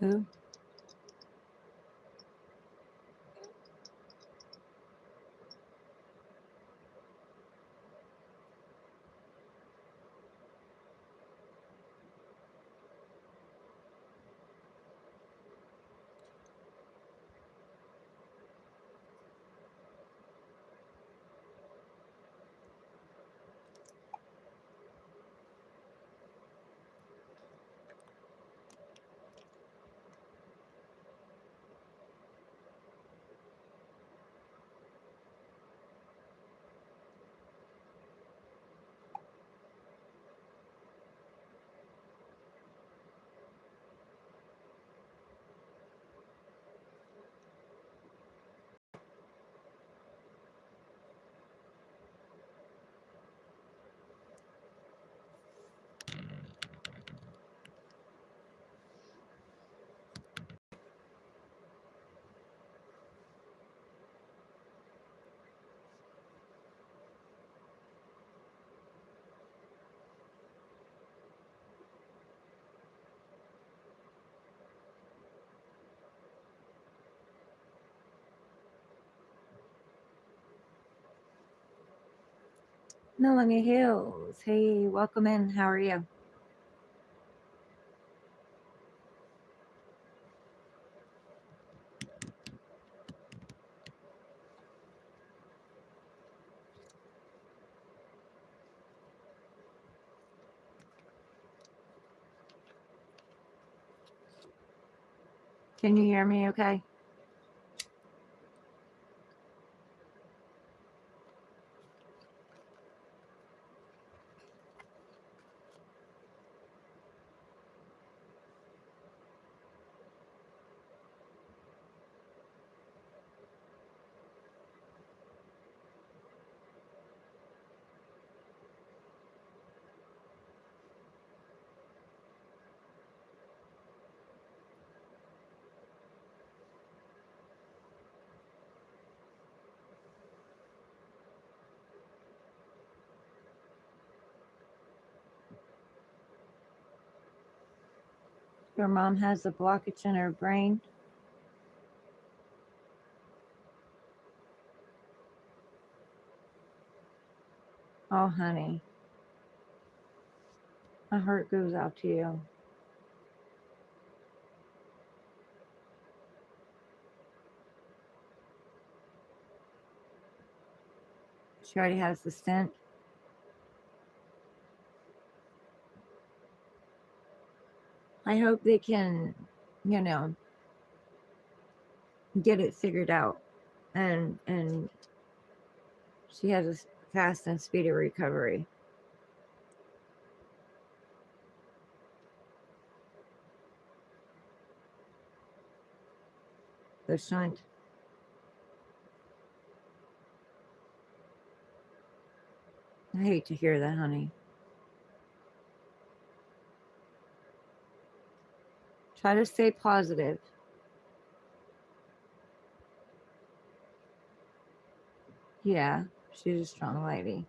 Who? Melanie Hills. Hey, welcome in. How are you? Can you hear me okay? Your mom has a blockage in her brain. Oh, honey, my heart goes out to you. She already has the stent. I hope they can, you know, get it figured out, and she has a fast and speedy recovery. The shunt. I hate to hear that, honey. Try to stay positive. Yeah, she's a strong lady.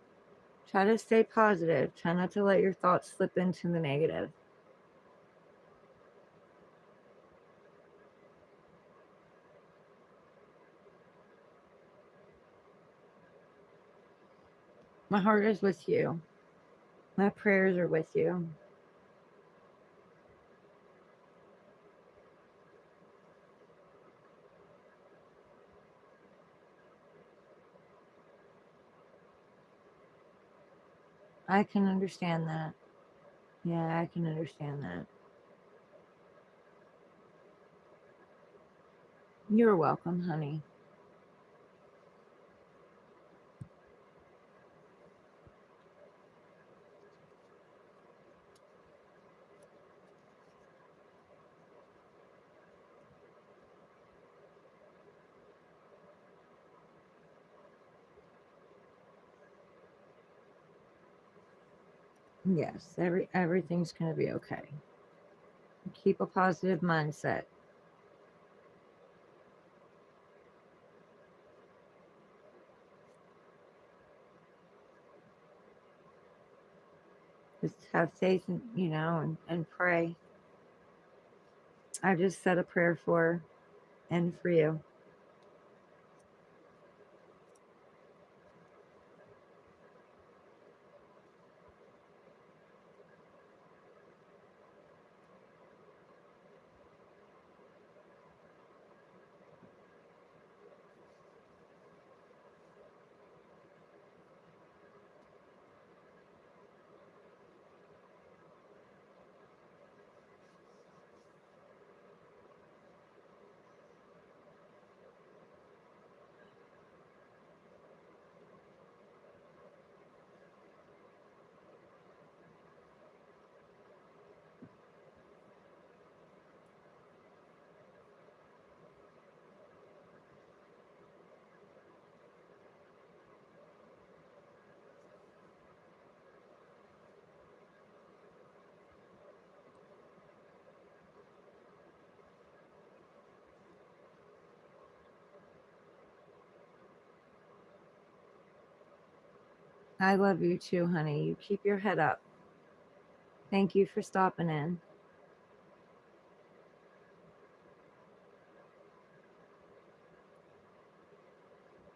Try to stay positive. Try not to let your thoughts slip into the negative. My heart is with you. My prayers are with you. I can understand that. Yeah, I can understand that. You're welcome, honey. Yes, everything's gonna be okay. Keep a positive mindset. Just have faith and and pray. I just said a prayer for and for you. I love you too, honey. You keep your head up. Thank you for stopping in.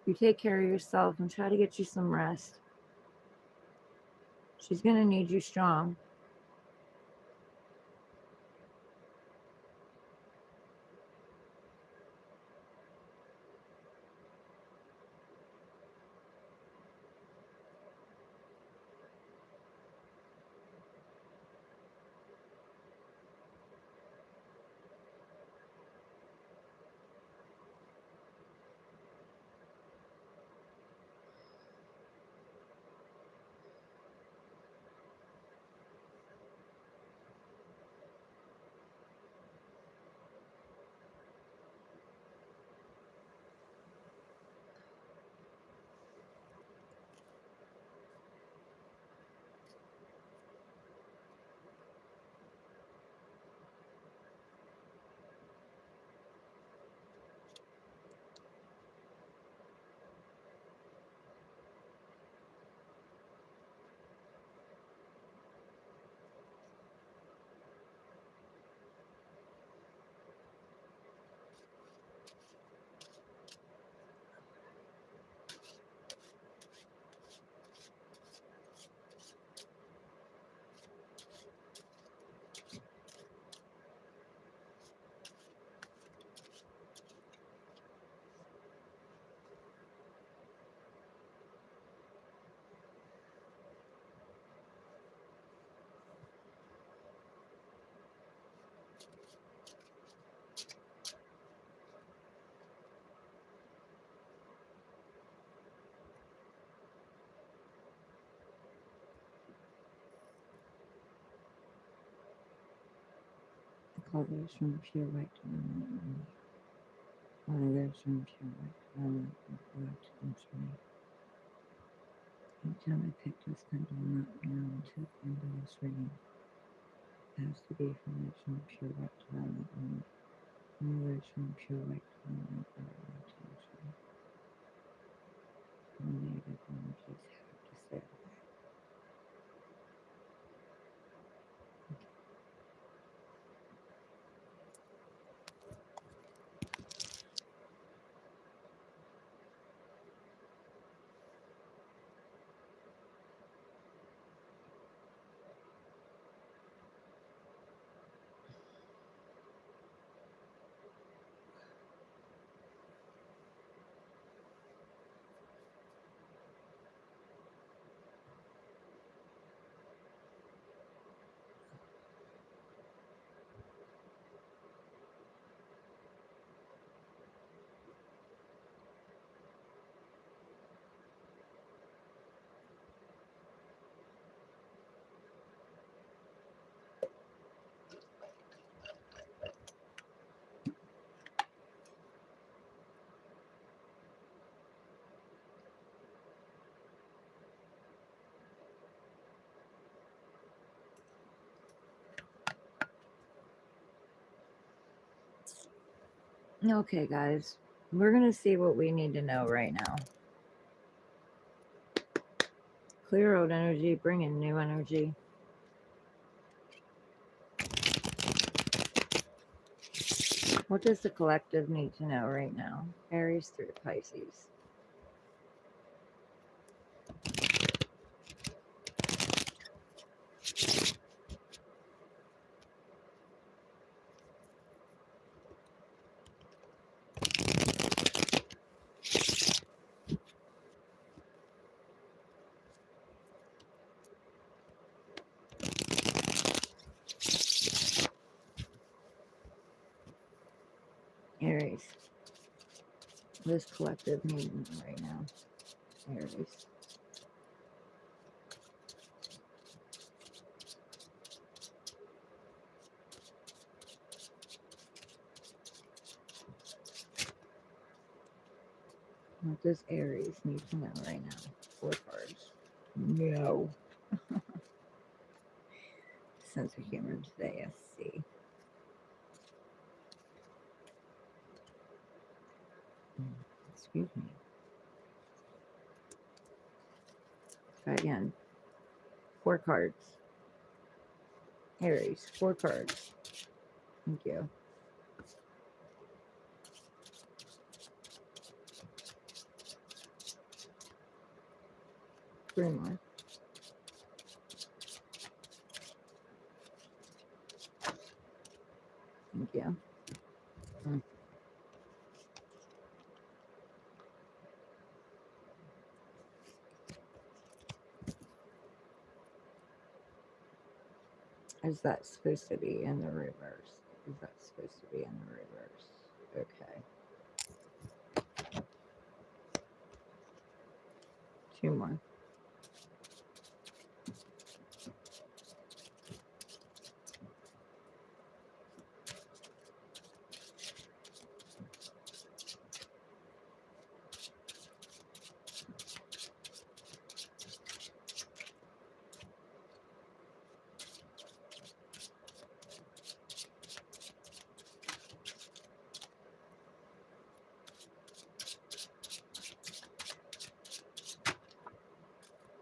You take care of yourself and try to get you some rest. She's going to need you strong. I call those from pure white diamond. One of those from pure white diamond. Anytime I pick this pendulum up now until the end of this reading, it has to be from those from pure white diamond. One of those from pure white diamond. Negative energies have to stay away. Okay, guys, we're going to see what we need to know right now. Clear old energy, bring in new energy. What does the collective need to know right now? Aries through Pisces. Aries. This collective need right now. Aries. What does Aries need to know right now? 4 cards. No. Sense of humor today, I see. Excuse me. Try again. 4 cards. Aries, 4 cards. Thank you. Three more. Thank you. Is that supposed to be in the reverse? Is that supposed to be in the reverse? Okay. 2 more.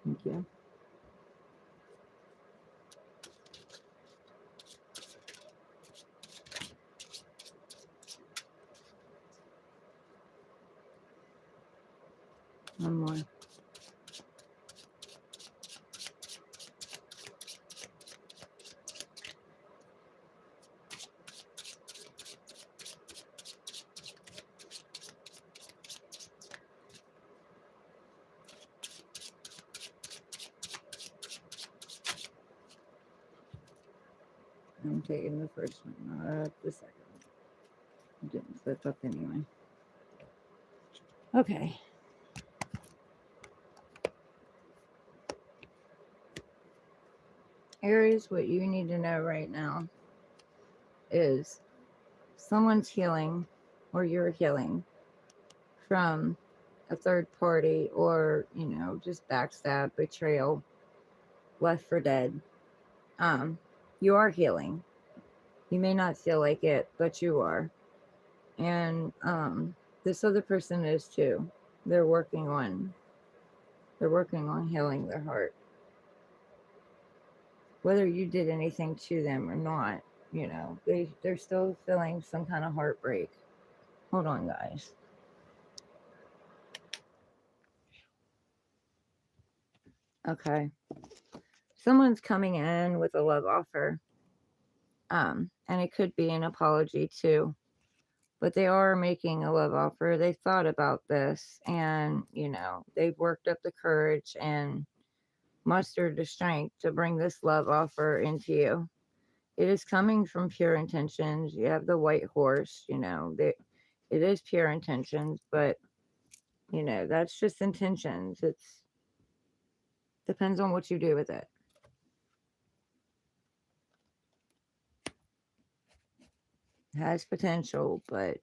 Thank you. One more. I'm taking the first one, not the second one. Didn't slip up anyway. Okay. Aries, what you need to know right now is someone's healing or you're healing from a third party or, just backstab, betrayal, left for dead. You are healing. You may not feel like it, but you are. And this other person is too. They're working on healing their heart. Whether you did anything to them or not, they're still feeling some kind of heartbreak. Hold on, guys. Okay. Someone's coming in with a love offer. And it could be an apology too. But they are making a love offer. They've thought about this and, they've worked up the courage and mustered the strength to bring this love offer into you. It is coming from pure intentions. You have the white horse, it is pure intentions, but, that's just intentions. It's depends on what you do with it. It has potential, but,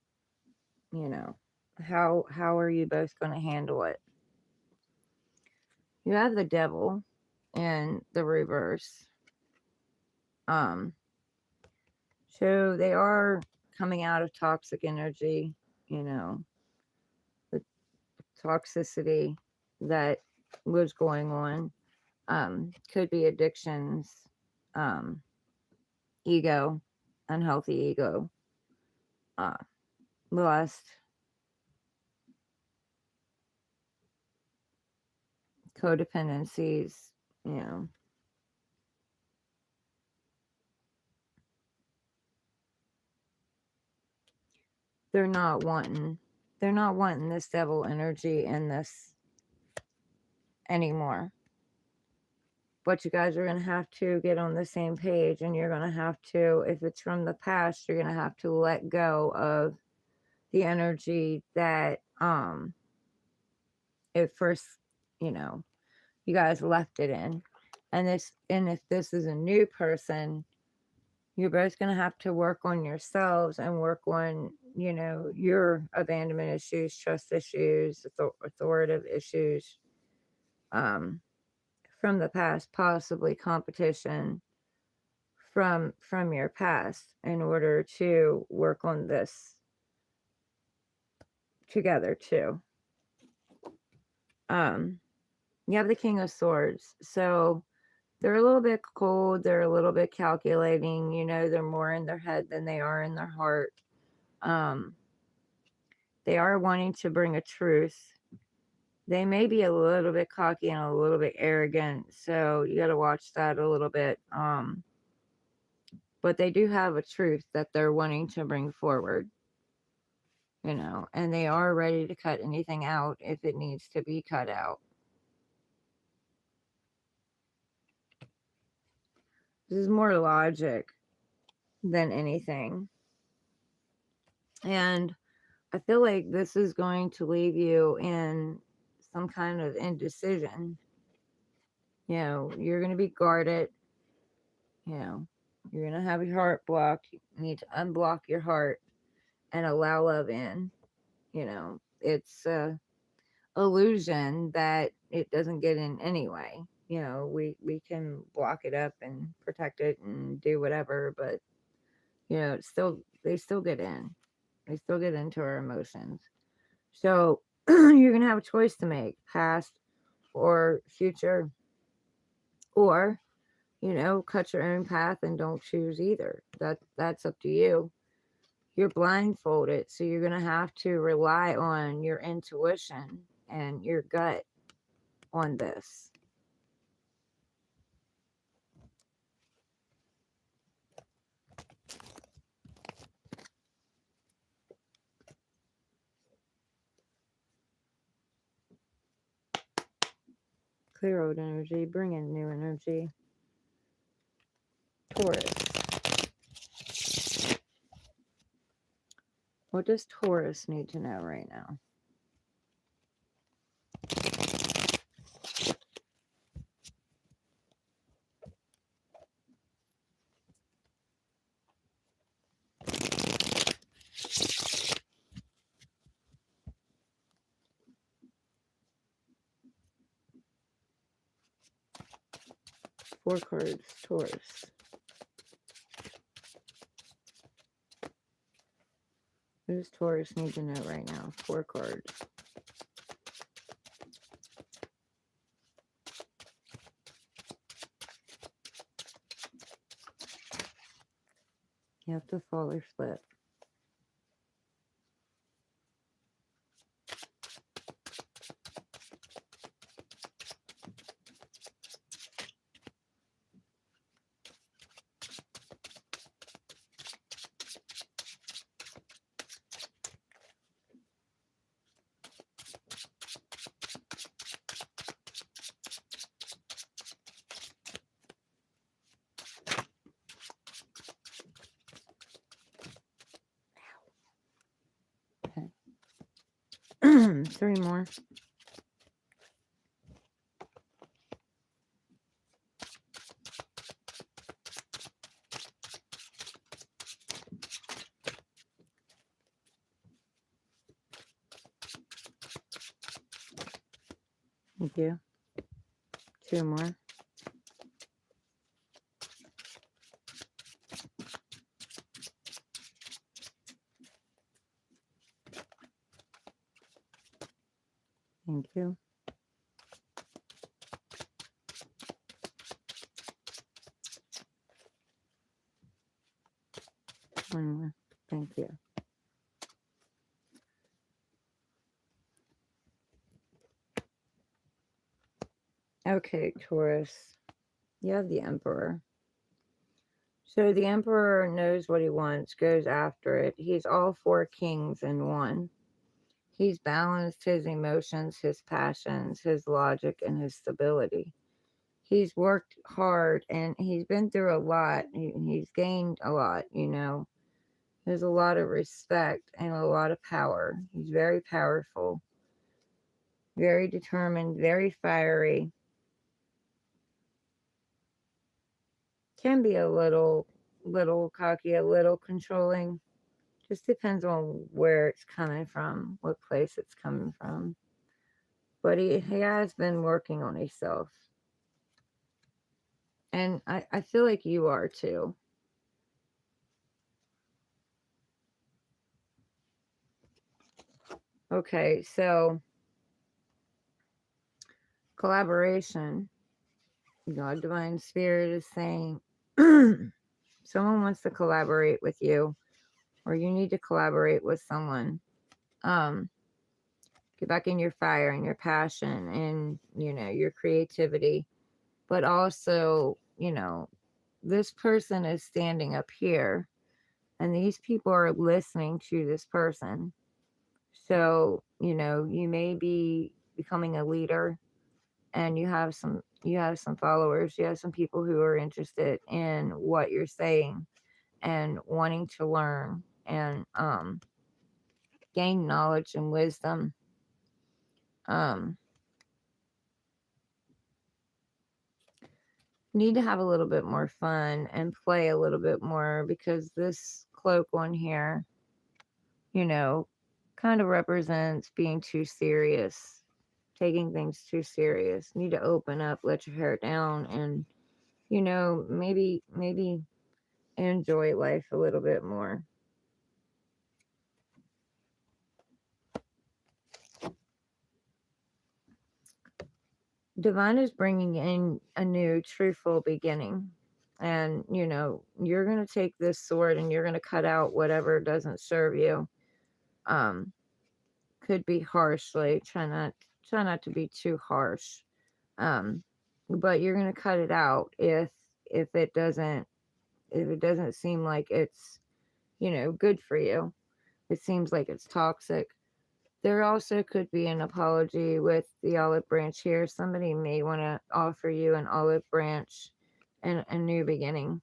how are you both going to handle it? You have the devil in the reverse. So they are coming out of toxic energy, the toxicity that was going on. Could be addictions, ego, unhealthy ego. uh, lust, codependencies, you know, they're not wanting they're not wanting this devil energy in this anymore. But you guys are going to have to get on the same page, and you're going to have to, if it's from the past, you're going to have to let go of the energy that it first, you know, you guys left it in. And if this is a new person, you're both going to have to work on yourselves and work on, you know, your abandonment issues, trust issues, authoritative issues, um, from the past, possibly competition from your past, in order to work on this together too. Um, you have the King of Swords, so they're a little bit cold. They're a little bit calculating. You know, they're more in their head than they are in their heart. Um, they are wanting to bring a truce. They may be a little bit cocky and a little bit arrogant, so you got to watch that a little bit. But they do have a truth that they're wanting to bring forward, you know, and they are ready to cut anything out if it needs to be cut out. This is more logic than anything. And I feel like this is going to leave you in some kind of indecision. You know, you're going to be guarded. You know, you're going to have your heart blocked. You need to unblock your heart and allow love in. You know, it's a illusion that it doesn't get in anyway. You know, we can block it up and protect it and do whatever, but you know, it's still they still get in. They still get into our emotions. So you're gonna have a choice to make, past or future, or you know, cut your own path and don't choose either. That's up to you. You're blindfolded, so you're gonna have to rely on your intuition and your gut on this. Clear old energy, bring in new energy. Taurus. What does Taurus need to know right now? 4 cards, Taurus. What does Taurus need to know right now? 4 cards. You have to fall or flip. Okay. 3 more. Thank you. 2 more. Thank you. 1 more. Thank you. Okay, Taurus. You have the Emperor. So the Emperor knows what he wants, goes after it. He's all four kings in one. He's balanced his emotions, his passions, his logic, and his stability. He's worked hard and he's been through a lot. He's gained a lot, you know. There's a lot of respect and a lot of power. He's very powerful, very determined, very fiery. Can be a little cocky, a little controlling. Just depends on where it's coming from, what place it's coming from. But he has been working on himself. And I feel like you are too. Okay, so collaboration. God Divine Spirit is saying someone wants to collaborate with you, or you need to collaborate with someone. Um, get back in your fire and your passion and, you know, your creativity. But also, you know, this person is standing up here and these people are listening to this person. So, you know, you may be becoming a leader and you have some followers, you have some people who are interested in what you're saying and wanting to learn and gain knowledge and wisdom. Um, need to have a little bit more fun and play a little bit more because this cloak on here, you know, kind of represents being too serious, taking things too serious. Need to open up, let your hair down, and you know, maybe enjoy life a little bit more. Divine is bringing in a new truthful beginning. And, you know, you're going to take this sword and you're going to cut out whatever doesn't serve you. Um, could be harshly. Try not to be too harsh. Um, but you're going to cut it out if it doesn't if it doesn't seem like it's, you know, good for you. It seems like it's toxic. There also could be an apology with the olive branch here. Somebody may want to offer you an olive branch and a new beginning.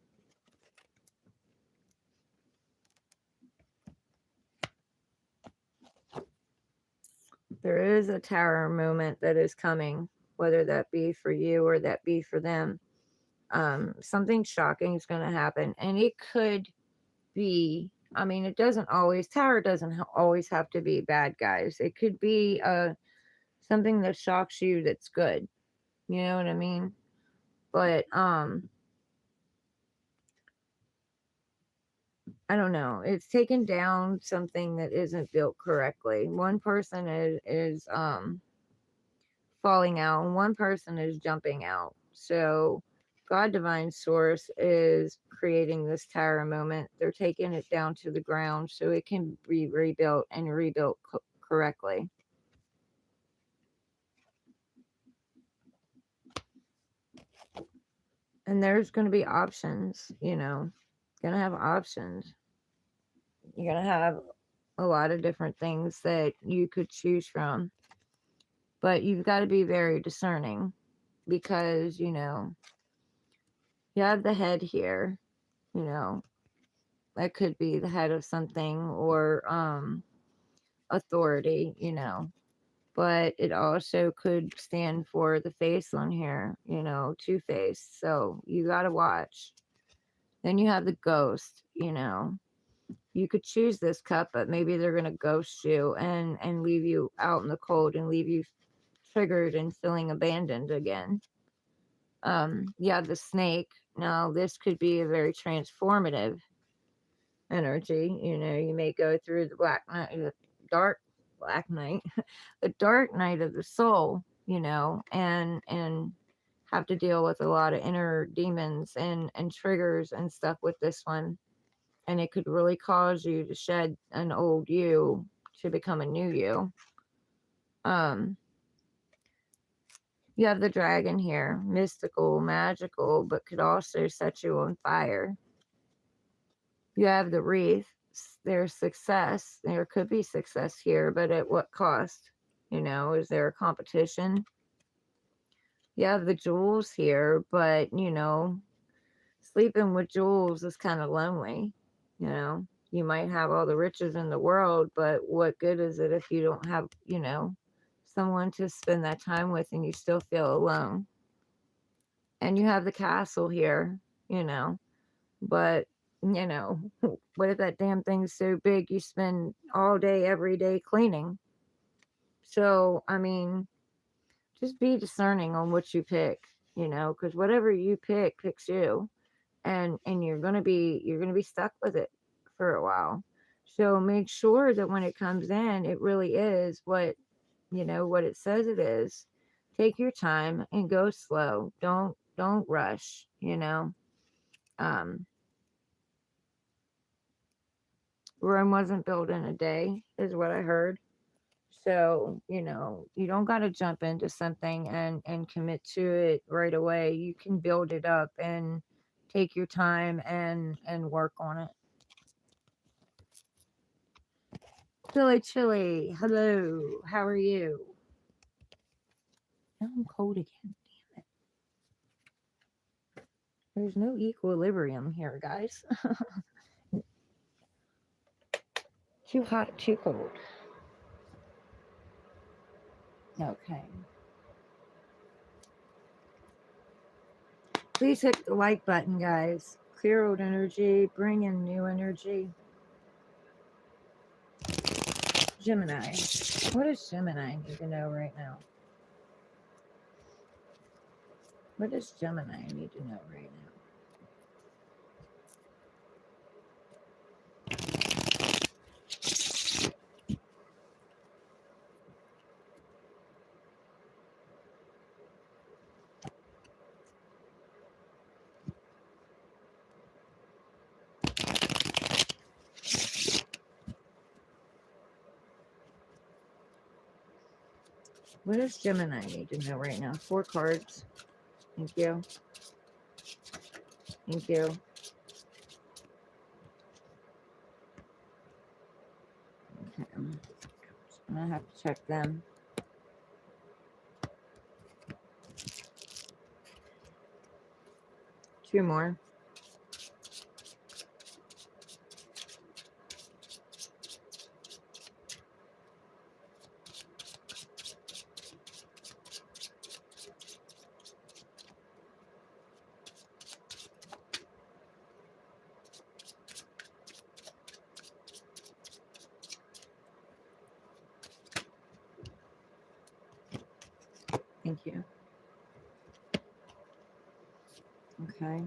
There is a tower moment that is coming, whether that be for you or that be for them. Something shocking is going to happen, and it could be. I mean, it doesn't always. Tower doesn't always have to be bad guys. It could be something that shocks you that's good. You know what I mean? But I don't know. It's taken down something that isn't built correctly. One person is falling out, and one person is jumping out. So God Divine Source is creating this tower moment. They're taking it down to the ground so it can be rebuilt and rebuilt correctly. And there's going to be options, you know. Going to have options. You're going to have a lot of different things that you could choose from. But you've got to be very discerning because, you know, you have the head here, you know, that could be the head of something or authority, you know. But it also could stand for the face on here, you know, two face. So you got to watch. Then you have the ghost, you know. You could choose this cup, but maybe they're going to ghost you and leave you out in the cold and leave you triggered and feeling abandoned again. Yeah, the snake. Now, this could be a very transformative energy. You know, you may go through the black night, the dark black night, the dark night of the soul, you know, and have to deal with a lot of inner demons and triggers and stuff with this one. And it could really cause you to shed an old you to become a new you. Um, You have the dragon here, mystical, magical, but could also set you on fire. You have the wreath. There's success. There could be success here, but at what cost? Is there a competition? You have the jewels here, but sleeping with jewels is kind of lonely. You might have all the riches in the world, but what good is it if you don't have, someone to spend that time with and you still feel alone? And you have the castle here, you know, but, you know, what if that damn thing's so big you spend all day, every day cleaning? So, I mean, just be discerning on what you pick, because whatever you pick picks you, and you're gonna be stuck with it for a while. So make sure that when it comes in, it really is what it says it is. Take your time and go slow. Don't rush. Um, Rome wasn't built in a day, is what I heard. So, you don't got to jump into something and commit to it right away. You can build it up and take your time and work on it. Chili, hello. How are you? Now I'm cold again. Damn it. There's no equilibrium here, guys. Too hot, too cold. Okay. Please hit the like button, guys. Clear old energy, bring in new energy. Gemini. What does Gemini need to know right now? What does Gemini need to know right now? What does Gemini need to know right now? 4 cards. Thank you. Thank you. Okay. I'm going to have to check them. Two more. Thank you. Okay.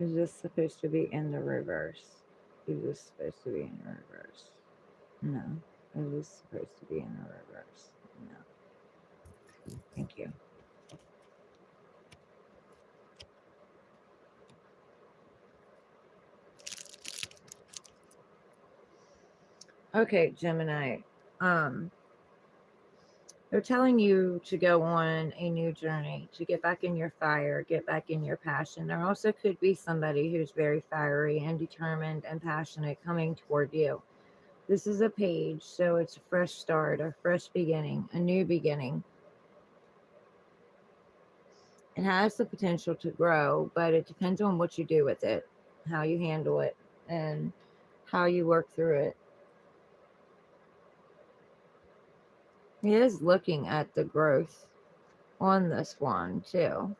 Is this supposed to be in the reverse? Is this supposed to be in the reverse? No. Is this supposed to be in the reverse? No. Thank you. Okay, Gemini. They're telling you to go on a new journey, to get back in your fire, get back in your passion. There also could be somebody who's very fiery and determined and passionate coming toward you. This is a page, so it's a fresh start, a fresh beginning, a new beginning. It has the potential to grow, but it depends on what you do with it, how you handle it, and how you work through it. He is looking at the growth on this one too.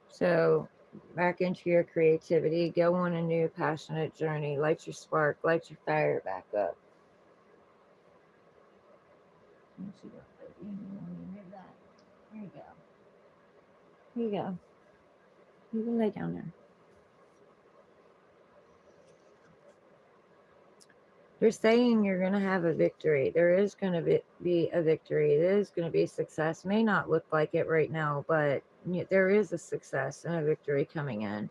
So back into your creativity, go on a new passionate journey, light your spark, light your fire back up. There you go. Here you go. You can lay down there. They're saying you're going to have a victory. There is going to be a victory. It is going to be success. May not look like it right now, but there is a success and a victory coming in.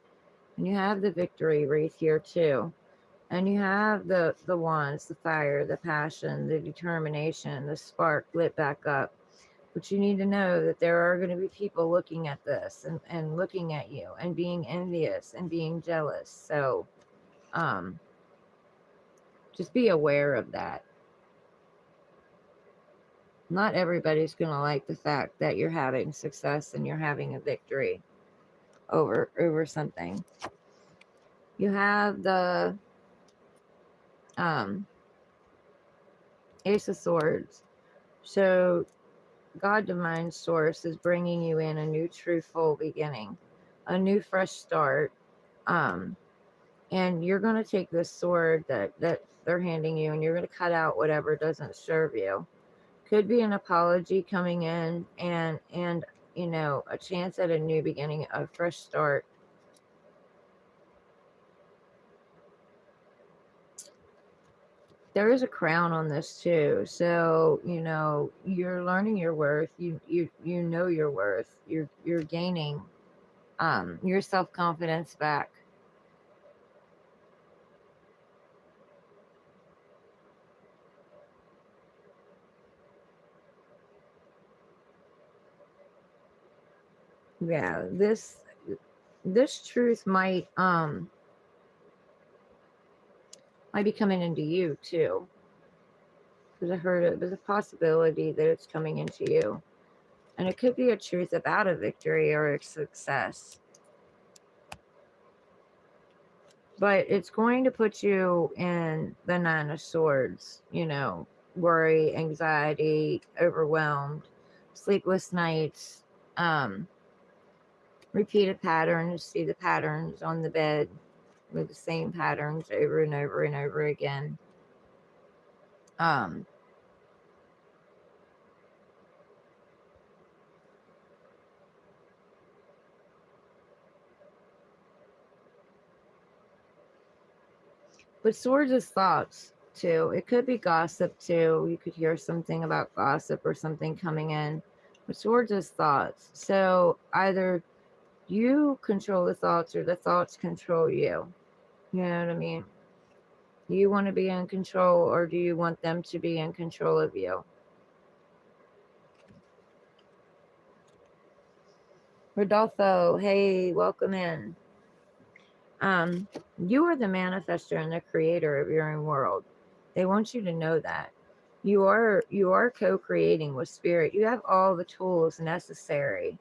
And you have the victory wreath here too. And you have the wands, the fire, the passion, the determination, the spark lit back up. But you need to know that there are going to be people looking at this and looking at you and being envious and being jealous. So just be aware of that. Not everybody's going to like the fact that you're having success and you're having a victory over something. You have the Ace of Swords. So God Divine Source is bringing you in a new truthful beginning, a new fresh start. And you're going to take this sword that they're handing you, and you're going to cut out whatever doesn't serve you. Could be an apology coming in, and you know, a chance at a new beginning, a fresh start. There is a crown on this too, so you know you're learning your worth. You know your worth. You're gaining your self-confidence back. Yeah, this truth might be coming into you too, because I heard it. There's a possibility that it's coming into you, and it could be a truth about a victory or a success. But it's going to put you in the Nine of Swords, you know, worry, anxiety, overwhelmed, sleepless nights, repeated patterns. See the patterns on the bed with the same patterns over and over and over again. But swords is thoughts too. It could be gossip too. You could hear something about gossip or something coming in. But swords is thoughts. So either you control the thoughts or the thoughts control you. You know what I mean? Do you want to be in control, or do you want them to be in control of you? Rodolfo, hey, welcome in. You are the manifester and the creator of your own world. They want you to know that. You are co-creating with spirit. You have all the tools necessary.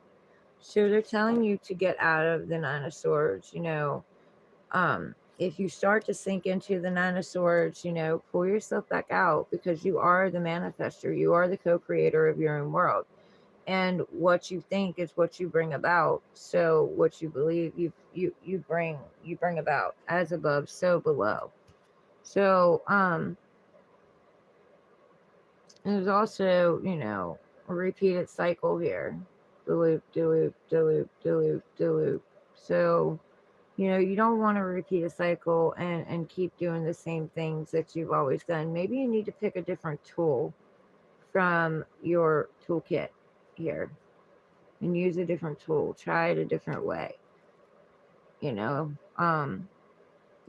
So they're telling you to get out of the Nine of Swords, you know. If you start to sink into the Nine of Swords, you know, pull yourself back out, because you are the manifester. You are the co-creator of your own world. And what you think is what you bring about. So what you believe, you bring about. As above, so below. So there's also, you know, a repeated cycle here. The loop, the loop, the loop, the loop, the loop. So, you know, you don't want to repeat a cycle and keep doing the same things that you've always done. Maybe you need to pick a different tool from your toolkit here and use a different tool. Try it a different way. You know,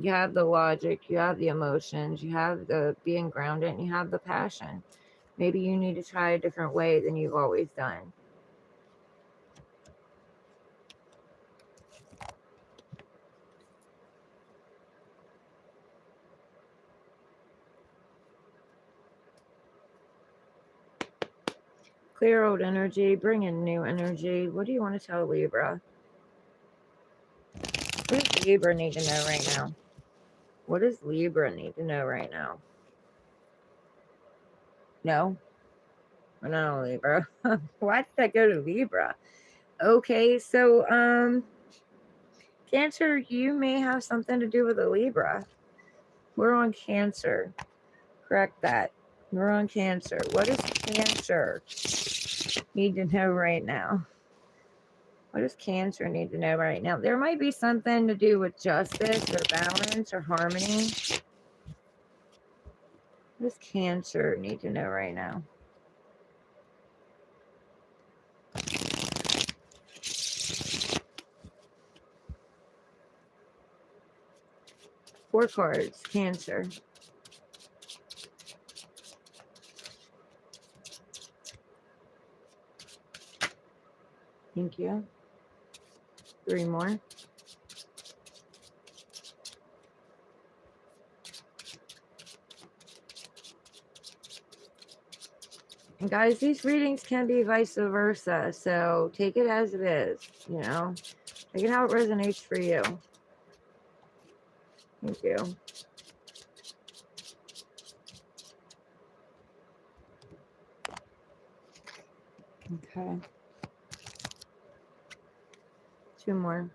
you have the logic, you have the emotions, you have the being grounded, and you have the passion. Maybe you need to try a different way than you've always done. Clear old energy, bring in new energy. What do you want to tell Libra? What does Libra need to know right now? What does Libra need to know right now? No? No, Libra. Why did I go to Libra? Okay, so, Cancer, you may have something to do with a Libra. We're on Cancer. Correct that. We're on Cancer. What does Cancer need to know right now? What does Cancer need to know right now? There might be something to do with justice or balance or harmony. What does Cancer need to know right now? 4 cards, Cancer. Thank you. 3 more. And guys, these readings can be vice versa, so take it as it is, you know. Take it how it resonates for you. Thank you. Okay. 2 more.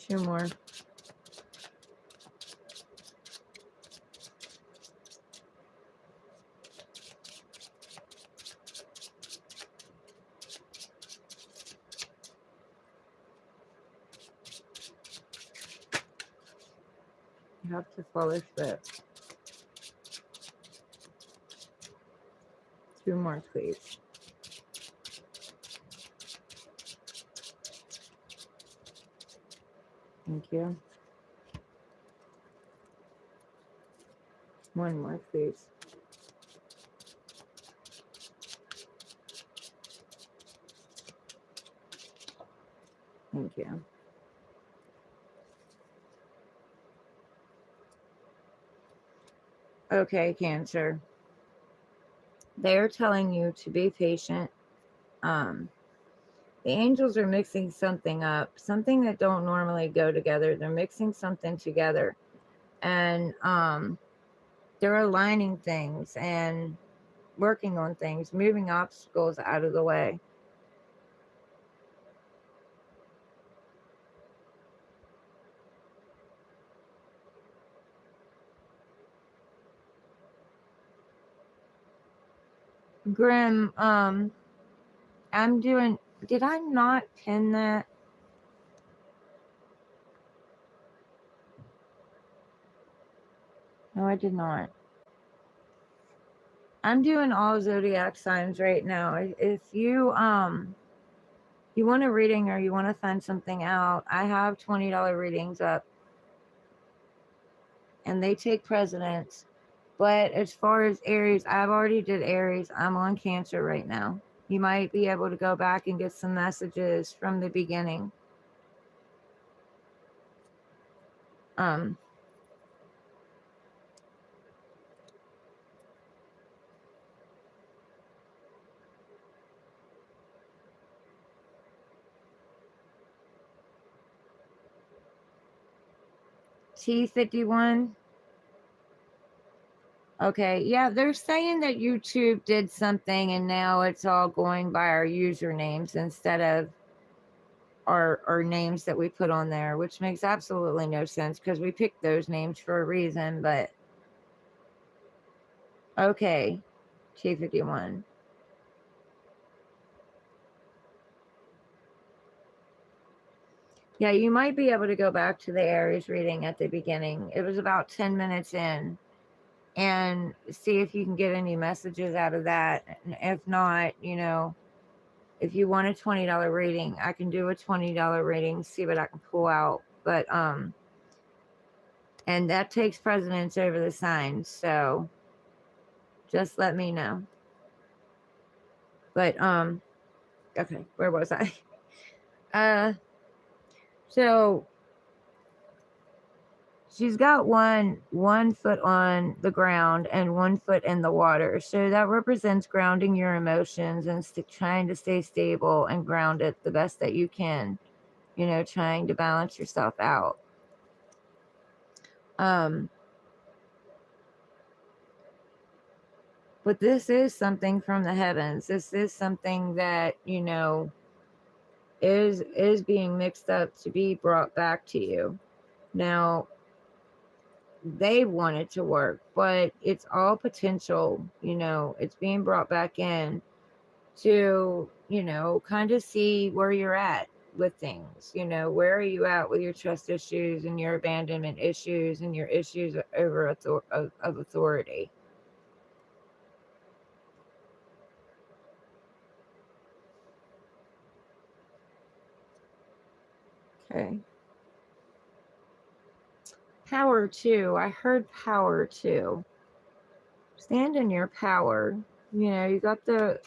Two more. You have to follow through. 2 more, please. Thank you. 1 more, please. Thank you. Okay, Cancer. They're telling you to be patient. The angels are mixing something up, something that don't normally go together. They're mixing something together, and they're aligning things and working on things, moving obstacles out of the way. Grim, I'm doing, did I not pin that? No, I did not. I'm doing all zodiac signs right now. If you you want a reading or you want to find something out, I have $20 readings up, and they take precedence. But as far as Aries, I've already did Aries. I'm on Cancer right now. You might be able to go back and get some messages from the beginning. T51. Okay, yeah, they're saying that YouTube did something and now it's all going by our usernames instead of our names that we put on there, which makes absolutely no sense because we picked those names for a reason. But okay, T51. Yeah, you might be able to go back to the Aries reading at the beginning. It was about 10 minutes in, and see if you can get any messages out of that. And if not, you know, if you want a $20 reading, I can do a $20 reading, see what I can pull out. But and that takes precedence over the signs, so just let me know. But okay, where was I? So she's got one foot on the ground and 1 foot in the water. So that represents grounding your emotions and trying to stay stable and grounded the best that you can. You know, trying to balance yourself out. But this is something from the heavens. This is something that, you know, is being mixed up to be brought back to you. Now, they want it to work, but it's all potential, you know, it's being brought back in to, you know, kind of see where you're at with things. You know, where are you at with your trust issues and your abandonment issues and your issues over of authority? Okay. Power too. I heard power too. Stand in your power. You know, you got the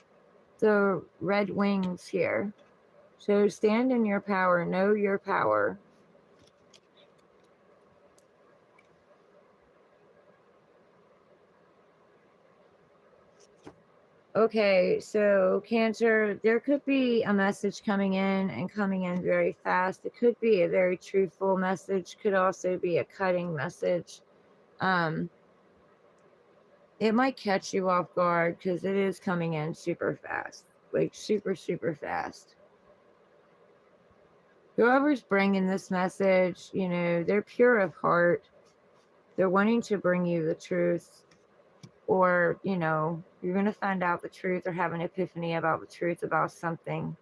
red wings here. So stand in your power. Know your power. Okay, so Cancer, there could be a message coming in and coming in very fast. It could be a very truthful message, could also be a cutting message. It might catch you off guard because it is coming in super fast, like super, super fast. Whoever's bringing this message, you know, they're pure of heart. They're wanting to bring you the truth, or, you know, you're going to find out the truth or have an epiphany about the truth about something.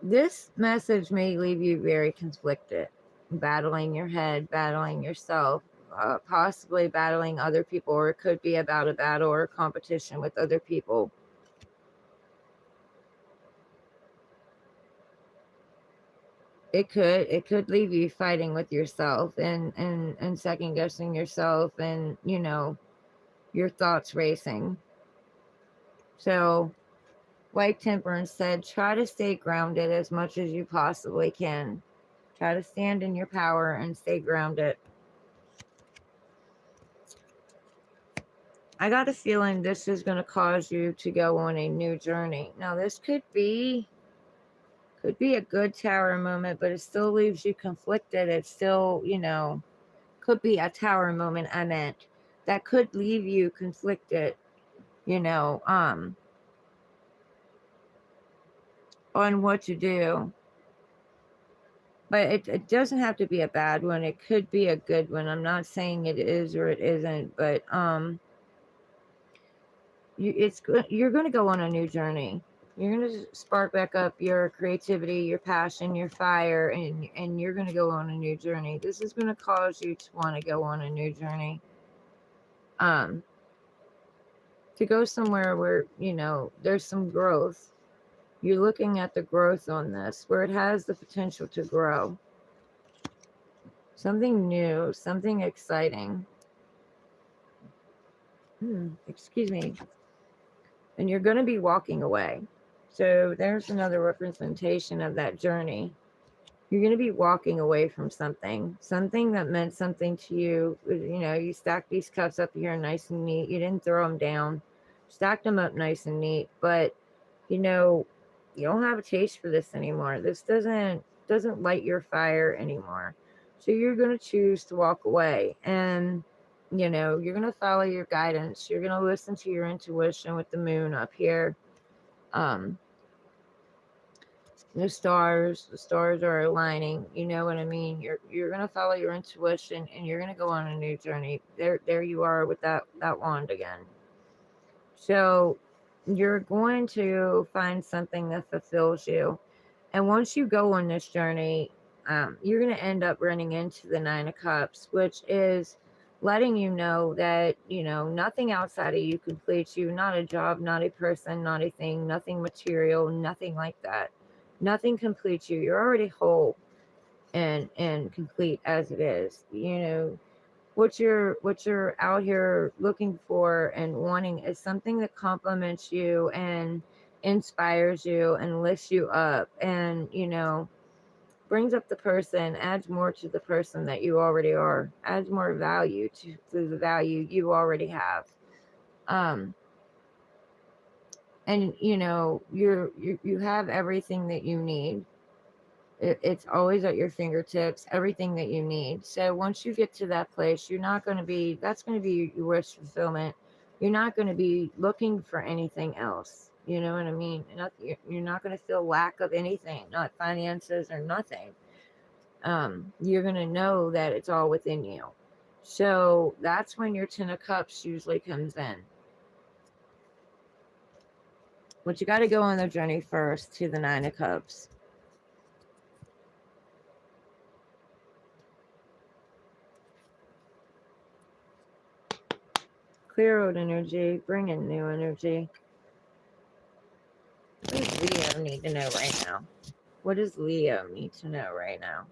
This message may leave you very conflicted, battling your head, battling yourself, possibly battling other people, or it could be about a battle or a competition with other people. It could leave you fighting with yourself and second guessing yourself, and, you know, your thoughts racing. So White Temperance said, try to stay grounded as much as you possibly can. Try to stand in your power and stay grounded. I got a feeling this is going to cause you to go on a new journey. Now, this could be a good tower moment, but it still leaves you conflicted. It still, you know, could be a tower moment, I meant, that could leave you conflicted, you know, on what to do. But it doesn't have to be a bad one. It could be a good one. I'm not saying it is or it isn't, but you're going to go on a new journey. You're going to spark back up your creativity, your passion, your fire, and you're going to go on a new journey. This is going to cause you to want to go on a new journey. To go somewhere where, you know, there's some growth. You're looking at the growth on this, where it has the potential to grow. Something new, something exciting. Excuse me. And you're going to be walking away. So there's another representation of that journey. You're going to be walking away from something that meant something to you. You know, you stacked these cups up here nice and neat. You didn't throw them down, stacked them up nice and neat. But, you know, you don't have a taste for this anymore. This doesn't light your fire anymore. So you're going to choose to walk away, and, you know, you're going to follow your guidance. You're going to listen to your intuition with the moon up here. The stars are aligning, you know what I mean? You're going to follow your intuition, and you're going to go on a new journey. There you are with that wand again. So you're going to find something that fulfills you. And once you go on this journey, you're going to end up running into the Nine of Cups, which is letting you know that, you know, nothing outside of you completes you. Not a job, not a person, not a thing, nothing material, nothing like that. Nothing completes you. You're already whole and complete as it is. You know, what you're out here looking for and wanting is something that complements you and inspires you and lifts you up, and, you know, brings up the person, adds more to the person that you already are, adds more value to the value you already have. And, you know, you have everything that you need. It's always at your fingertips, everything that you need. So once you get to that place, you're not going to be, that's going to be your wish fulfillment. You're not going to be looking for anything else. You know what I mean? You're not going to feel lack of anything, not finances or nothing. You're going to know that it's all within you. So that's when your Ten of Cups usually comes in. But you got to go on the journey first to the Nine of Cups. Clear old energy, bring in new energy. What does Leo need to know right now? What does Leo need to know right now?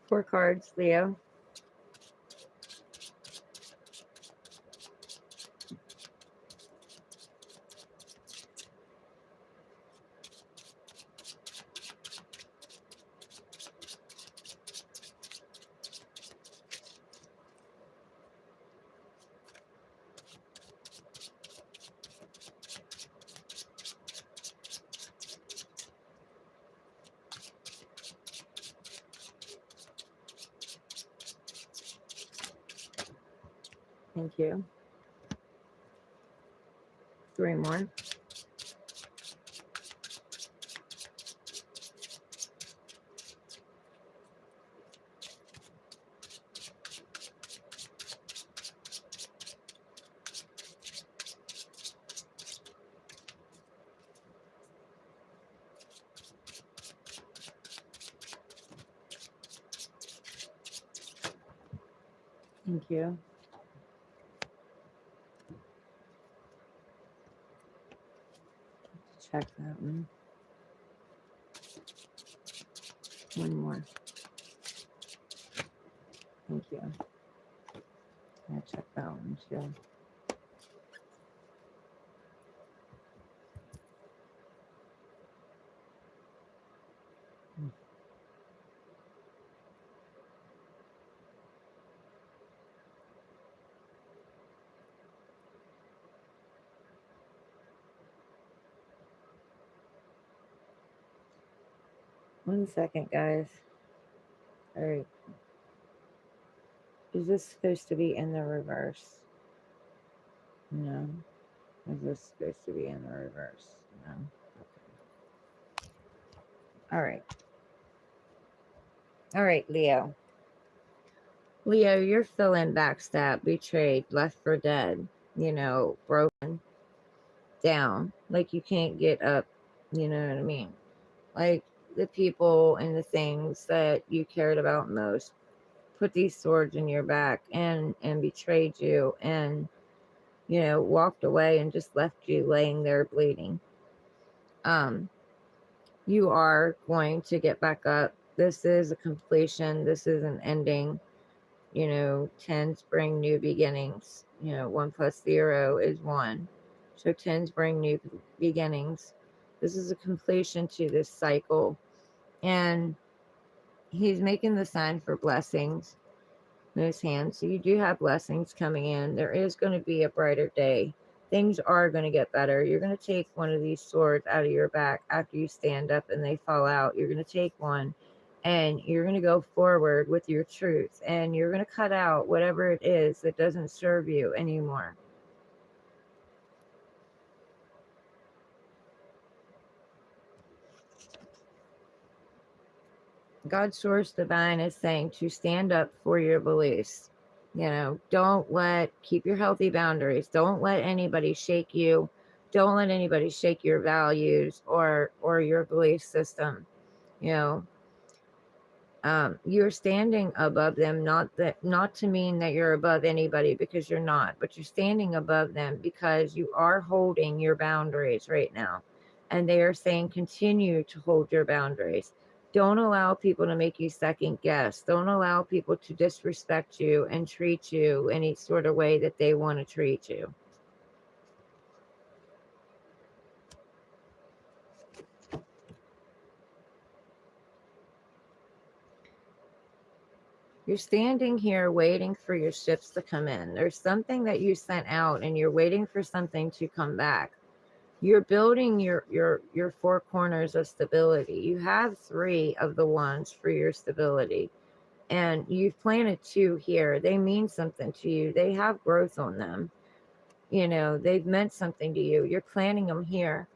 Four cards, Leo. Thank you. Three more. Thank you. Check that one. One more. Thank you. I check that one too. One second, guys. All right. Is this supposed to be in the reverse? No. Is this supposed to be in the reverse? No. Okay. All right. All right, Leo. Leo, you're feeling backstabbed, betrayed, left for dead, broken down. Like you can't get up. You know what I mean? Like the people and the things that you cared about most put these swords in your back and betrayed you and walked away and just left you laying there bleeding. You are going to get back up. This is a completion. This is an ending. 10s bring new beginnings. 1 plus 0 is 1. So 10s bring new beginnings. This is a completion to this cycle. And he's making the sign for blessings in his hand. So you do have blessings coming in. There is going to be a brighter day. Things are going to get better. You're going to take one of these swords out of your back after you stand up and they fall out. You're going to take one and you're going to go forward with your truth. And you're going to cut out whatever it is that doesn't serve you anymore. God's source divine is saying to stand up for your beliefs. Keep your healthy boundaries. Don't let anybody shake you. Don't let anybody shake your values or your belief system. You're standing above them, not to mean that you're above anybody, because you're not, but you're standing above them because you are holding your boundaries right now. And they are saying continue to hold your boundaries. Don't allow people to make you second guess. Don't allow people to disrespect you and treat you any sort of way that they want to treat you. You're standing here waiting for your ships to come in. There's something that you sent out and you're waiting for something to come back. You're building your 4 corners of stability. You have 3 of the ones for your stability. And you've planted 2 here. They mean something to you. They have growth on them. They've meant something to you. You're planting them here.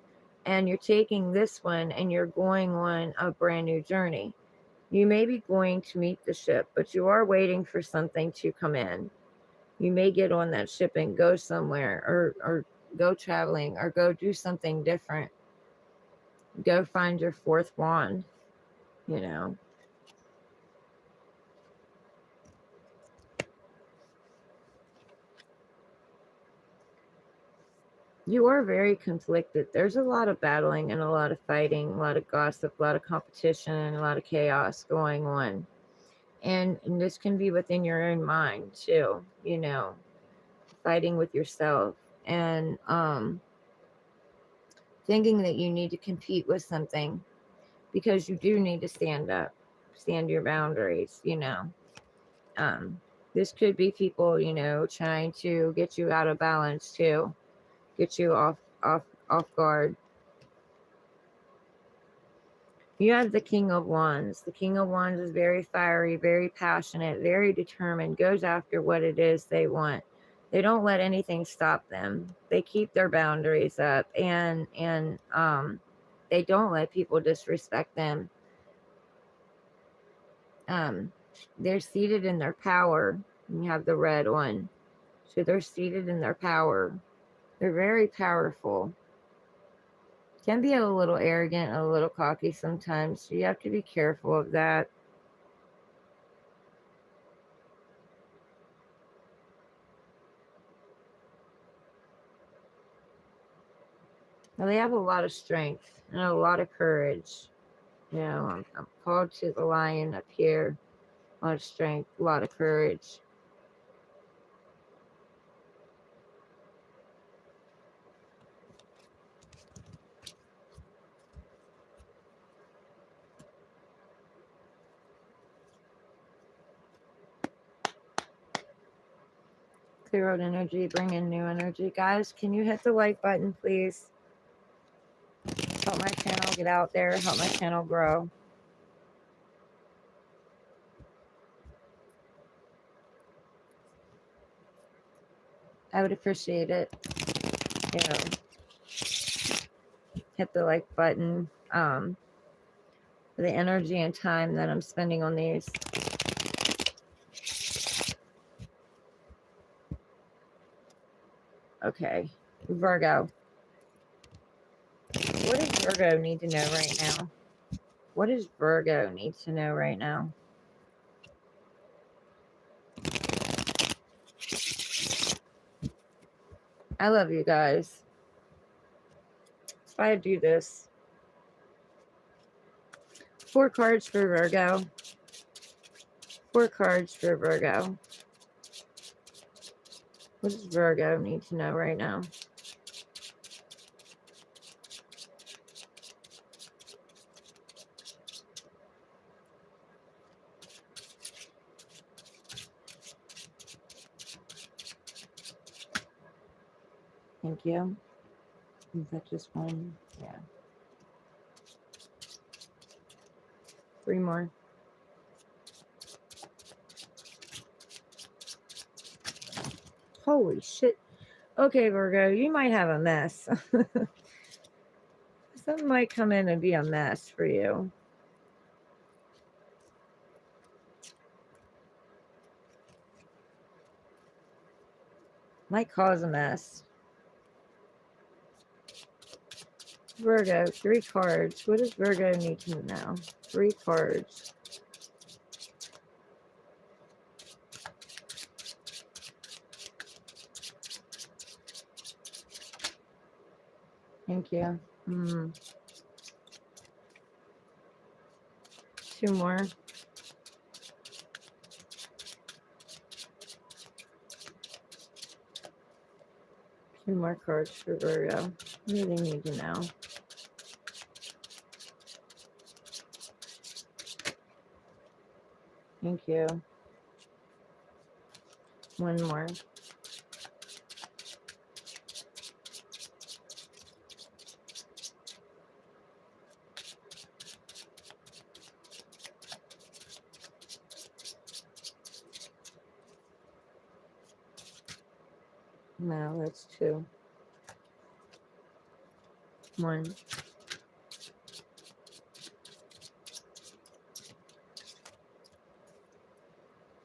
and you're taking this one and you're going on a brand new journey. You may be going to meet the ship, but you are waiting for something to come in. You may get on that ship and go somewhere, or go traveling, or go do something different. Go find your fourth wand, you know. You are very conflicted. There's a lot of battling and a lot of fighting, a lot of gossip, a lot of competition, and a lot of chaos going on. And this can be within your own mind too, you know, fighting with yourself and thinking that you need to compete with something, because you do need to stand up, stand your boundaries, you know. Um, this could be people, you know, trying to get you out of balance too, get you off guard. You have the King of Wands. The King of Wands is very fiery, very passionate, very determined, goes after what it is they want. They don't let anything stop them. They keep their boundaries up, and they don't let people disrespect them. Um, they're seated in their power. You have the red one. So they're seated in their power. They're very powerful. Can be a little arrogant, a little cocky sometimes. So you have to be careful of that. Now, they have a lot of strength and a lot of courage. You know, I'm called to the lion up here. A lot of strength, a lot of courage. Clear out energy, bring in new energy. Guys, can you hit the like button, please? Help my channel get out there, help my channel grow. I would appreciate it. You know, hit the like button. For the energy and time that I'm spending on these. Okay, Virgo. What does Virgo need to know right now? What does Virgo need to know right now? I love you guys. That's why I do this. 4 cards for Virgo. 4 cards for Virgo. What does Virgo need to know right now? Thank you. Is that just one? Yeah. 3 more. Holy shit. Okay, Virgo, you might have a mess. Something might come in and be a mess for you. Might cause a mess. Virgo, 3 cards. What does Virgo need to know? 3 cards. Thank you. 2 more. Two more cards for Virgo. What do they need to know? Thank you. 1 more. No, that's 2. One.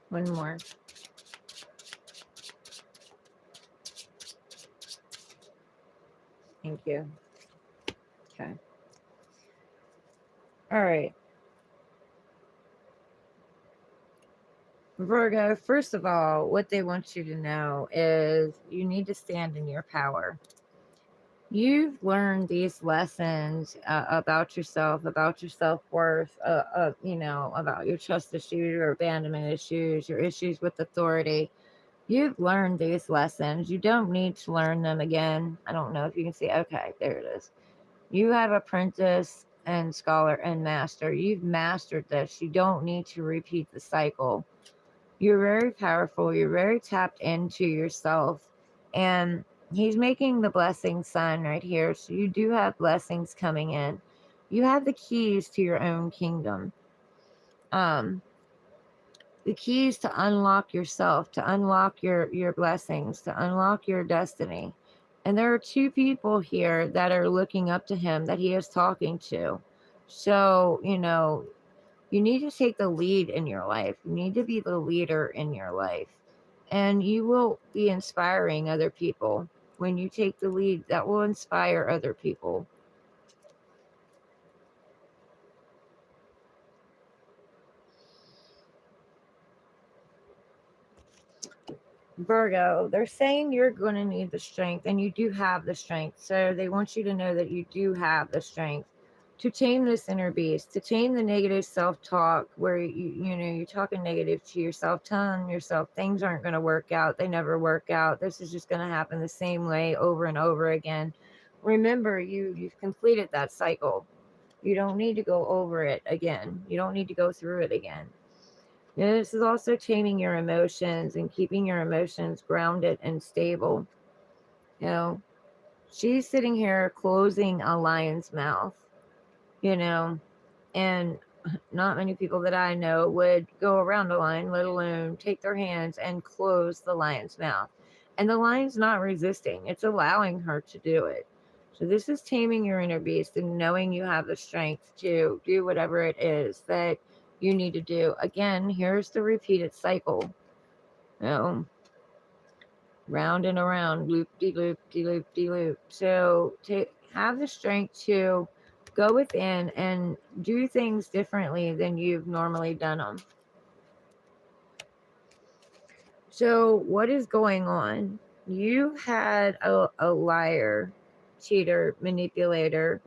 One more. Thank you. Okay. All right. Virgo, first of all, what they want you to know is you need to stand in your power. You've learned these lessons about yourself, about your self-worth, about your trust issues, your abandonment issues, your issues with authority. You've learned these lessons. You don't need to learn them again. I don't know if you can see. Okay, there it is. You have apprentice and scholar and master. You've mastered this. You don't need to repeat the cycle. You're very powerful. You're very tapped into yourself. And he's making the blessing sign right here. So you do have blessings coming in. You have the keys to your own kingdom. The keys to unlock yourself, to unlock your blessings, to unlock your destiny. And there are two people here that are looking up to him that he is talking to. So, you need to take the lead in your life. You need to be the leader in your life. And you will be inspiring other people. When you take the lead, that will inspire other people. Virgo, they're saying you're going to need the strength, and you do have the strength. So they want you to know that you do have the strength to tame this inner beast, to tame the negative self-talk where you're talking negative to yourself, telling yourself things aren't going to work out. They never work out. This is just going to happen the same way over and over again. Remember, you've completed that cycle. You don't need to go over it again. You don't need to go through it again. This is also taming your emotions and keeping your emotions grounded and stable. She's sitting here closing a lion's mouth, and not many people that I know would go around a lion, let alone take their hands and close the lion's mouth. And the lion's not resisting, it's allowing her to do it. So this is taming your inner beast and knowing you have the strength to do whatever it is that you need to do. Again, here's the repeated cycle. Round and around, loop de loop de loop de loop. So to have the strength to go within and do things differently than you've normally done them. So what is going on? You had a liar, cheater, manipulator,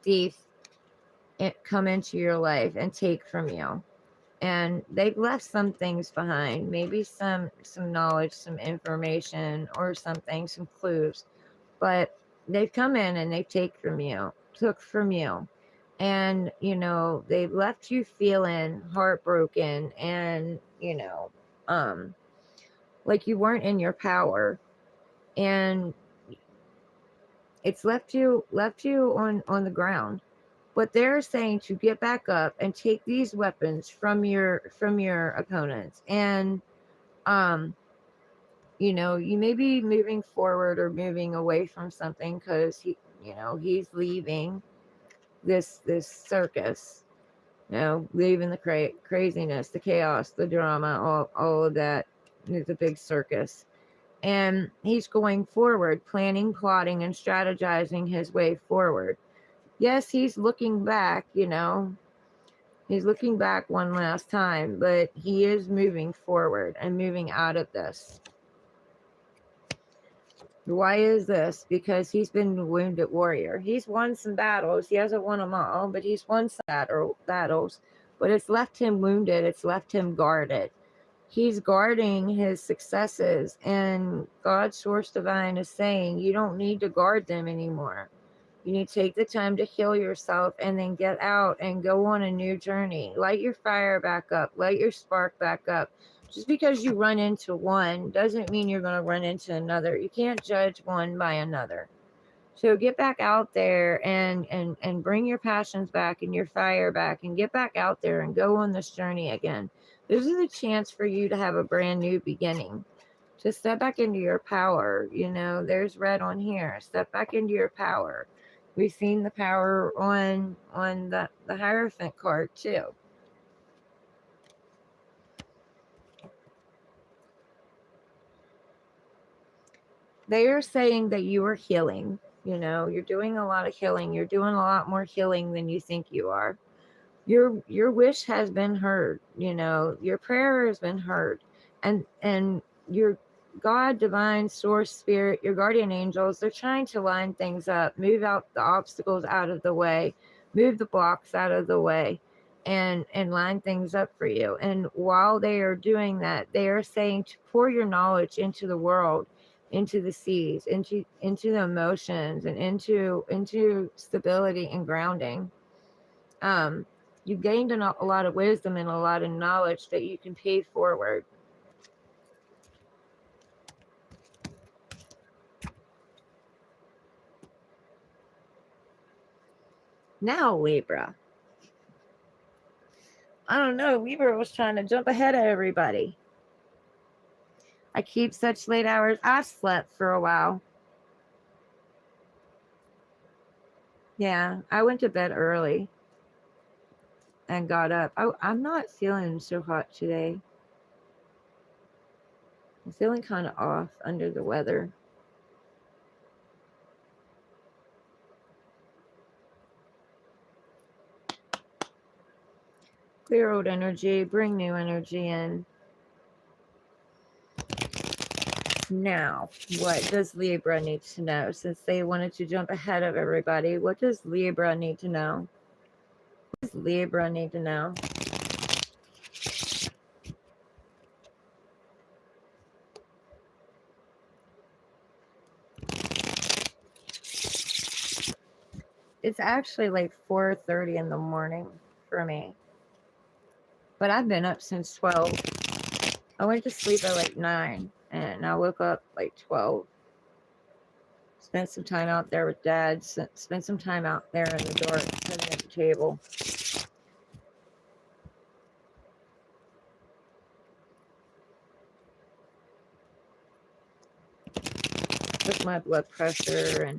thief come into your life and take from you. And they've left some things behind, maybe some knowledge, some information, or something, some clues. But they've come in and they took from you. And, they've left you feeling heartbroken and, like you weren't in your power. And it's left you on the ground. But they're saying to get back up and take these weapons from your opponents. And you may be moving forward or moving away from something because he's leaving this circus, leaving the craziness, the chaos, the drama, all of that. It's a big circus. And he's going forward, planning, plotting, and strategizing his way forward. Yes, he's looking back, he's looking back one last time, but he is moving forward and moving out of this. Why is this? Because he's been a wounded warrior. He's won some battles. He hasn't won them all, but he's won some battles. But it's left him wounded. It's left him guarded. He's guarding his successes, and God's source divine is saying you don't need to guard them anymore. You need to take the time to heal yourself and then get out and go on a new journey. Light your fire back up. Light your spark back up. Just because you run into one doesn't mean you're going to run into another. You can't judge one by another. So get back out there and bring your passions back and your fire back and get back out there and go on this journey again. This is a chance for you to have a brand new beginning. To step back into your power. There's red on here. Step back into your power. We've seen the power on the Hierophant card too. They are saying that you are healing. You know, you're doing a lot of healing. You're doing a lot more healing than you think you are. Your wish has been heard. You know, your prayer has been heard, and your God, divine source, spirit, your guardian angels, they're trying to line things up, move out the obstacles out of the way, move the blocks out of the way, and line things up for you. And while they are doing that, they are saying to pour your knowledge into the world, into the seas, into the emotions, and into stability and grounding. um you gained a lot of wisdom and a lot of knowledge that you can pay forward. Now, Libra. I don't know. Libra was trying to jump ahead of everybody. I keep such late hours. I slept for a while. Yeah, I went to bed early and got up. I'm not feeling so hot today. I'm feeling kind of off, under the weather. Clear old energy, bring new energy in. Now, what does Libra need to know? Since they wanted to jump ahead of everybody, what does Libra need to know? What does Libra need to know? It's actually like 4:30 in the morning for me. But I've been up since 12. I went to sleep at like 9 and I woke up like 12. Spent some time out there with Dad. Spent some time out there in the dark, sitting at the table. With my blood pressure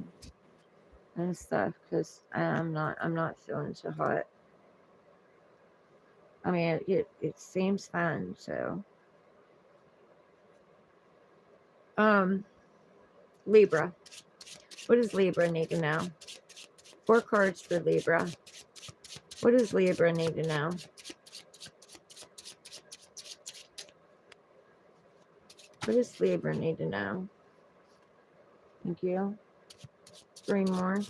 and stuff, because I'm not feeling so hot. I mean, it seems fun. So, Libra. What does Libra need to know? 4 cards for Libra. What does Libra need to know? What does Libra need to know? Thank you. 3 more.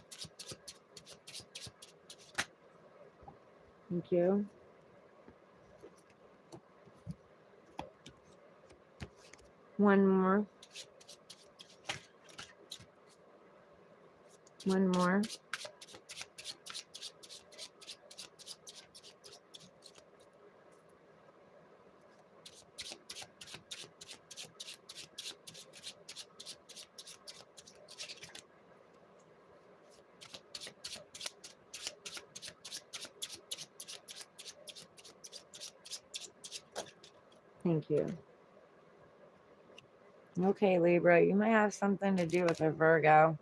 Thank you. 1 more. 1 more. Thank you. Okay, Libra, you might have something to do with a Virgo.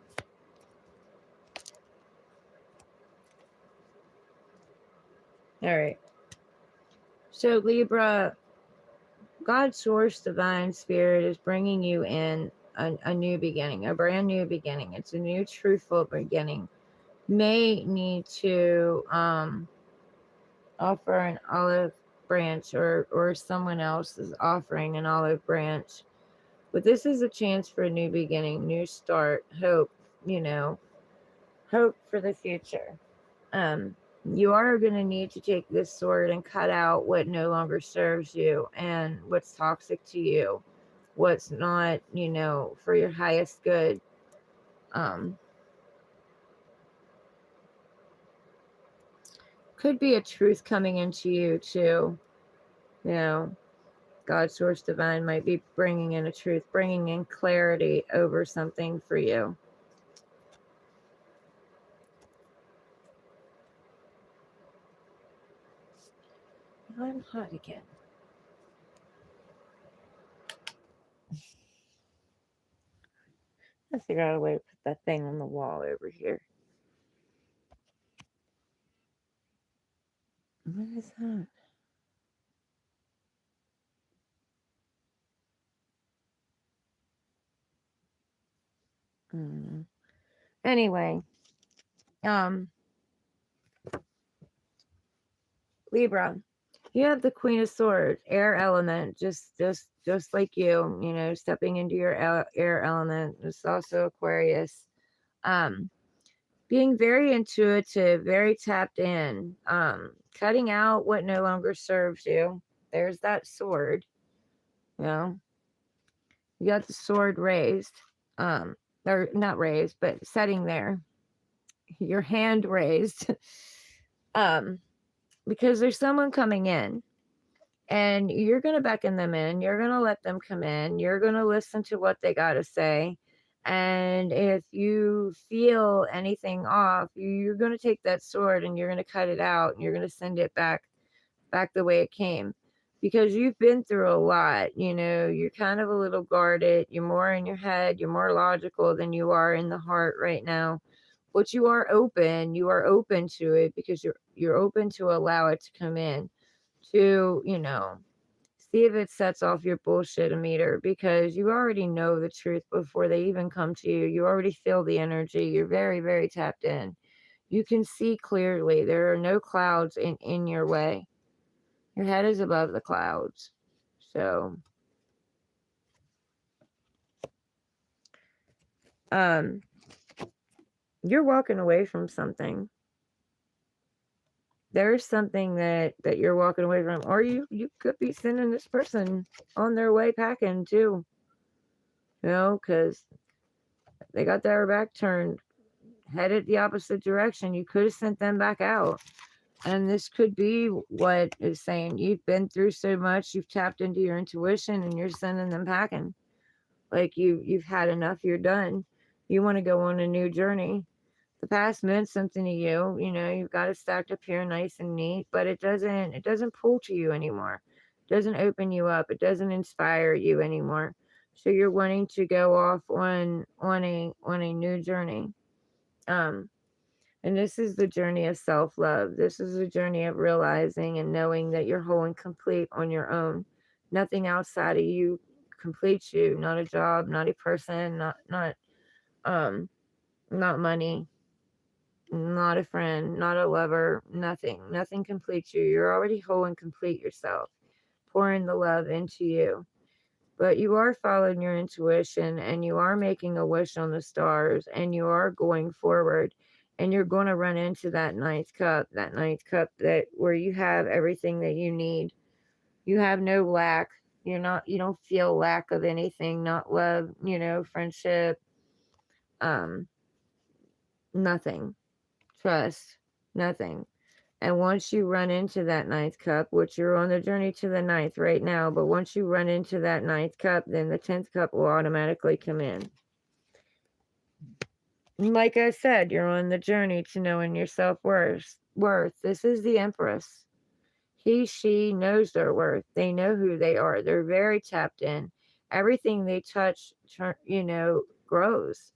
All right. So, Libra, God's source, divine spirit, is bringing you in a new beginning, a brand new beginning. It's a new, truthful beginning. May need to offer an olive branch, or someone else is offering an olive branch. But this is a chance for a new beginning, new start, hope, hope for the future. You are going to need to take this sword and cut out what no longer serves you and what's toxic to you, what's not, for your highest good. Could be a truth coming into you too. God, source, divine might be bringing in a truth, bringing in clarity over something for you. I'm hot again. Let's figure out a way to put that thing on the wall over here. What is that? I don't know. Anyway, um, Libra, you have the Queen of Swords, air element, just like you know, stepping into your air element. It's also Aquarius. Um, being very intuitive, very tapped in, cutting out what no longer serves you. There's that sword, you know. You got the sword raised, or not raised, but setting there, your hand raised, um, because there's someone coming in and you're going to beckon them in. You're going to let them come in. You're going to listen to what they got to say. And if you feel anything off, you're going to take that sword and you're going to cut it out and you're going to send it back the way it came, because you've been through a lot. You know, you're kind of a little guarded. You're more in your head. You're more logical than you are in the heart right now. But you are open. You are open to it because you're open to allow it to come in, to, you know, see if it sets off your bullshit meter, because you already know the truth before they even come to you. You already feel the energy. You're very, very tapped in. You can see clearly. There are no clouds in your way. Your head is above the clouds. So, you're walking away from something. There's something that you're walking away from, or you could be sending this person on their way packing too. You know, because they got their back turned, headed the opposite direction. You could have sent them back out. And this could be what is saying, you've been through so much, you've tapped into your intuition and you're sending them packing. Like you've had enough, you're done. You want to go on a new journey. The past meant something to you. You know, you've got it stacked up here nice and neat, but it doesn't pull to you anymore. It doesn't open you up. It doesn't inspire you anymore. So you're wanting to go off on a new journey. Um and this is the journey of self-love. This is the journey of realizing and knowing that you're whole and complete on your own. Nothing outside of you completes you. Not a job, not a person, um not money, not a friend, not a lover, nothing. Nothing completes you. You're already whole and complete yourself. Pouring the love into you. But you are following your intuition and you are making a wish on the stars and you are going forward, and you're going to run into that ninth cup, that where you have everything that you need. You have no lack. You don't feel lack of anything, not love, you know, friendship, um, nothing, trust, nothing. And once you run into that ninth cup, which you're on the journey to the ninth right now, but once you run into that ninth cup, then the 10th cup will automatically come in. And like I said, you're on the journey to knowing your self-worth. This is the Empress. He, she knows their worth. They know who they are. They're very tapped in. Everything they touch, you know, grows.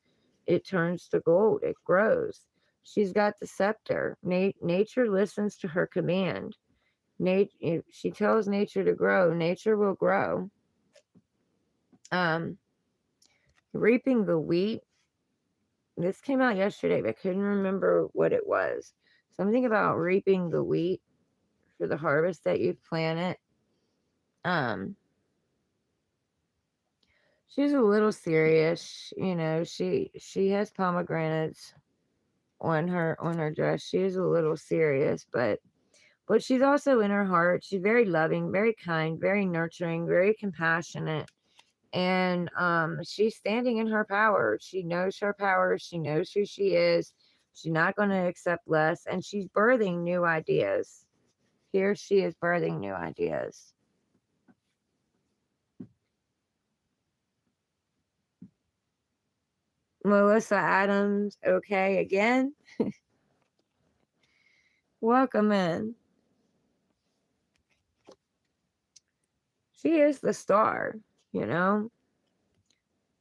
It turns to gold. It grows. She's got the scepter. Nature listens to her command. If she tells nature to grow, nature will grow. Reaping the wheat. This came out yesterday, but I couldn't remember what it was. Something about reaping the wheat for the harvest that you've planted. She's a little serious, you know. She has pomegranates on her dress. She is a little serious, but she's also in her heart. She's very loving, very kind, very nurturing, very compassionate. And she's standing in her power. She knows her power. She knows who she is. She's not going to accept less, and she's birthing new ideas. Here she is birthing new ideas. Melissa Adams, okay, again. Welcome in. She is the star, you know.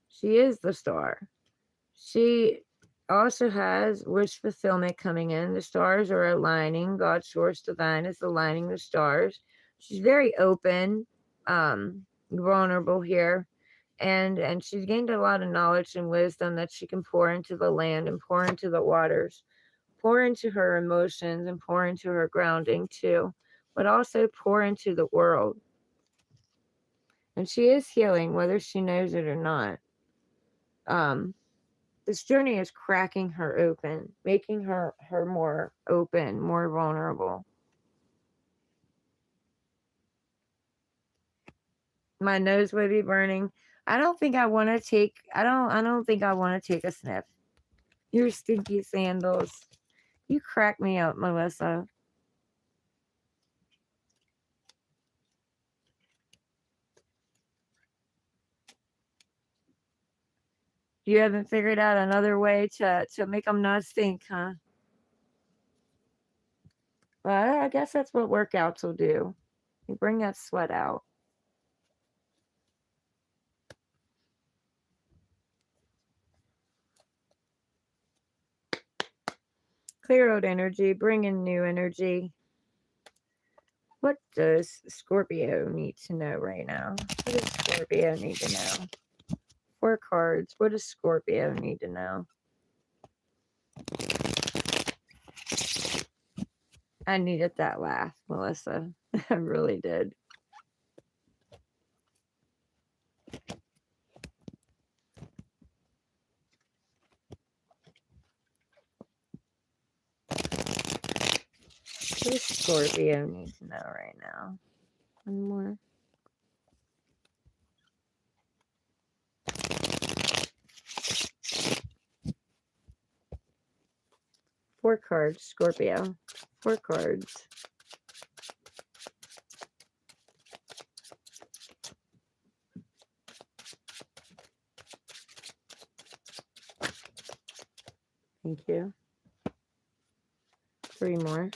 She is the star. She also has wish fulfillment coming in. The stars are aligning. God's source divine is aligning the stars. She's very open, vulnerable here. And she's gained a lot of knowledge and wisdom that she can pour into the land and pour into the waters, pour into her emotions and pour into her grounding too, but also pour into the world. And she is healing, whether she knows it or not. This journey is cracking her open, making her more open, more vulnerable. My nose would be burning. I don't think I want to take. I don't think I want to take a sniff. Your stinky sandals. You crack me up, Melissa. You haven't figured out another way to make them not stink, huh? Well, I guess that's what workouts will do. You bring that sweat out. Clear out energy, bring in new energy. What does Scorpio need to know right now? What does Scorpio need to know? 4 cards. What does Scorpio need to know? I needed that laugh, Melissa. I really did. What does Scorpio need to know right now? One more. Four cards, Scorpio. 4 cards. Thank you. 3 more.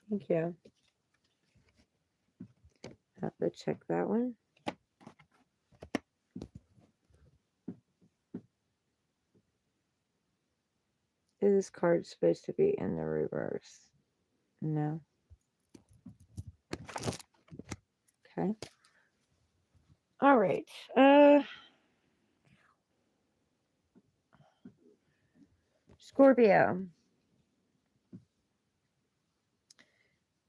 Thank you. Have to check that one. Is this card supposed to be in the reverse? No. Okay. All right. Scorpio.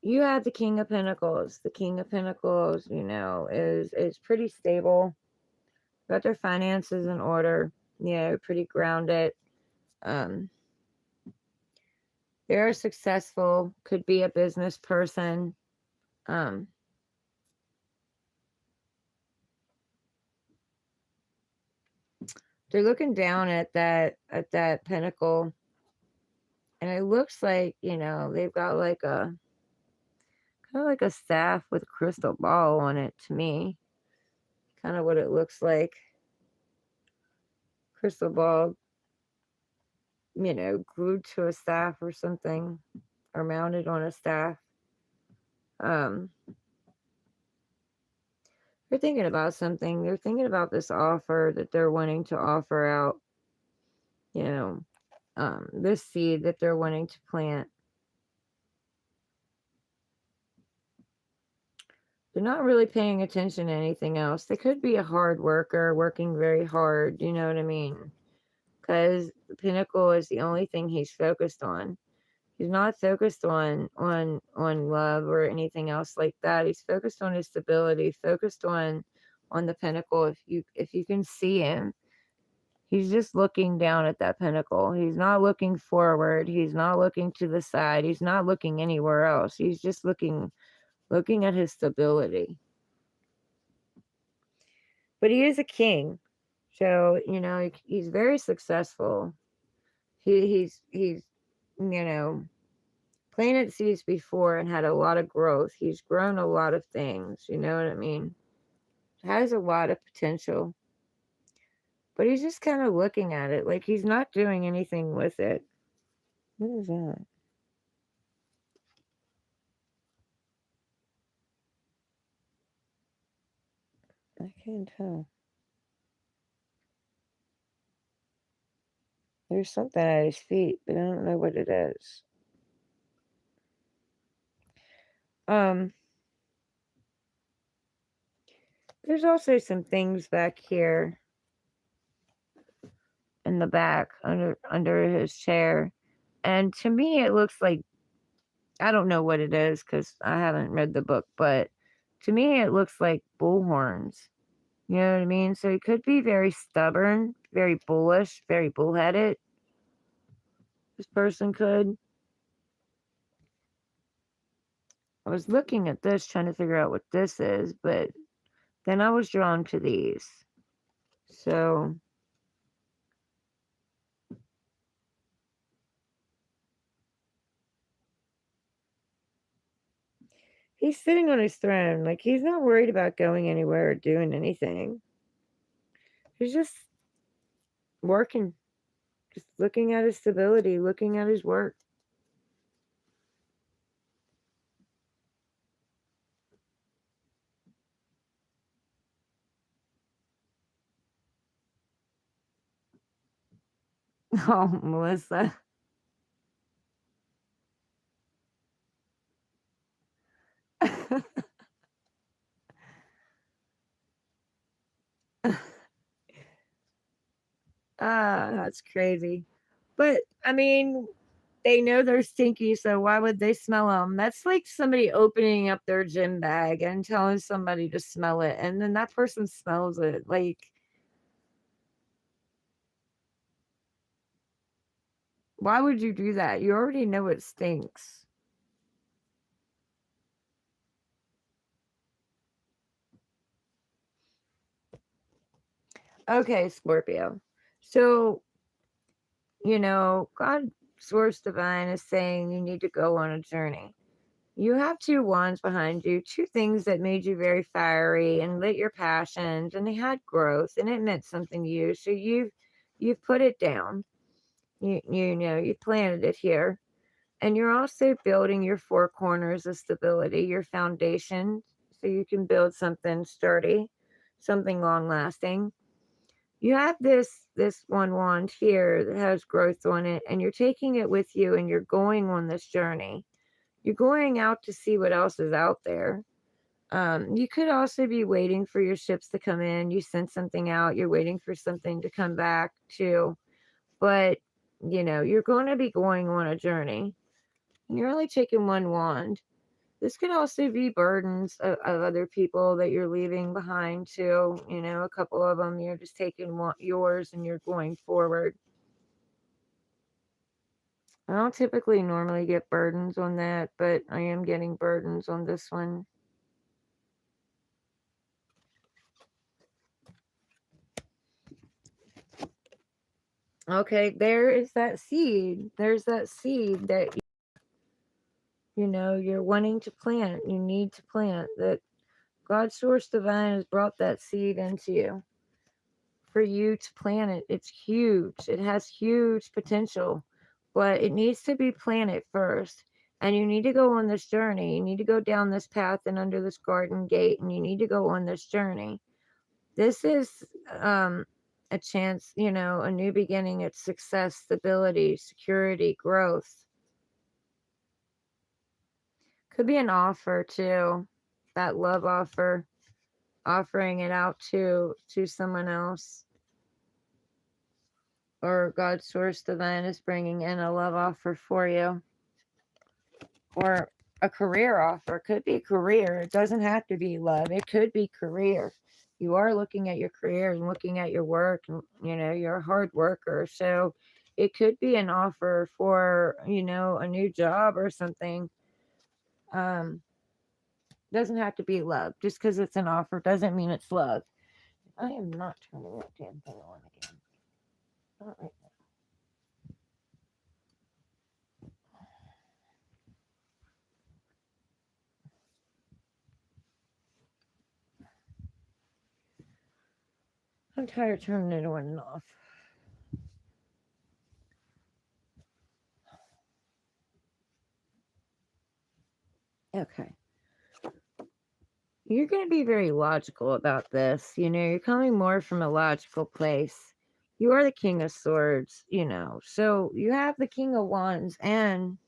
You have the King of Pentacles. The King of Pentacles, is pretty stable. Got their finances in order. Pretty grounded. They're successful. Could be a business person. They're looking down at that pentacle, and it looks like they've got like a kind of like a staff with a crystal ball on it. To me, kind of what it looks like. Crystal ball, glued to a staff or something, or mounted on a staff. They're thinking about something. They're thinking about this offer that they're wanting to offer out. This seed that they're wanting to plant. They're not really paying attention to anything else. They could be a hard worker, working very hard. You know what I mean? Because the pinnacle is the only thing he's focused on. He's not focused on love or anything else like that. He's focused on his stability, focused on the pinnacle. If you can see him, he's just looking down at that pinnacle. He's not looking forward. He's not looking to the side. He's not looking anywhere else. He's just looking at his stability. But he is a king. So, he's very successful. He's planted seeds before and had a lot of growth. He's grown a lot of things. You know what I mean? Has a lot of potential. But he's just kind of looking at it like he's not doing anything with it. What is that? I can't tell. There's something at his feet, but I don't know what it is. There's also some things back here in the back under his chair. And to me it looks like, I don't know what it is because I haven't read the book, but to me it looks like bull horns. You know what I mean? So he could be very stubborn, very bullish, very bullheaded. This person could. I was looking at this trying to figure out what this is, but then I was drawn to these. So he's sitting on his throne. Like he's not worried about going anywhere or doing anything. He's just working, just looking at his stability, looking at his work. Oh, Melissa. That's crazy. But I mean, they know they're stinky, so why would they smell them? That's like somebody opening up their gym bag and telling somebody to smell it, and then that person smells it. Like, why would you do that? You already know it stinks. Okay, Scorpio. So, God, Source Divine is saying you need to go on a journey. You have two wands behind you, two things that made you very fiery and lit your passions, and they had growth and it meant something to you. So you've put it down. You planted it here. And you're also building your four corners of stability, your foundation, so you can build something sturdy, something long lasting. You have this one wand here that has growth on it, and you're taking it with you and you're going on this journey. You're going out to see what else is out there. You could also be waiting for your ships to come in. You send something out, you're waiting for something to come back too. But you're going to be going on a journey. You're only taking one wand. This could also be burdens of other people that you're leaving behind too. A couple of them, you're just taking yours and you're going forward. I don't typically normally get burdens on that, but I am getting burdens on this one. Okay, there is that seed. There's that seed that you're wanting to plant. You need to plant that. God Source Divine has brought that seed into you for you to plant it. It's huge. It has huge potential, but it needs to be planted first. And you need to go on this journey. You need to go down this path and under this garden gate, and you need to go on this journey. This is a chance, a new beginning. It's success, stability, security, growth. Could be an offer too, that love offer, offering it out to someone else. Or God Source Divine is bringing in a love offer for you. Or a career offer. Could be career. It doesn't have to be love. It could be career. You are looking at your career and looking at your work, and you're a hard worker. So it could be an offer for, a new job or something. Doesn't have to be love. Just because it's an offer doesn't mean it's love. I am not turning that damn thing on again. Not right now. I'm tired of turning it on and off. Okay. You're going to be very logical about this. You're coming more from a logical place. You are the King of Swords, So you have the King of Wands and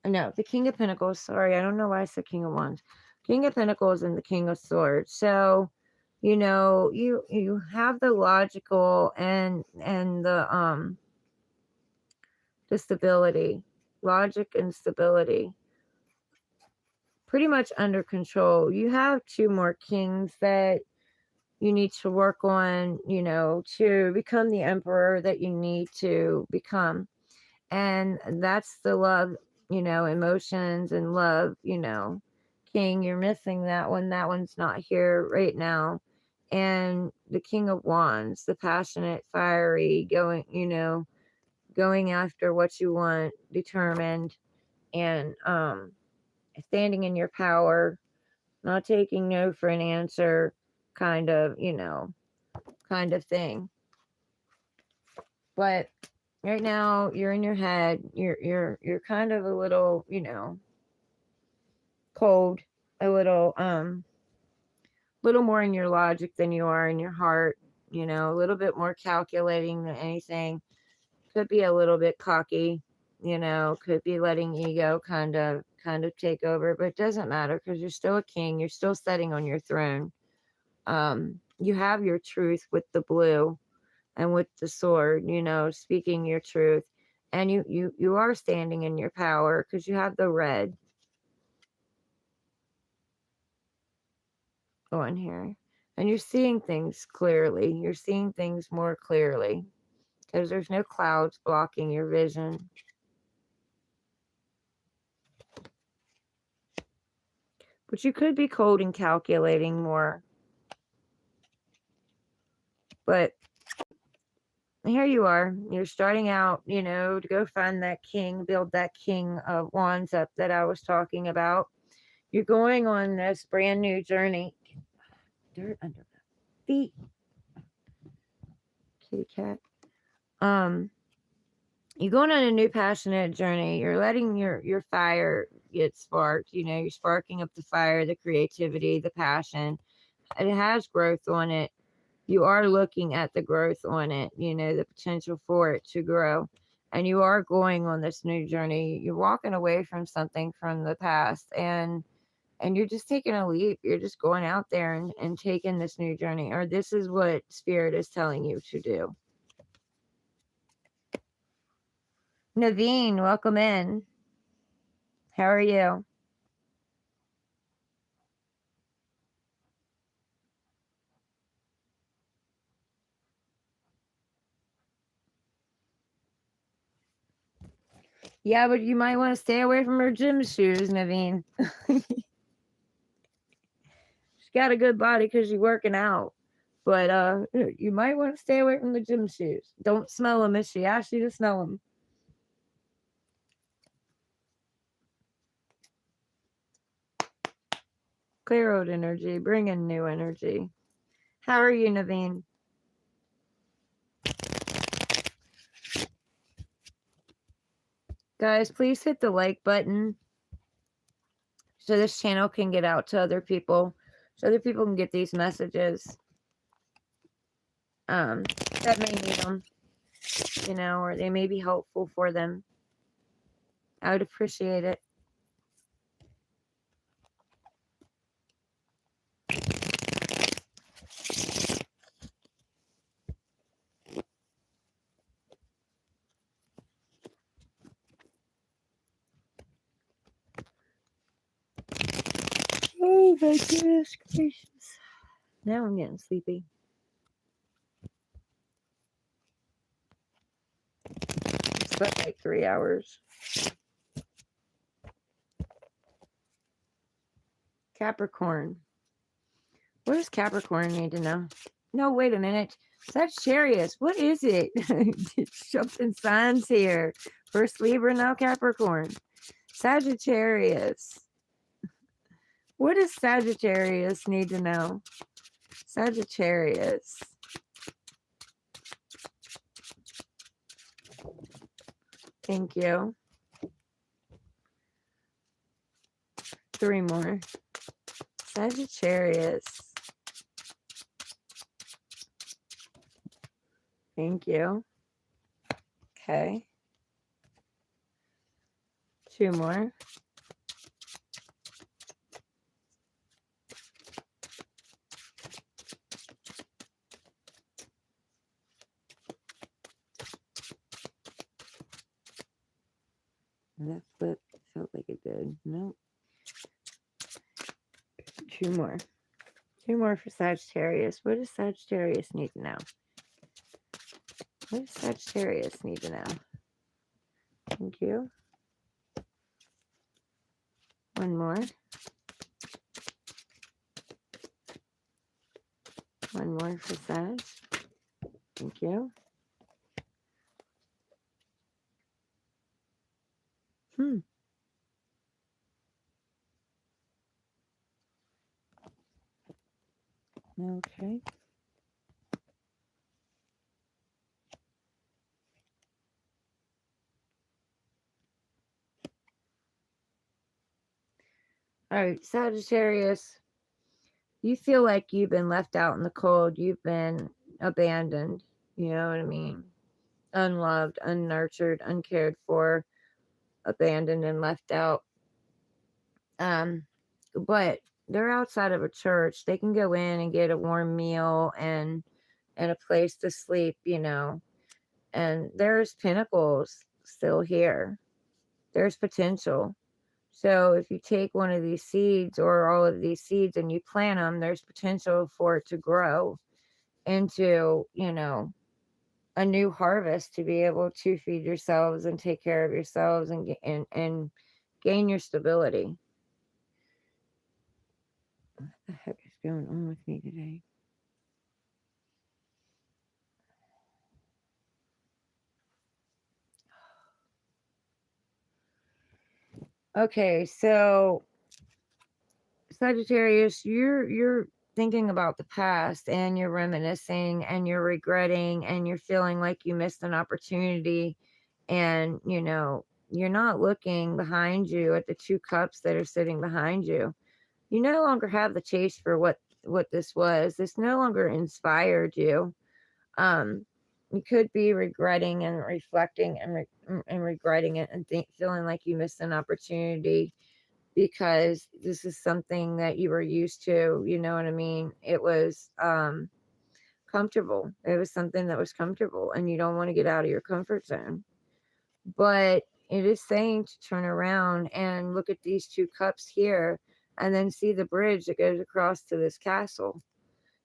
no, the King of Pentacles. Sorry, I don't know why I said King of Wands. King of Pentacles and the King of Swords. So, you have the logical and the stability, logic and stability pretty much under control. You have two more kings that you need to work on, to become the emperor that you need to become. And that's the love, emotions and love, king. You're missing that one. That one's not here right now. And the King of Wands, the passionate, fiery, going after what you want, determined, and standing in your power, not taking no for an answer, kind of, kind of thing. But right now you're in your head, you're kind of a little, cold, a little more in your logic than you are in your heart, a little bit more calculating than anything. Could be a little bit cocky, could be letting ego kind of take over, but it doesn't matter because you're still a king. You're still sitting on your throne. You have your truth with the blue and with the sword, speaking your truth. And you are standing in your power because you have the red on here. And you're seeing things clearly. You're seeing things more clearly because there's no clouds blocking your vision. But you could be cold and calculating more. But here you are. You're starting out, to go find that king, build that King of Wands up that I was talking about. You're going on this brand new journey. Dirt under the feet. Kitty cat. You're going on a new passionate journey. You're letting your fire get sparked. You're sparking up the fire, the creativity, the passion. It has growth on it. You are looking at the growth on it, the potential for it to grow. And you are going on this new journey. You're walking away from something from the past and you're just taking a leap. You're just going out there and taking this new journey, or this is what Spirit is telling you to do. Naveen, welcome in. How are you? Yeah, but you might want to stay away from her gym shoes, Naveen. She's got a good body because she's working out. But you might want to stay away from the gym shoes. Don't smell them if she asks you to smell them. Clear out energy. Bring in new energy. How are you, Naveen? Guys, please hit the like button so this channel can get out to other people. So other people can get these messages. That may need them. Or they may be helpful for them. I would appreciate it. Oh my goodness gracious. Now I'm getting sleepy. I slept like 3 hours. Capricorn. What does Capricorn need to know? No, wait a minute. Sagittarius. What is it? It's jumping signs here. First Libra, now Capricorn. Sagittarius. What does Sagittarius need to know? Sagittarius. Thank you. 3 more. Sagittarius. Thank you. Okay. 2 more. That flip felt like it did. Nope. 2 more. 2 more for Sagittarius. What does Sagittarius need to know? What does Sagittarius need to know? Thank you. 1 more. 1 more for Sag. Thank you. Okay. All right, Sagittarius. You feel like you've been left out in the cold. You've been abandoned. You know what I mean? Unloved, unnurtured, uncared for, abandoned, and left out. But they're outside of a church. They can go in and get a warm meal and a place to sleep, you know. And there's pinnacles still here. There's potential. So if you take one of these seeds or all of these seeds and you plant them, there's potential for it to grow into, you know, a new harvest to be able to feed yourselves and take care of yourselves and gain your stability. What the heck is going on with me today? Okay, so Sagittarius, you're thinking about the past and you're reminiscing and you're regretting and you're feeling like you missed an opportunity, and you know you're not looking behind you at the 2 cups that are sitting behind you. You no longer have the chase for what this was. This no longer inspired you. You could be regretting and reflecting and regretting it and feeling like you missed an opportunity because this is something that you were used to. You know what I mean? It was comfortable. It was something that was comfortable, and you don't want to get out of your comfort zone. But it is saying to turn around and look at these 2 cups here and then see the bridge that goes across to this castle.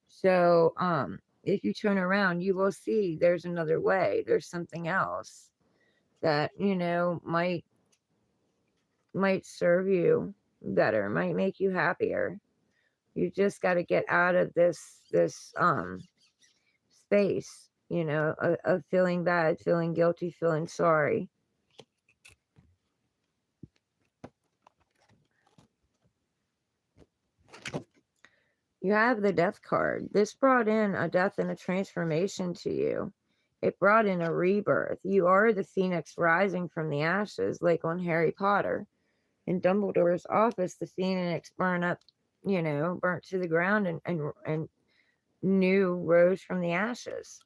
So, if you turn around, you will see there's another way. There's something else that, you know, might serve you better, might make you happier. You just got to get out of this space, you know, of feeling bad, feeling guilty, feeling sorry. You have the Death card. This brought in a death and a transformation to you. It brought in a rebirth. You are the phoenix rising from the ashes, like on Harry Potter. In Dumbledore's office, the phoenix burnt to the ground and new rose from the ashes.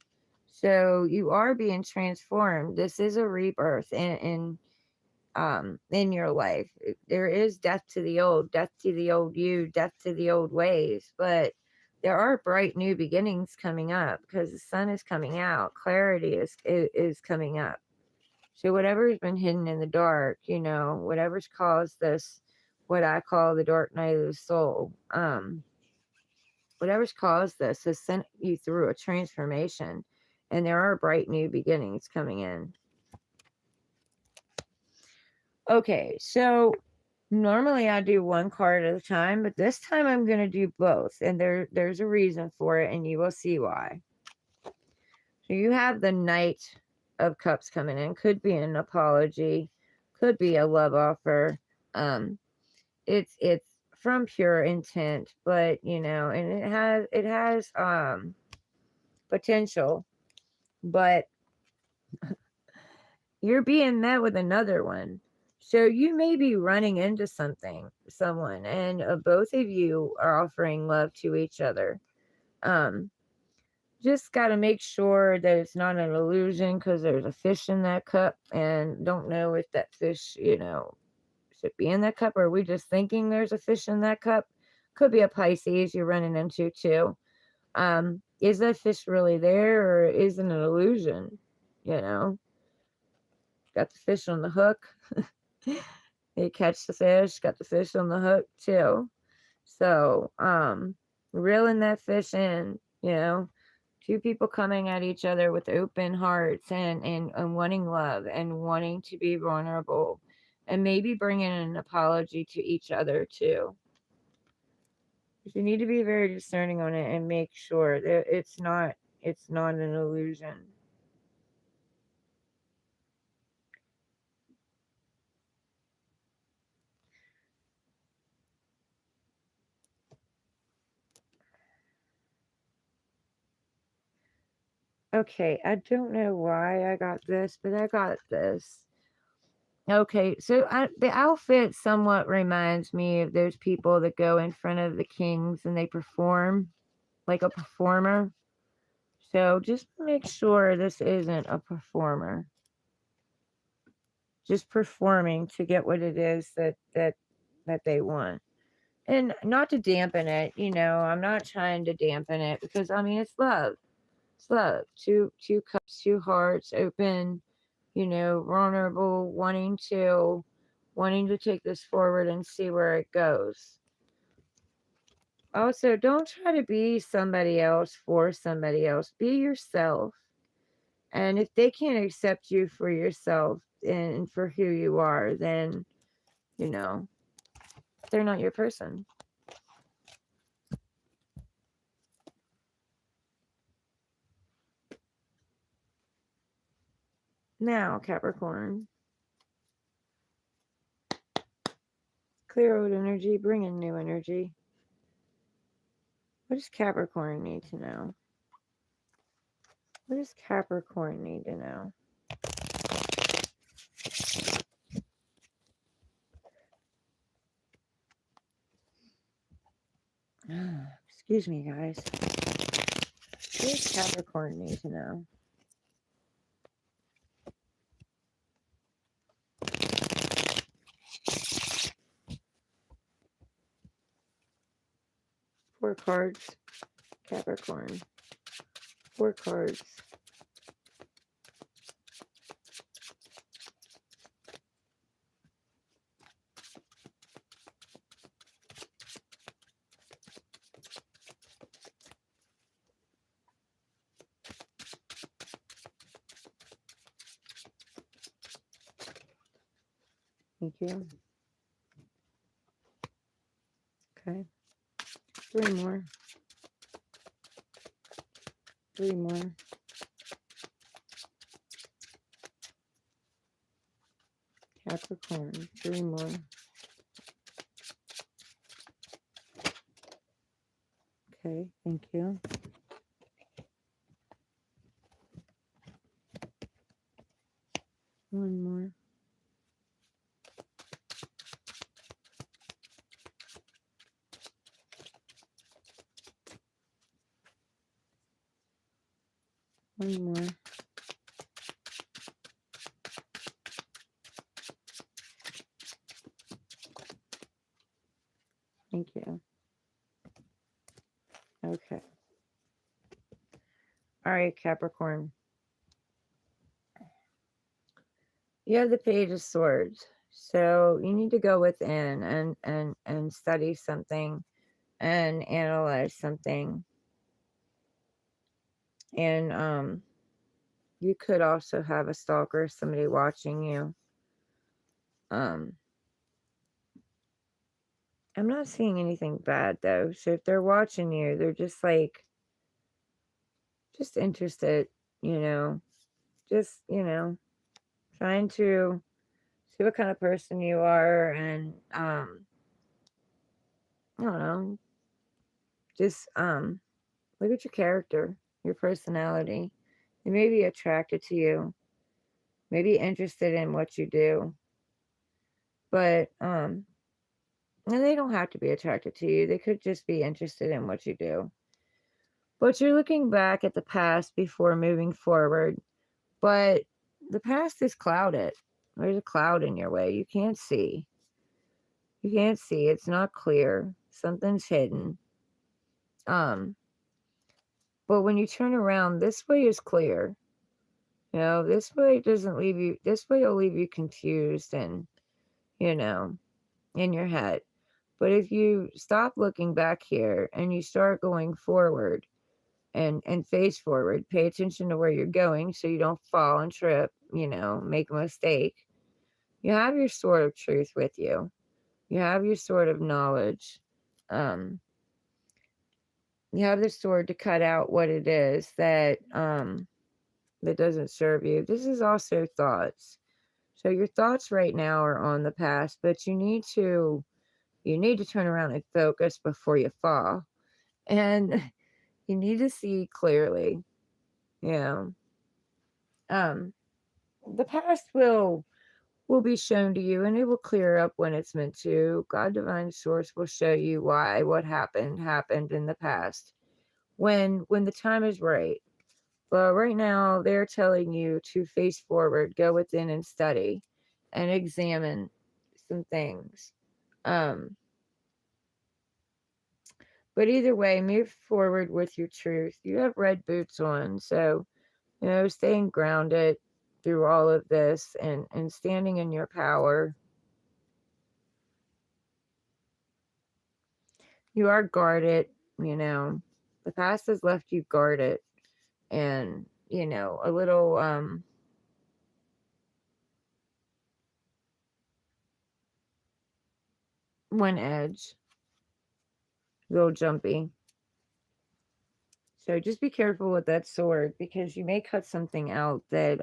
So you are being transformed. This is a rebirth in your life. There is death to the old you, death to the old ways, but there are bright new beginnings coming up because the sun is coming out. Clarity is coming up. So whatever's been hidden in the dark, you know, whatever's caused this, what I call the dark night of the soul, whatever's caused this has sent you through a transformation, and there are bright new beginnings coming in. Okay, so normally I do 1 card at a time, but this time I'm going to do both, and there's a reason for it, and you will see why. So you have the Knight of Cups coming in. Could be an apology, could be a love offer. It's from pure intent, but you know, and it has potential, but you're being met with another one. So you may be running into someone, and both of you are offering love to each other. Um, just got to make sure that it's not an illusion, because there's a fish in that cup, and don't know if that fish, should be in that cup, or are we just thinking there's a fish in that cup? Could be a Pisces you're running into too. Is that fish really there, or is it an illusion? You know, got the fish on the hook. You catch the fish, got the fish on the hook too. So, reeling that fish in, two people coming at each other with open hearts, and wanting love and wanting to be vulnerable, and maybe bringing an apology to each other too. You need to be very discerning on it and make sure that it's not an illusion. Okay, I don't know why I got this, but I got this. Okay, so the outfit somewhat reminds me of those people that go in front of the kings and they perform like a performer. So just make sure this isn't a performer. Just performing to get what it is that they want. And not to dampen it, I'm not trying to dampen it, because I mean it's love. It's love. Two cups, two hearts, open, vulnerable, wanting to take this forward and see where it goes. Also, don't try to be somebody else for somebody else. Be yourself. And if they can't accept you for yourself and for who you are, then, they're not your person. Now, Capricorn, clear old energy, bring in new energy. What does Capricorn need to know? What does Capricorn need to know? Excuse me, guys. What does Capricorn need to know? Four cards, Capricorn. Four cards. Thank you. Okay. Three more. Three more. Capricorn. Three more. Okay. Thank you. One more. One more. Thank you. Okay. All right, Capricorn. You have the Page of Swords. So you need to go within and study something and analyze something. And you could also have a stalker, somebody watching you. I'm not seeing anything bad though. So if they're watching you, they're just interested, just, trying to see what kind of person you are, and I don't know, just look at your character, your personality. They may be attracted to you. maybe interested in what you do. But and they don't have to be attracted to you. They could just be interested in what you do. But you're looking back at the past before moving forward. But the past is clouded. There's a cloud in your way. You can't see. You can't see. It's not clear. Something's hidden. Um, but when you turn around, this way is clear. You know, this way doesn't leave you, this way will leave you confused and, you know, in your head. But if you stop looking back here and you start going forward and face forward, pay attention to where you're going so you don't fall and trip, you know, make a mistake. You have your sword of truth with you. You have your sword of knowledge. Um, you have the sword to cut out what it is that doesn't serve you. This is also thoughts. So your thoughts right now are on the past, but you need to turn around and focus before you fall. And you need to see clearly. You know. The past will be shown to you and it will clear up when it's meant to. God divine source will show you why what happened in the past when the time is right. But right now they're telling you to face forward, go within and study and examine some things. Um but either way, move forward with your truth. You have red boots on, so you know, staying grounded through all of this and standing in your power. You are guarded, you know. The past has left you guarded and, you know, a little one edge, a little jumpy. So just be careful with that sword because you may cut something out that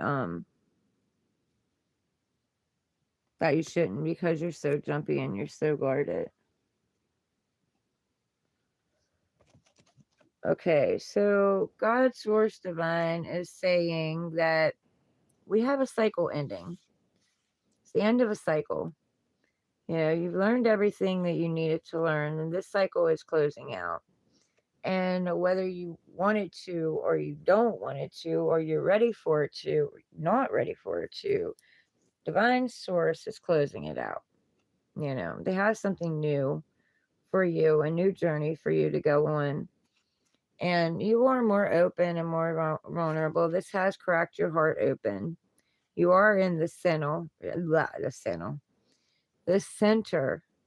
you shouldn't because you're so jumpy and you're so guarded. Okay, so God's source divine is saying that we have a cycle ending. It's the end of a cycle. You know, you've learned everything that you needed to learn, and this cycle is closing out. And whether you want it to, or you don't want it to, or you're ready for it to, or not ready for it to, divine source is closing it out. You know, they have something new for you, a new journey for you to go on. And you are more open and more vulnerable. This has cracked your heart open. You are in the center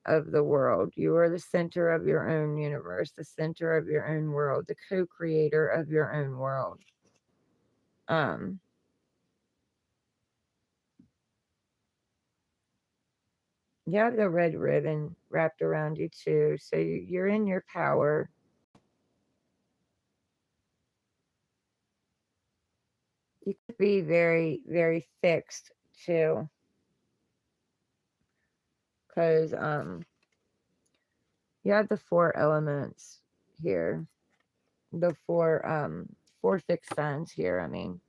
of the world. You are the center of your own universe, the center of your own world, the co-creator of your own world. Um, you have the red ribbon wrapped around you too, so you're in your power. You could be very, very fixed too, because you have the four elements here, the four fixed signs here. I mean,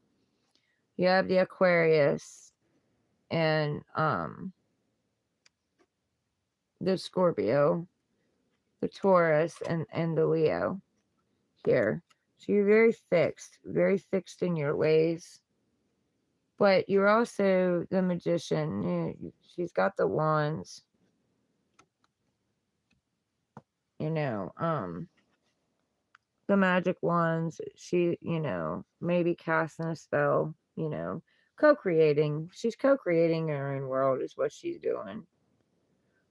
you have the Aquarius and the Scorpio, the Taurus, and the Leo here. So you're very fixed in your ways. But you're also the magician. She's got the wands. You know, the magic wands. She, you know, maybe casting a spell. You know, co-creating. She's co-creating her own world is what she's doing.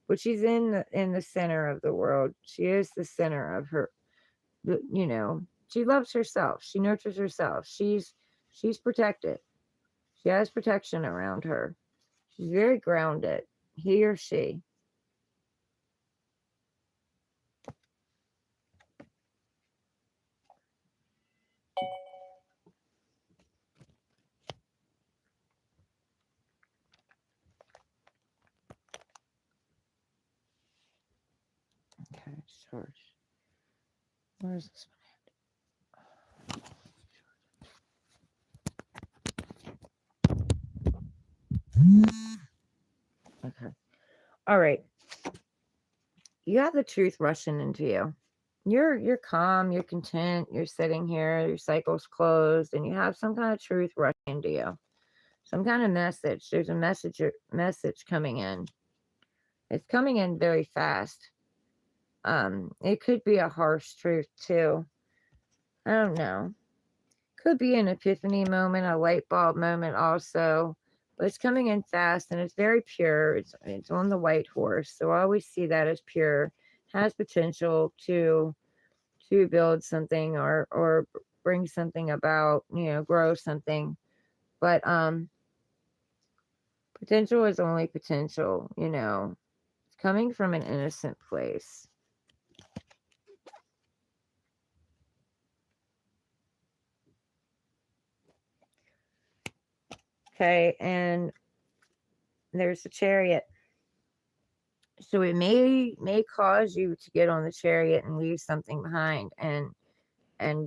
But she's in the center of the world. She is the center of her. You know, she loves herself. She nurtures herself. She's protected. She has protection around her. She's very grounded. He or she. Okay, George. Where's this one? Okay. All right. You have the truth rushing into you. You're calm, you're content, you're sitting here, your cycle's closed, and you have some kind of truth rushing into you. Some kind of message. There's a message coming in. It's coming in very fast. It could be a harsh truth too. I don't know. Could be an epiphany moment, a light bulb moment also. But it's coming in fast and it's very pure. It's on the white horse. So I always see that as pure. Has potential to build something or bring something about, grow something. But potential is only potential, It's coming from an innocent place. Okay, and there's a chariot. So it may cause you to get on the chariot and leave something behind and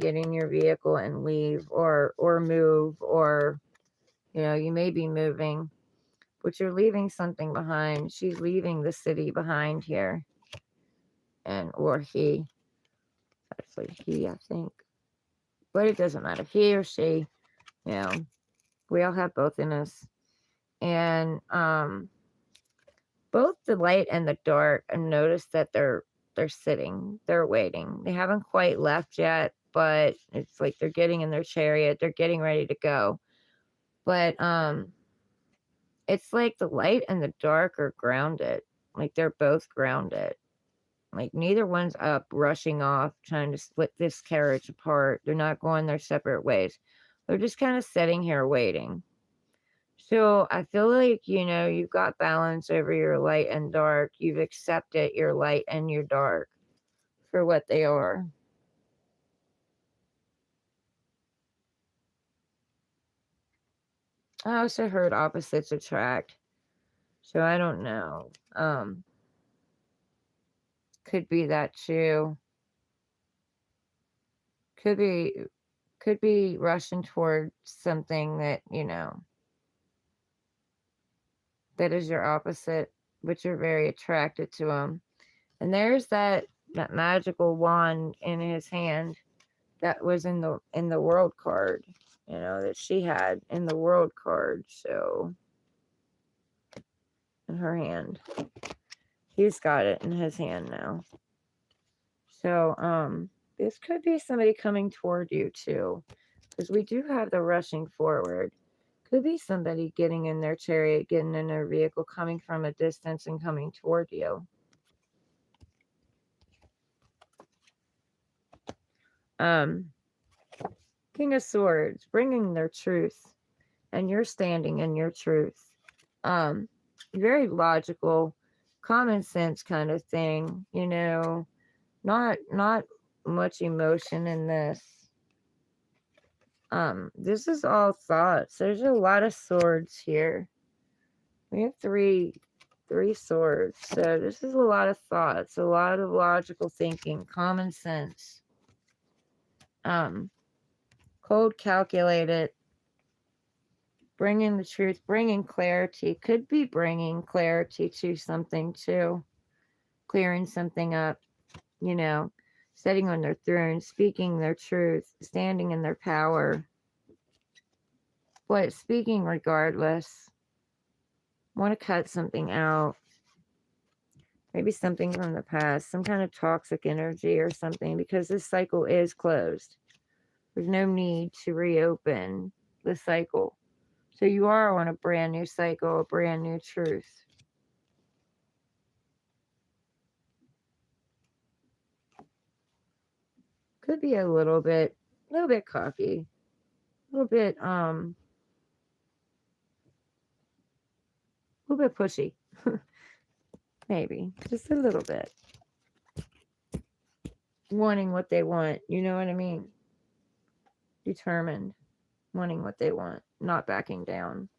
get in your vehicle and leave or move or you may be moving, but you're leaving something behind. She's leaving the city behind here. And or he. Actually he, I think. But it doesn't matter. He or she, we all have both in us. And both the light and the dark, I noticed that they're sitting, they're waiting. They haven't quite left yet, but it's like they're getting in their chariot, they're getting ready to go. But it's like the light and the dark are grounded. Like they're both grounded. Like neither one's up rushing off trying to split this carriage apart. They're not going their separate ways. They're just kind of sitting here waiting. So I feel like, you've got balance over your light and dark. You've accepted your light and your dark for what they are. I also heard opposites attract. So I don't know. Could be that too. Could be rushing toward something that, that is your opposite, but you're very attracted to them. And there's that magical wand in his hand that was in the world card, that she had in the world card. So in her hand, he's got it in his hand now. So this could be somebody coming toward you too, because we do have the rushing forward. Could be somebody getting in their chariot, getting in their vehicle, coming from a distance and coming toward you. King of Swords, bringing their truth, and you're standing in your truth. Very logical, common sense kind of thing, not much emotion in this. This is all thoughts. There's a lot of swords here. We have three swords. So this is a lot of thoughts, a lot of logical thinking, common sense. Cold, calculated, bringing the truth, bringing clarity. Could be bringing clarity to something too. Clearing something up, sitting on their throne, speaking their truth, standing in their power. But speaking regardless. Want to cut something out. Maybe something from the past, some kind of toxic energy or something, because this cycle is closed. There's no need to reopen the cycle. So you are on a brand new cycle, a brand new truth. Could be a little bit cocky, a little bit pushy. Maybe just a little bit. Wanting what they want, you know what I mean? Determined, wanting what they want, not backing down.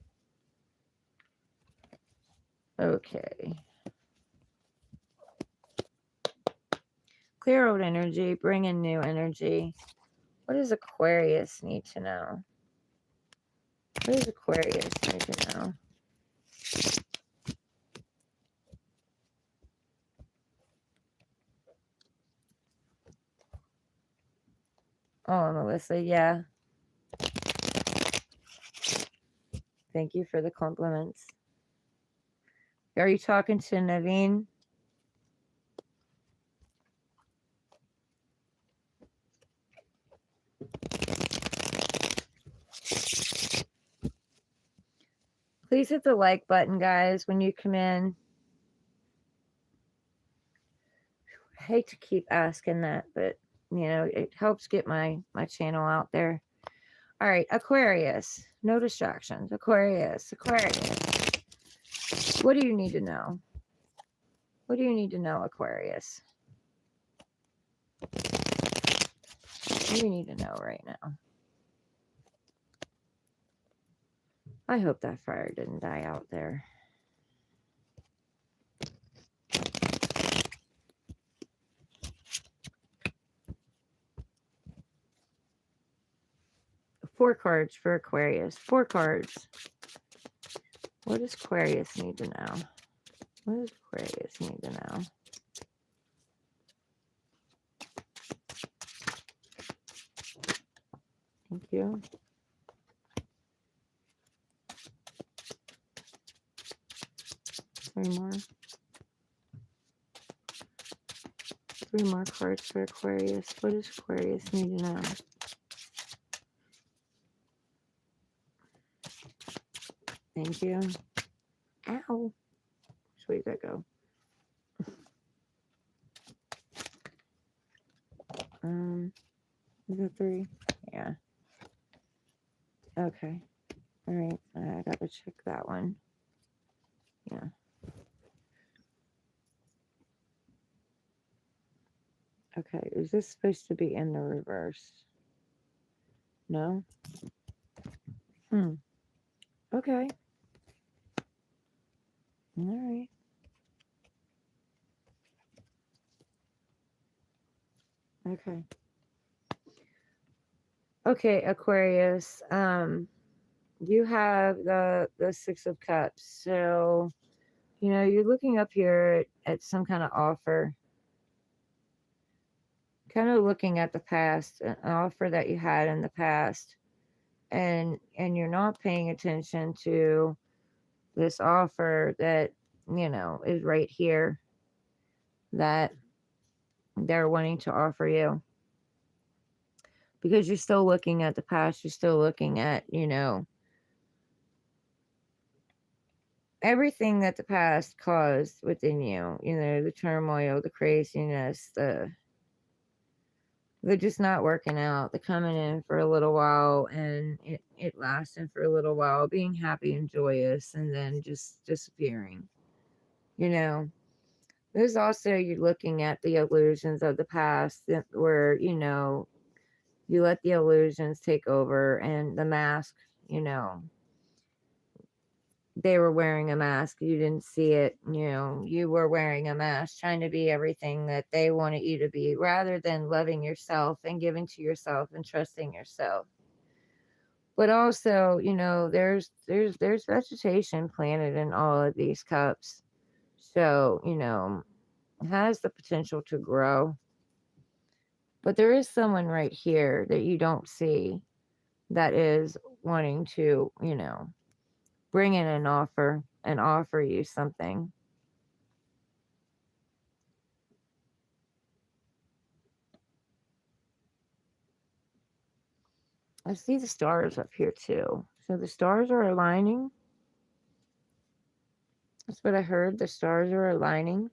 Okay. Clear old energy, bring in new energy. What does Aquarius need to know? What does Aquarius need to know? Oh, Melissa, yeah. Thank you for the compliments. Are you talking to Naveen? Please hit the like button, guys, when you come in. I hate to keep asking that, but you know, it helps get my channel out there. All right, Aquarius. No distractions. Aquarius. What do you need to know? What do you need to know, Aquarius? What do you need to know right now? I hope that fire didn't die out there. Four cards for Aquarius. Four cards. What does Aquarius need to know? What does Aquarius need to know? Thank you. Three more. Three more cards for Aquarius. What does Aquarius need to know? Thank you. Ow. Which way did that go? Is it three? Yeah. Okay. All right. I got to check that one. Yeah. Okay. Is this supposed to be in the reverse? No? Okay. All right. Okay. Okay, Aquarius. You have the Six of Cups. So, you know, you're looking up here at some kind of offer. Kind of looking at the past, an offer that you had in the past. And you're not paying attention to this offer that, you know, is right here that they're wanting to offer you. Because you're still looking at the past, you're still looking at, you know, everything that the past caused within you, you know, the turmoil, the craziness, the just not working out, the coming in for a little while and it lasting for a little while, being happy and joyous, and then just disappearing. You know, there's also, you're looking at the illusions of the past where, you know, you let the illusions take over and the mask, you know, they were wearing a mask, you didn't see it, you know, you were wearing a mask trying to be everything that they wanted you to be, rather than loving yourself and giving to yourself and trusting yourself. But also, you know, there's vegetation planted in all of these cups, so, you know, it has the potential to grow. But there is someone right here that you don't see that is wanting to, you know, bring in an offer and offer you something. I see the stars up here too. So the stars are aligning. That's what I heard. The stars are aligning.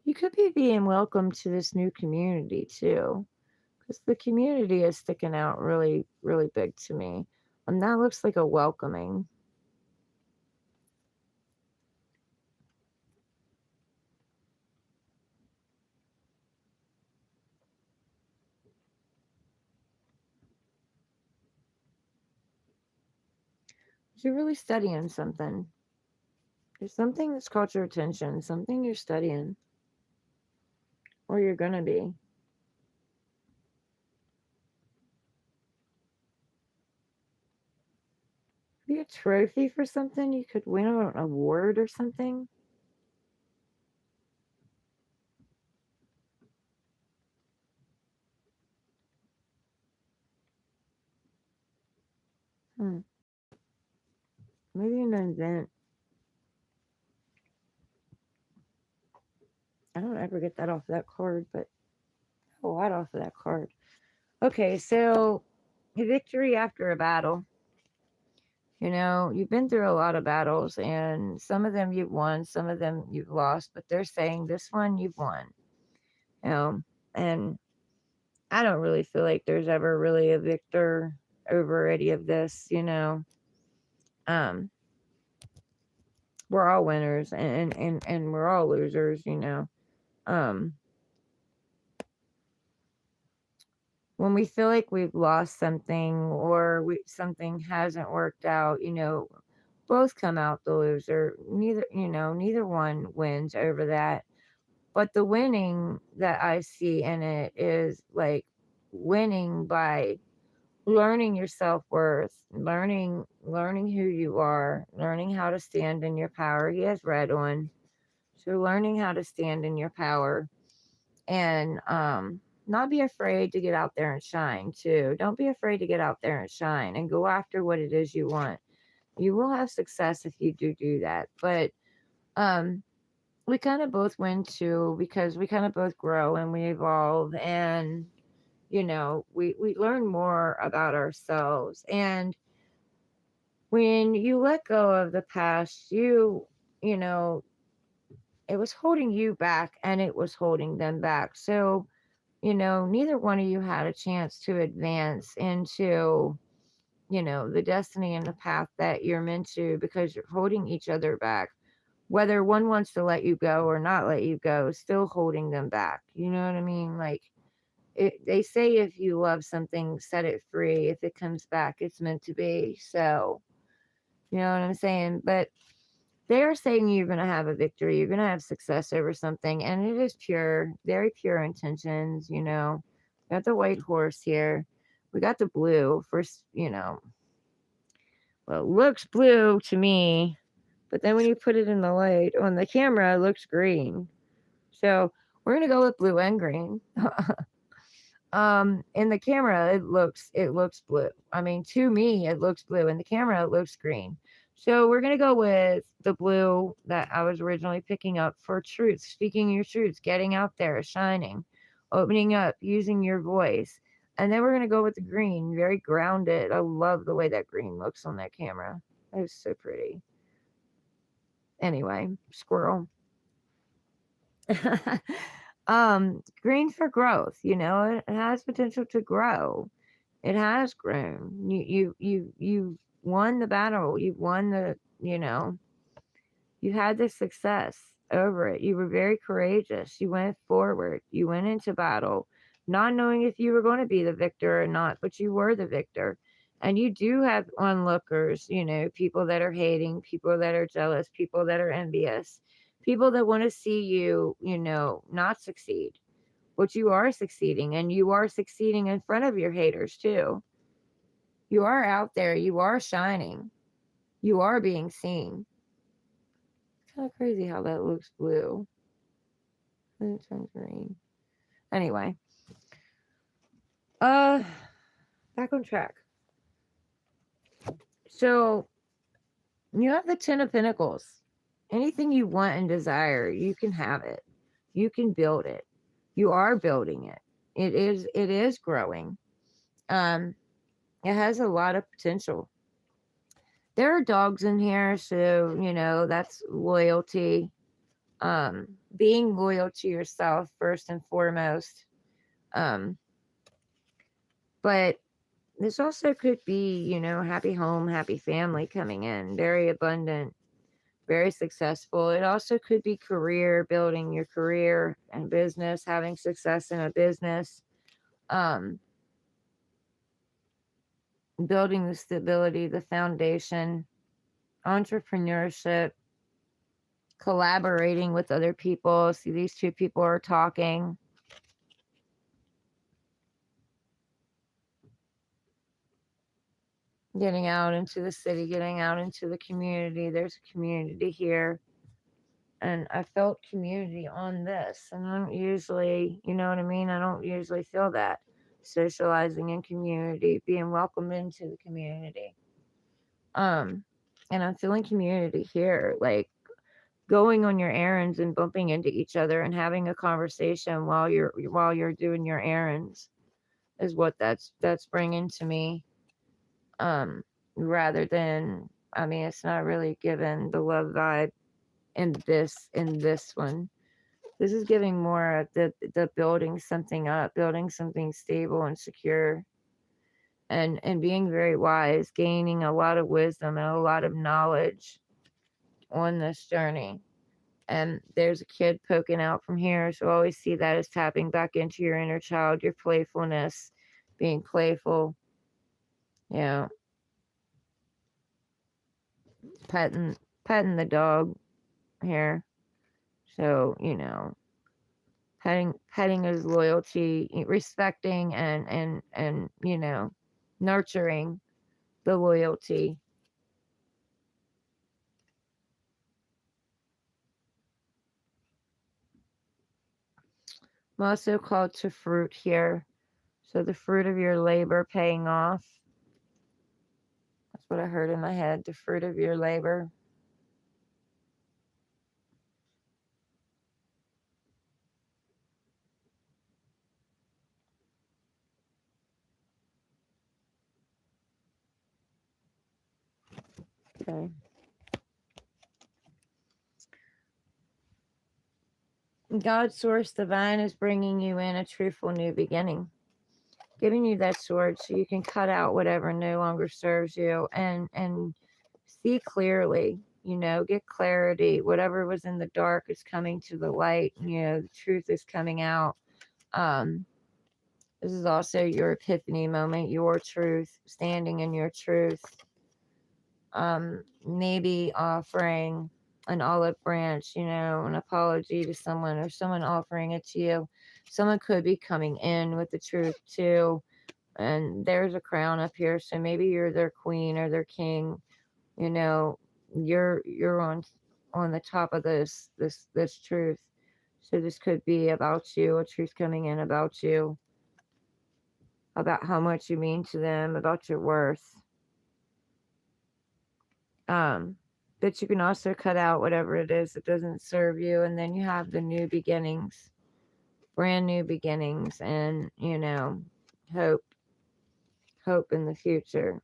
You could be being welcomed to this new community too, because the community is sticking out really, really big to me. And that looks like a welcoming. You're really studying something. There's something that's caught your attention, something you're studying. or you're going to be. Be a trophy for something. You could win an award or something. Maybe an event. I don't ever get that off of that card, but a lot off of that card. Okay, so victory after a battle. You know, you've been through a lot of battles, and some of them you've won, some of them you've lost, but they're saying this one you've won. You know, and I don't really feel like there's ever really a victor over any of this, you know. Um, we're all winners and we're all losers, you know. Um, when we feel like we've lost something or something hasn't worked out, you know, both come out the loser. Neither one wins over that. But the winning that I see in it is like winning by learning your self-worth, learning who you are, learning how to stand in your power. He has red on. So learning how to stand in your power and not be afraid to get out there and shine too. Don't be afraid to get out there and shine and go after what it is you want. You will have success if you do that. But um we kind of both win too because we kind of both grow and we evolve and you know we learn more about ourselves. And when you let go of the past, you know it was holding you back and it was holding them back. So you know, neither one of you had a chance to advance into, you know, the destiny and the path that you're meant to because you're holding each other back. Whether one wants to let you go or not let you go, still holding them back. You know what I mean? Like, they say if you love something, set it free. If it comes back, it's meant to be. So, you know what I'm saying? But they are saying you're going to have a victory. You're going to have success over something. And it is pure, very pure intentions, you know. Got the white horse here. We got the blue. First, you know, well, it looks blue to me. But then when you put it in the light on the camera, it looks green. So we're going to go with blue and green. In the camera it looks blue. I mean, to me it looks blue. In the camera it looks green. So we're going to go with the blue that I was originally picking up for truth, speaking your truths, getting out there, shining, opening up, using your voice. And then we're going to go with the green, very grounded. I love the way that green looks on that camera. It's so pretty. Anyway, squirrel. Green for growth, you know, it has potential to grow. It has grown. You've won the battle. You've won the, you know, you had the success over it. You were very courageous. You went forward. You went into battle, not knowing if you were going to be the victor or not, but you were the victor. And you do have onlookers, you know, people that are hating, people that are jealous, people that are envious, people that want to see you, you know, not succeed. But you are succeeding, and you are succeeding in front of your haters too. You are out there, you are shining, you are being seen. It's kind of crazy how that looks blue. Then it turns green. Anyway, uh, back on track. So you have the Ten of Pentacles. Anything you want and desire, you can have it. You can build it. You are building it. It is growing. It has a lot of potential. There are dogs in here, so you know that's loyalty. Being loyal to yourself first and foremost. Um, but this also could be, you know, happy home, happy family coming in, very abundant, very successful. It also could be career, building your career and business, having success in a business, um, building the stability, the foundation, entrepreneurship, collaborating with other people. See, these two people are talking. getting out into the city, getting out into the community. There's a community here. And I felt community on this. And I don't usually, you know what I mean? I don't usually feel that. Socializing in community, being welcomed into the community. Um, and I'm feeling community here, like going on your errands and bumping into each other and having a conversation while you're doing your errands is what that's bringing to me. Um, Rather than, I mean, it's not really given the love vibe in this one. This is giving more of the building something up, building something stable and secure, and being very wise, gaining a lot of wisdom and a lot of knowledge on this journey. And there's a kid poking out from here, so always see that as tapping back into your inner child, your playfulness, being playful, you know, petting petting the dog here. So, petting his loyalty, respecting and nurturing the loyalty. I'm also called to fruit here. So the fruit of your labor paying off. That's what I heard in my head. The fruit of your labor. Okay. God, source divine, is bringing you in a truthful new beginning, giving you that sword so you can cut out whatever no longer serves you and see clearly. Get clarity. Whatever was in the dark is coming to the light. The truth is coming out. Um, this is also your epiphany moment, your truth, standing in your truth. Maybe offering an olive branch, an apology to someone, or someone offering it to you. Someone could be coming in with the truth too. And there's a crown up here, so maybe you're their queen or their king. You know, you're on the top of this truth. So this could be about you, a truth coming in about you, about how much you mean to them, about your worth. Um, but you can also cut out whatever it is that doesn't serve you, and then you have the new beginnings, brand new beginnings, and hope, hope in the future.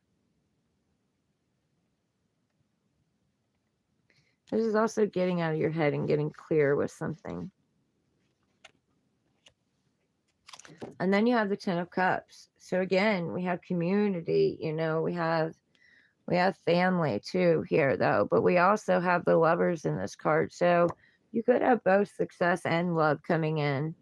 This is also getting out of your head and getting clear with something. And then you have the Ten of Cups. So again, we have community, we have family too here though, but we also have the lovers in this card. So you could have both success and love coming in.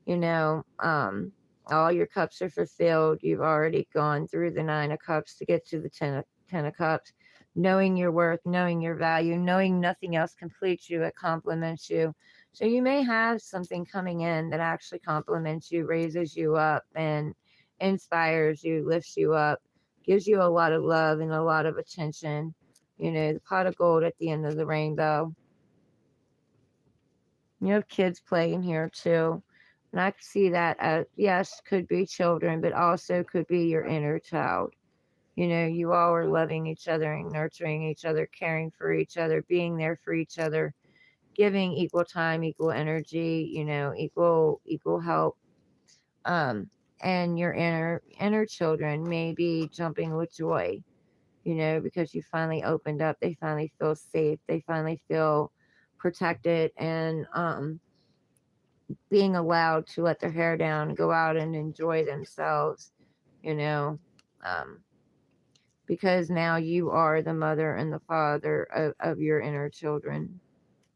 You know, all your cups are fulfilled. You've already gone through the Nine of Cups to get to the Ten of Cups. Knowing your worth, knowing your value, knowing nothing else completes you, it complements you. So you may have something coming in that actually compliments you, raises you up, and inspires you, lifts you up, gives you a lot of love and a lot of attention. The pot of gold at the end of the rainbow. You have kids playing here too. And I could see that as, yes, could be children, but also could be your inner child. You all are loving each other and nurturing each other, caring for each other, being there for each other, giving equal time, equal energy, equal help. Um, and your inner children may be jumping with joy, because you finally opened up. They finally feel safe. They finally feel protected and being allowed to let their hair down, go out and enjoy themselves, you know, um, because now you are the mother and the father of your inner children,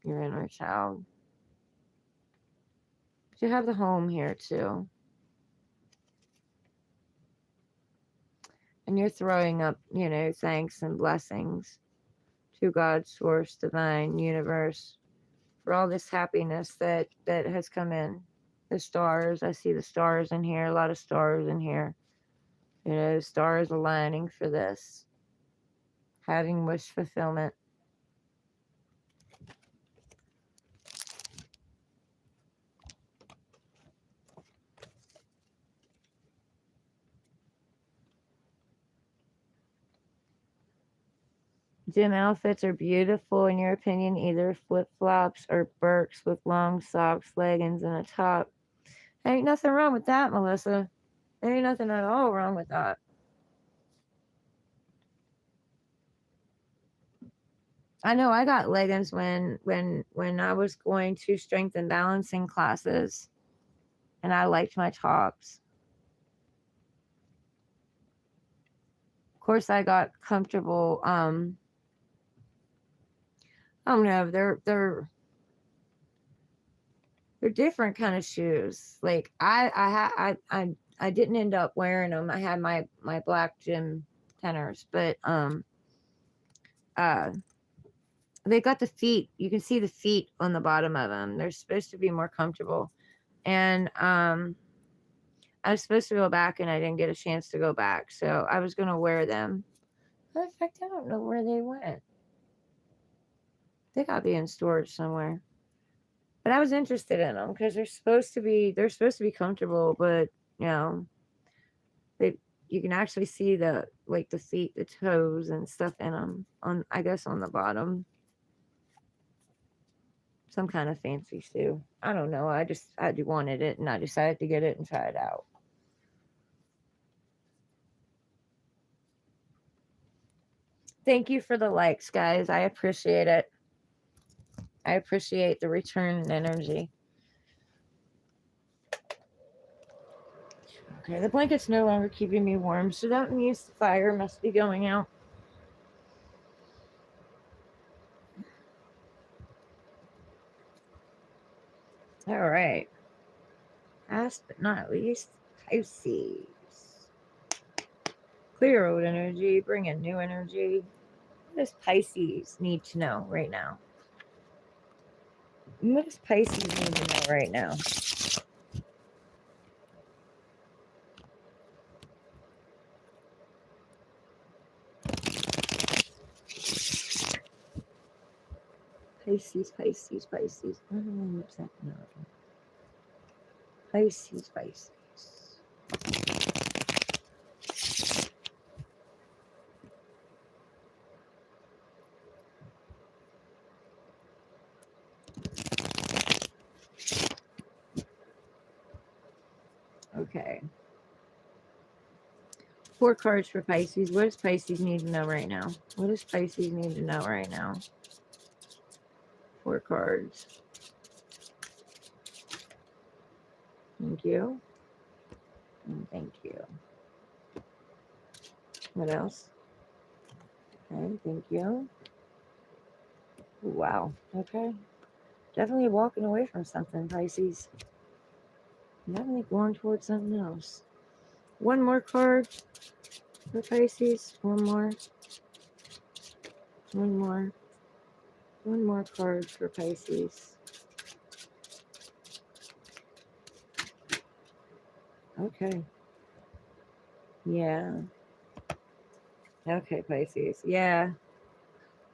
your inner child. But you have the home here too. And you're throwing up, thanks and blessings to God, source, divine, universe, for all this happiness that has come in. The stars, I see the stars in here, a lot of stars in here. Stars aligning for this. having wish fulfillment. Gym outfits are beautiful in your opinion, either flip-flops or Birks with long socks, leggings, and a top. Ain't nothing wrong with that, Melissa. There ain't nothing at all wrong with that. I know I got leggings when I was going to strength and balancing classes, and I liked my tops. Of course, I got comfortable. I don't know. They're different kind of shoes. Like I didn't end up wearing them. I had my black gym tenors, but they got the feet. You can see the feet on the bottom of them. They're supposed to be more comfortable, and I was supposed to go back, and I didn't get a chance to go back, so I was gonna wear them. In fact, I don't know where they went. They got to be in storage somewhere. But I was interested in them because they're supposed to be comfortable, but you know, you can actually see the feet, the toes, and stuff in them on, I guess, on the bottom. Some kind of fancy shoe. I don't know. I wanted it, and I decided to get it and try it out. Thank you for the likes, guys. I appreciate it. I appreciate the return and energy. Okay, the blanket's no longer keeping me warm, so that means the fire must be going out. All right. Last but not least, Pisces. Clear old energy, bring in new energy. What does Pisces need to know right now? What does Pisces need to know right now? Pisces, Pisces, Pisces. Pisces, Pisces. Okay. 4 cards for Pisces. What does Pisces need to know right now? What does Pisces need to know right now? 4 cards. Thank you. And thank you. What else? Okay, thank you. Wow. Okay. Definitely walking away from something, Pisces. Definitely going towards something else. 1 more card for Pisces. 1 more. 1 more. 1 more card for Pisces. Okay. Yeah. Okay, Pisces. Yeah.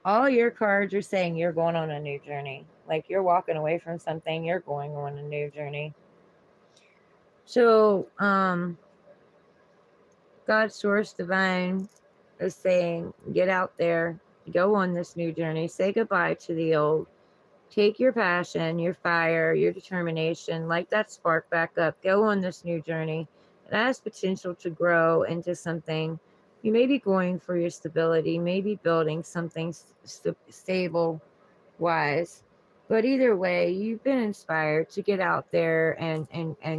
All your cards are saying you're going on a new journey. Like you're walking away from something, you're going on a new journey. So, God, Source, Divine is saying, get out there, go on this new journey, say goodbye to the old, take your passion, your fire, your determination, light that spark back up, go on this new journey. It has potential to grow into something. You may be going for your stability, maybe building something stable wise. But either way, you've been inspired to get out there and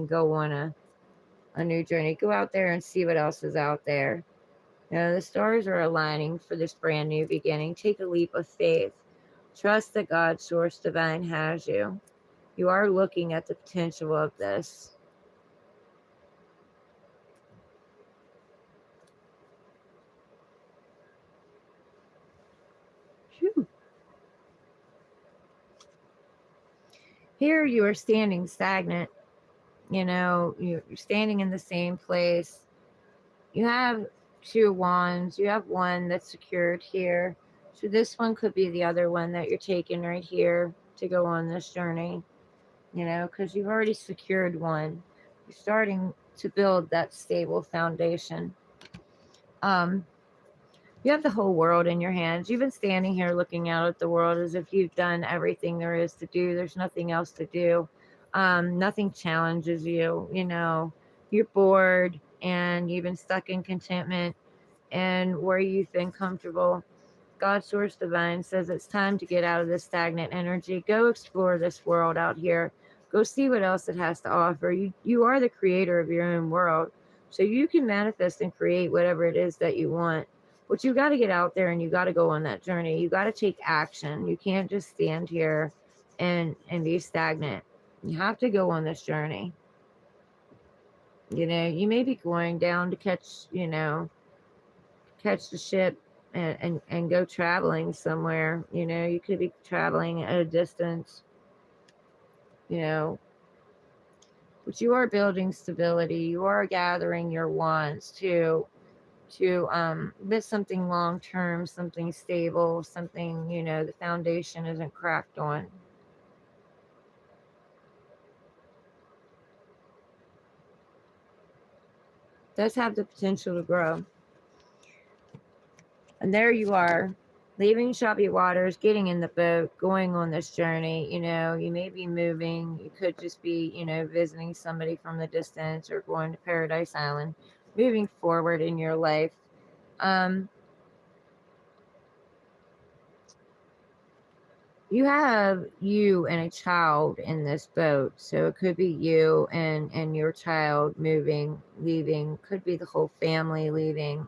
go on a new journey. Go out there and see what else is out there. You know, the stars are aligning for this brand new beginning. Take a leap of faith. Trust that God, Source, Divine has you. You are looking at the potential of this. Whew. Here you are standing stagnant. You know, you're standing in the same place. You have two wands. You have one that's secured here. So this one could be the other one that you're taking right here to go on this journey, because you've already secured one. You're starting to build that stable foundation. You have the whole world in your hands. You've been standing here looking out at the world as if you've done everything there is to do. There's nothing else to do. Nothing challenges you. You're bored and you've been stuck in contentment and where you've been comfortable. God Source Divine says it's time to get out of this stagnant energy. Go explore this world out here. Go see what else it has to offer. You are the creator of your own world. So you can manifest and create whatever it is that you want. But you got to get out there and you got to go on that journey. You got to take action. You can't just stand here and be stagnant. You have to go on this journey. You may be going down to catch the ship and go traveling somewhere. You could be traveling at a distance, but you are building stability. You are gathering your wants to with something long term, something stable, something the foundation isn't cracked on. Does have the potential to grow. And there you are, leaving choppy waters, getting in the boat, going on this journey. You may be moving. You could just be, visiting somebody from the distance or going to Paradise Island, moving forward in your life. You have you and a child in this boat. So it could be you and your child moving, leaving. Could be the whole family leaving.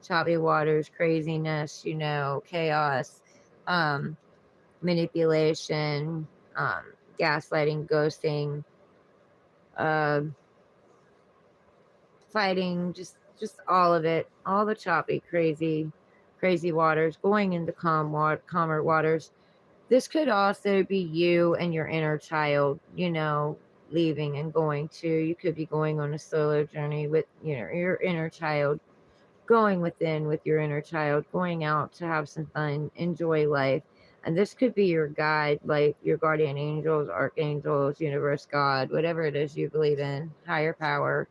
Choppy waters, craziness, chaos, manipulation, gaslighting, ghosting, fighting, just all of it, all the choppy, crazy waters, going into calmer waters. This could also be you and your inner child, leaving and going to. You could be going on a solo journey with, your inner child, going within with your inner child, going out to have some fun, enjoy life. And this could be your guide, like your guardian angels, archangels, universe, God, whatever it is you believe in, higher power.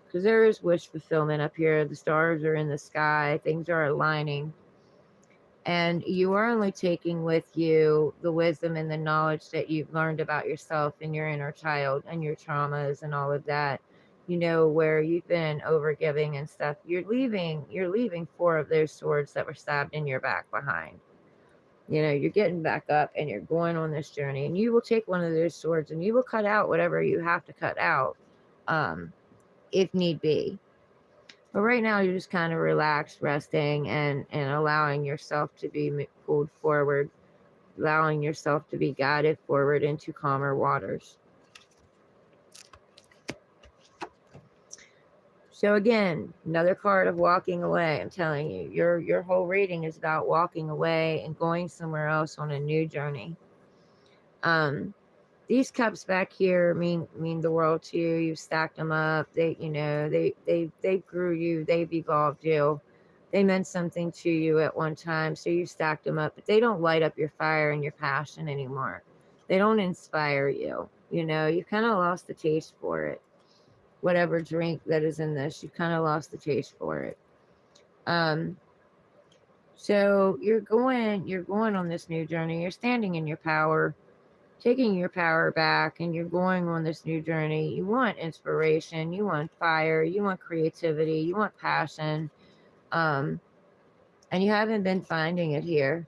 Because there is wish fulfillment up here. The stars are in the sky, things are aligning. And you are only taking with you the wisdom and the knowledge that you've learned about yourself and your inner child and your traumas and all of that. Where you've been overgiving and stuff. You're leaving 4 of those swords that were stabbed in your back behind. You're getting back up and you're going on this journey, and you will take one of those swords and you will cut out whatever you have to cut out, if need be. But right now, you're just kind of relaxed, resting, and allowing yourself to be pulled forward, allowing yourself to be guided forward into calmer waters. So again, another card of walking away. I'm telling you, your whole reading is about walking away and going somewhere else on a new journey. These cups back here mean the world to you. You've stacked them up. They grew you. They've evolved you. They meant something to you at one time, so you stacked them up. But they don't light up your fire and your passion anymore. They don't inspire you. You've kind of lost the taste for it. Whatever drink that is in this, you've kind of lost the taste for it. So you're going on this new journey. You're standing in your power, taking your power back, and you're going on this new journey. You want inspiration, you want fire, you want creativity, you want passion, and you haven't been finding it here.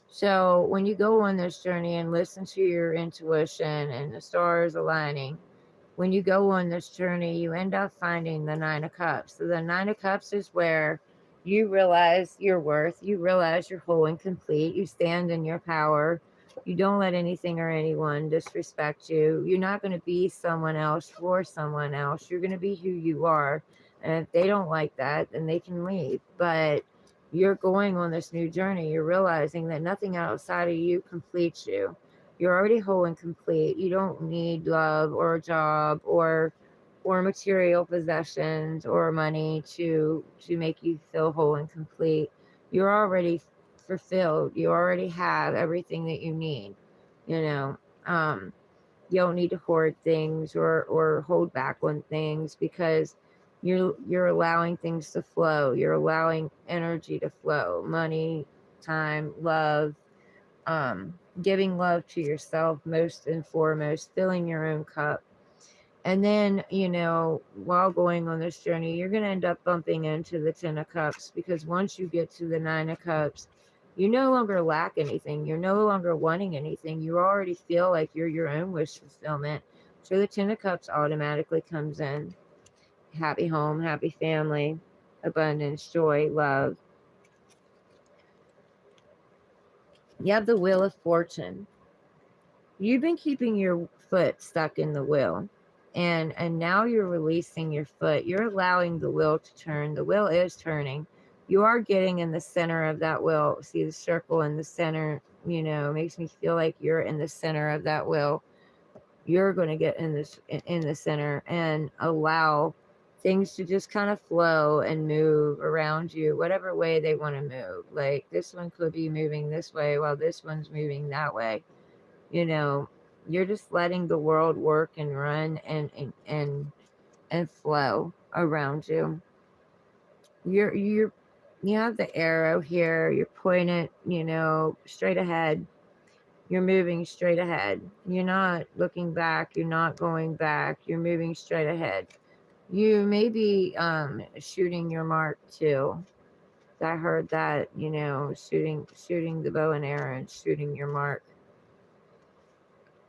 So when you go on this journey and listen to your intuition and the stars aligning, when you go on this journey, you end up finding the 9 of Cups. So the 9 of Cups is where you realize your worth, you realize you're whole and complete, you stand in your power. You don't let anything or anyone disrespect you. You're not going to be someone else for someone else. You're going to be who you are. And if they don't like that, then they can leave. But you're going on this new journey. You're realizing that nothing outside of you completes you. You're already whole and complete. You don't need love or a job or or material possessions or money to make you feel whole and complete. You're already fulfilled. You already have everything that you need. You know, um, you don't need to hoard things or hold back on things, because you're allowing things to flow. You're allowing energy to flow, money, time, love, giving love to yourself most and foremost, filling your own cup. And then, while going on this journey, you're going to end up bumping into the 10 of cups, because once you get to the 9 of cups, you no longer lack anything. You're no longer wanting anything. You already feel like you're your own wish fulfillment. So the 10 of cups automatically comes in. Happy home, happy family, abundance, joy, love. You have the Wheel of Fortune. You've been keeping your foot stuck in the wheel, and now you're releasing your foot. You're allowing the wheel to turn. The wheel is turning. You are getting in the center of that wheel. See the circle in the center, makes me feel like you're in the center of that wheel. You're going to get in the center and allow things to just kind of flow and move around you, whatever way they want to move. Like this one could be moving this way while this one's moving that way. You're just letting the world work and run and flow around you. You have the arrow here. You're pointing, straight ahead. You're moving straight ahead. You're not looking back. You're not going back. You're moving straight ahead. You may be shooting your mark too. I heard that, shooting the bow and arrow and shooting your mark.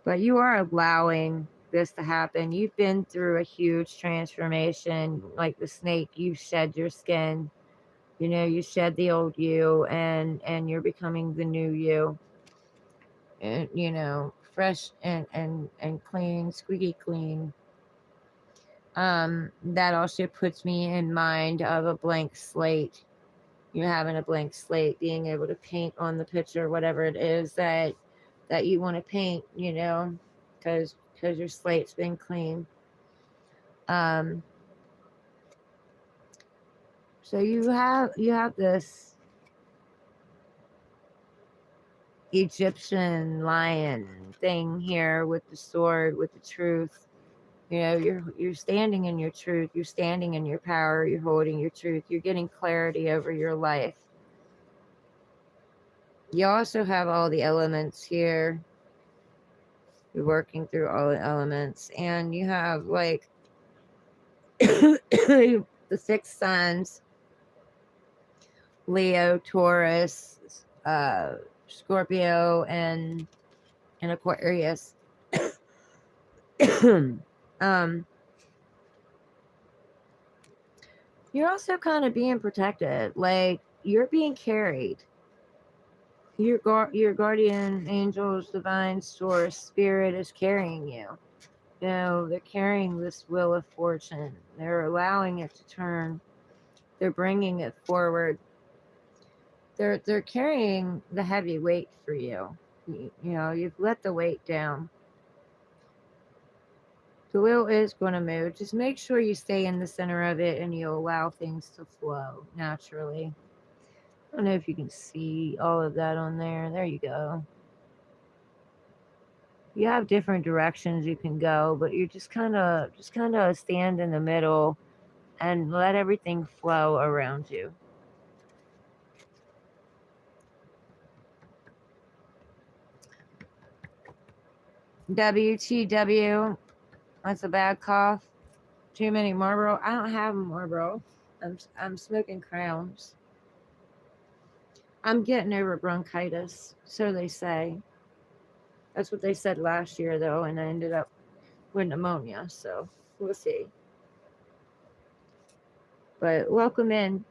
But you are allowing this to happen. You've been through a huge transformation. Like the snake, you shed your skin. You shed the old you, and you're becoming the new you. And, fresh and clean, squeaky clean. That also puts me in mind of a blank slate. You having a blank slate, being able to paint on the picture, whatever it is that you want to paint, because your slate's been clean. So you have this Egyptian lion thing here with the sword, with the truth. You're standing in your truth. You're standing in your power. You're holding your truth. You're getting clarity over your life. You also have all the elements here. You're working through all the elements, and you have like the 6 signs: Leo, Taurus, Scorpio, and Aquarius. You're also kind of being protected, like you're being carried. Your guardian angels, divine source, spirit is carrying you. They're carrying this Wheel of Fortune. They're allowing it to turn. They're bringing it forward. They're carrying the heavy weight for you. You've let the weight down. The wheel is going to move. Just make sure you stay in the center of it and you allow things to flow naturally. I don't know if you can see all of that on there. There you go. You have different directions you can go, but you just kind of stand in the middle and let everything flow around you. WTW. That's a bad cough. Too many Marlboro. I don't have Marlboro. I'm smoking Crowns. I'm getting over bronchitis, so they say. That's what they said last year, though, and I ended up with pneumonia, so we'll see. But welcome in.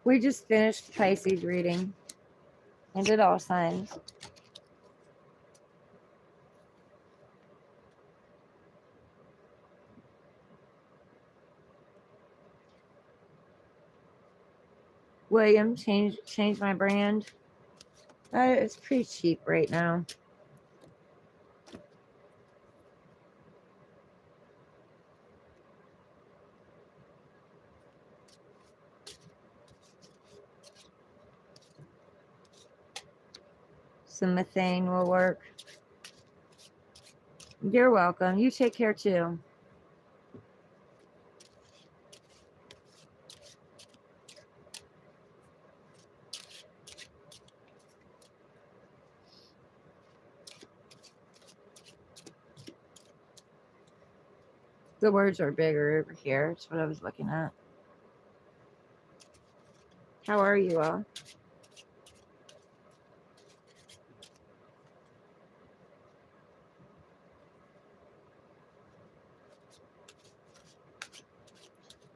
We just finished Pisces reading and did all signs. William, change my brand. It's pretty cheap right now. Some methane will work. You're welcome. You take care too. The words are bigger over here. That's what I was looking at. How are you all?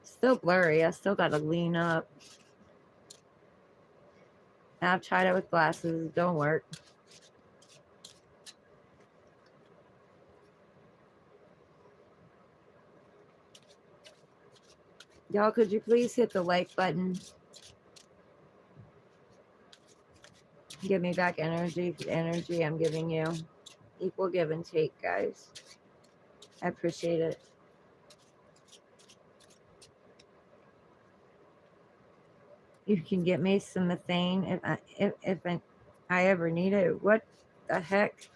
Still blurry. I still got to lean up. I've tried it with glasses. Don't work. Y'all, could you please hit the like button? Give me back energy for the energy I'm giving you. Equal give and take, guys. I appreciate it. You can get me some methane if I ever need it. What the heck?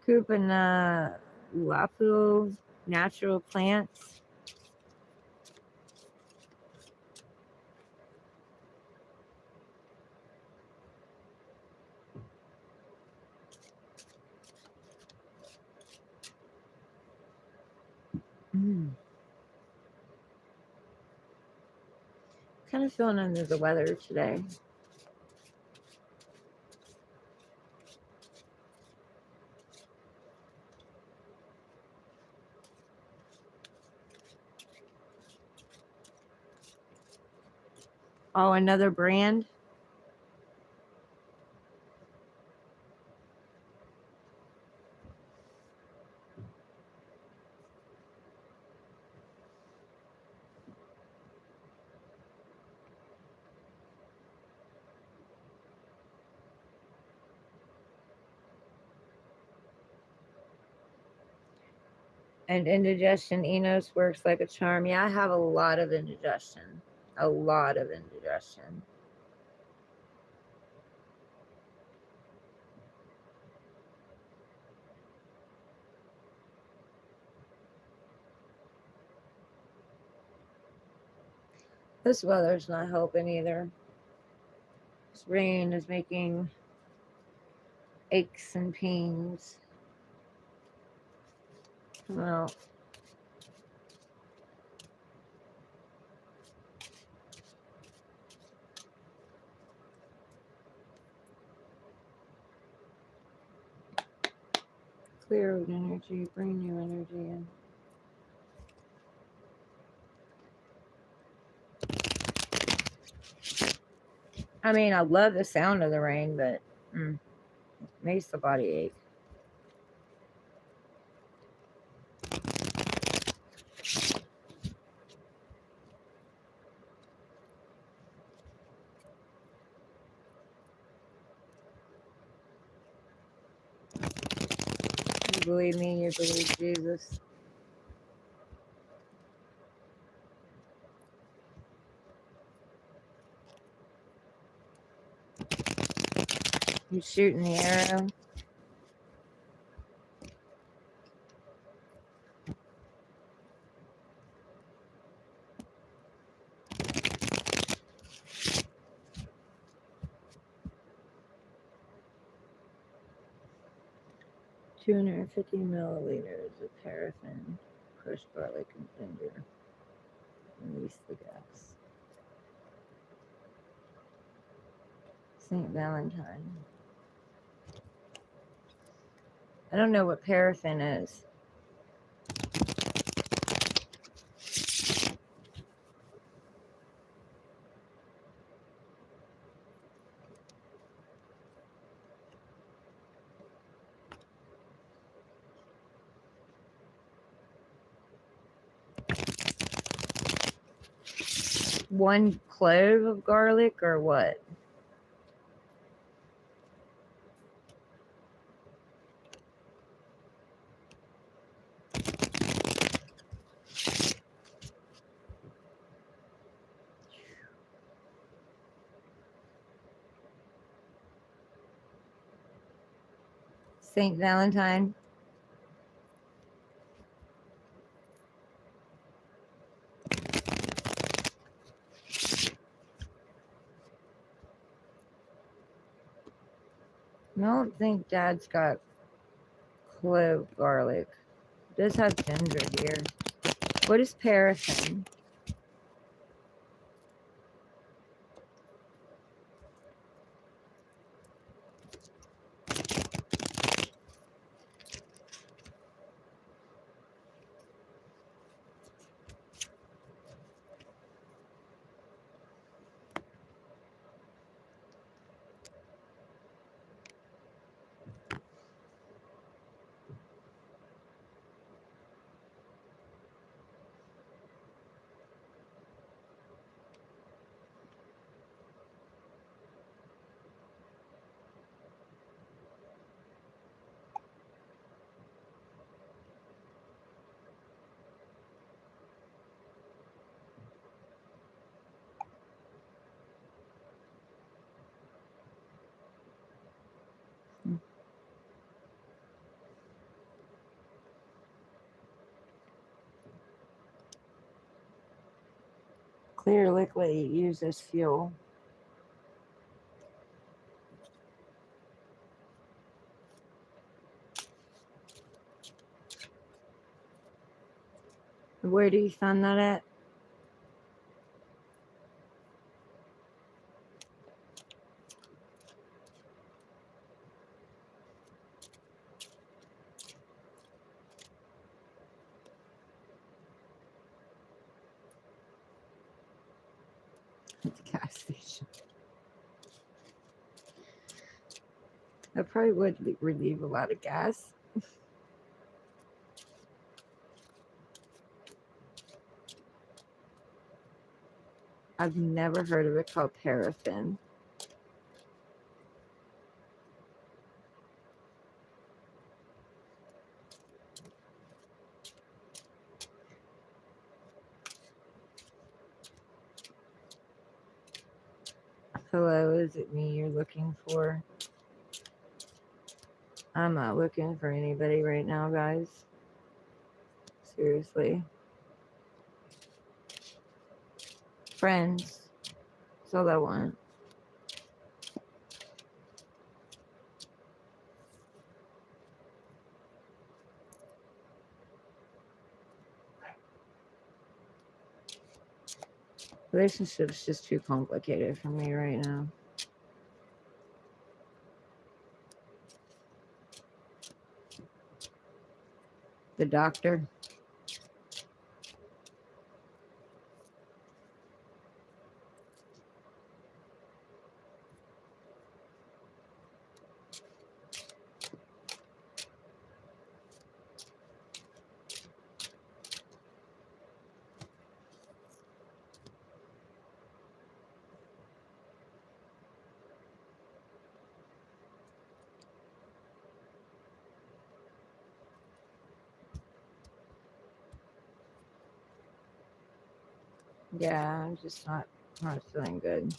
Kupana Lapu natural plants. Kind of feeling under the weather today. Oh, another brand. And indigestion, Enos works like a charm. Yeah, I have a lot of indigestion. A lot of indigestion. This weather's not helping either. This rain is making aches and pains. Well, clear out energy, bring new energy in. I mean, I love the sound of the rain, but it makes the body ache. You believe me, you believe Jesus. You shooting the arrow. $250 milliliters of paraffin, crushed garlic and ginger. Release the gas. St. Valentine. I don't know what paraffin is. One clove of garlic or what? Saint Valentine. I don't think Dad's got clove garlic. It does have ginger here. What is paraffin? Clear liquid used as fuel. Where do you find that at? At the gas station. That probably would relieve a lot of gas. I've never heard of it called paraffin. Hello, is it me you're looking for? I'm not looking for anybody right now, guys. Seriously. Friends. That's all I want. Relationship's just too complicated for me right now. The doctor. Yeah, I'm just not feeling good.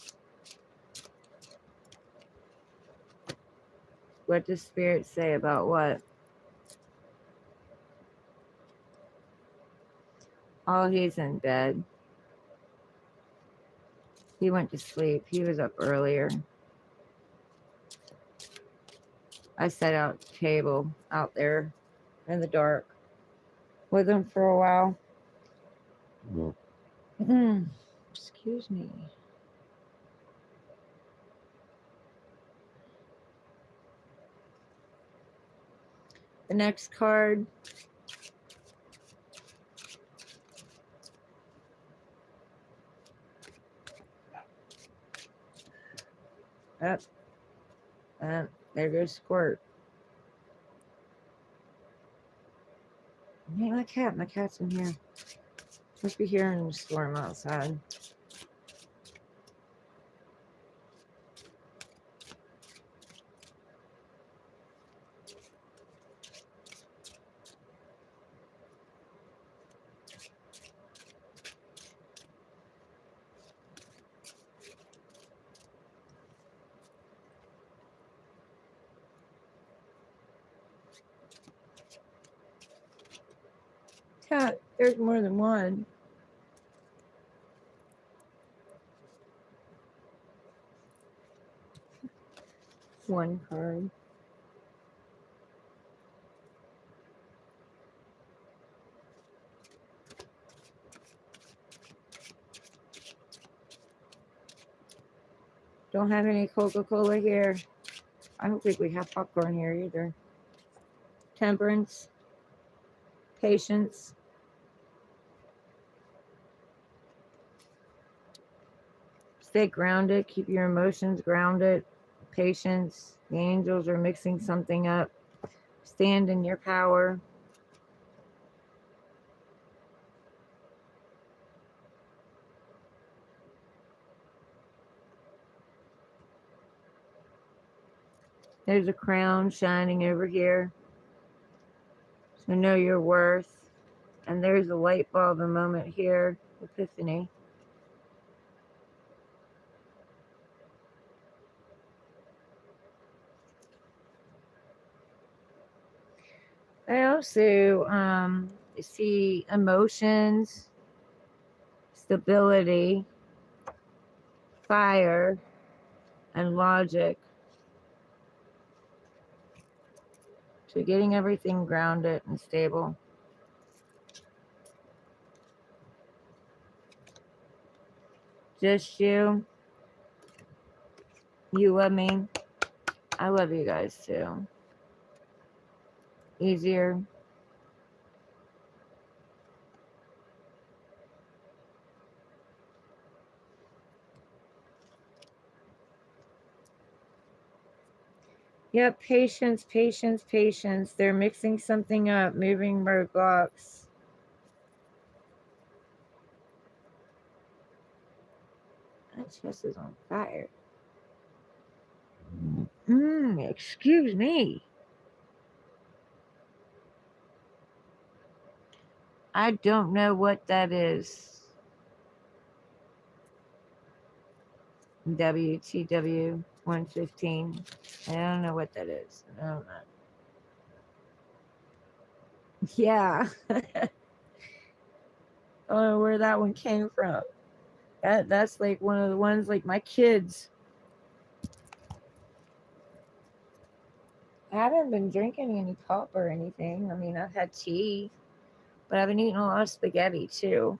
What does Spirit say about what? Oh, he's in bed. He went to sleep. He was up earlier. I set out a table out there in the dark with him for a while. Excuse me. The next card. Up. There goes Squirt. Hey, my cat. My cat's in here. Must be hearing the storm outside. Yeah, there's more than one. One card. Don't have any Coca-Cola here. I don't think we have popcorn here either. Temperance. Patience. Stay grounded. Keep your emotions grounded. Patience. The angels are mixing something up. Stand in your power. There's a crown shining over here. So know your worth. And there's a light bulb a moment here. Epiphany. I also see emotions, stability, fire, and logic. So getting everything grounded and stable. Just you. You love me. I love you guys too. Easier. Yep, patience, patience, patience. They're mixing something up, moving roadblocks. That chest is on fire. Excuse me. I don't know what that is. WTW 115. I don't know what that is. I don't know. Yeah. I don't know where that one came from. That's like one of the ones like my kids. I haven't been drinking any pop or anything. I mean, I've had tea, but I've been eating a lot of spaghetti too.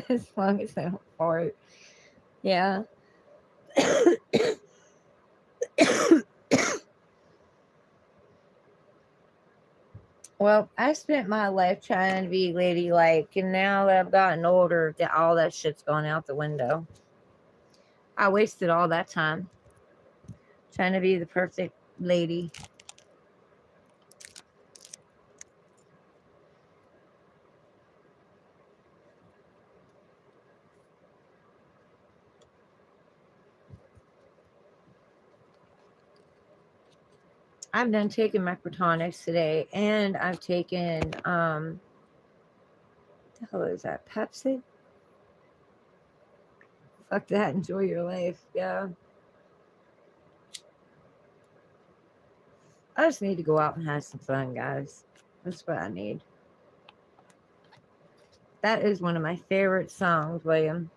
As long as I don't fart. Yeah. Well, I spent my life trying to be ladylike, and now that I've gotten older, that all that shit's gone out the window. I wasted all that time trying to be the perfect lady. I've done taking microtonics today, and I've taken what the hell is that? Pepsi? Fuck that. Enjoy your life. Yeah. I just need to go out and have some fun, guys. That's what I need. That is one of my favorite songs, William.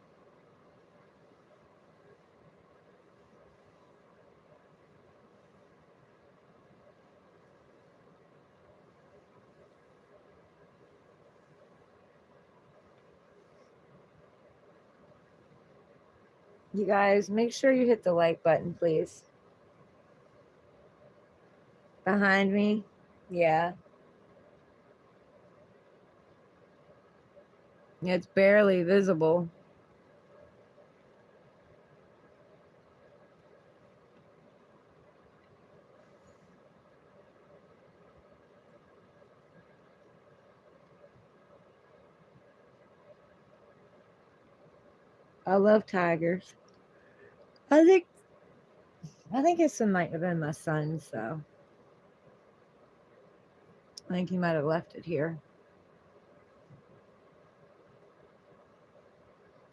You guys, make sure you hit the like button, please. Behind me? Yeah. It's barely visible. I love tigers. I think this one might have been my son's though. I think he might have left it here.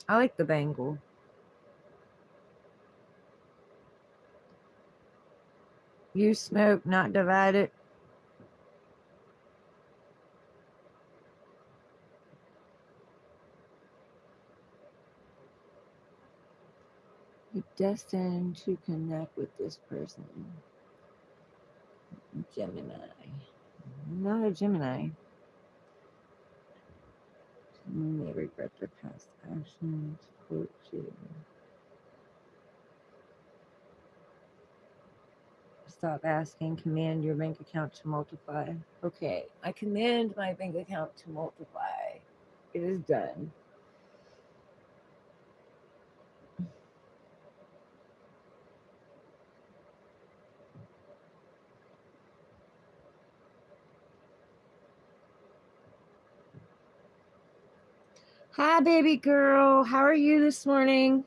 I like the Bengal. You smoke, not divided. You're destined to connect with this person. Gemini. I'm not a Gemini. Someone may regret their past actions. Quote you. Stop asking. Command your bank account to multiply. Okay, I command my bank account to multiply. It is done. Hi, baby girl. How are you this morning?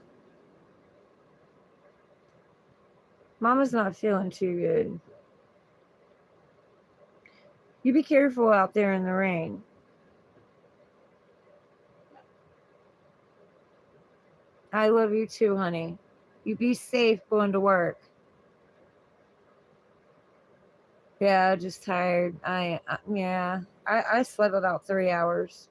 Mama's not feeling too good. You be careful out there in the rain. I love you too, honey. You be safe going to work. Yeah, just tired. I slept about 3 hours.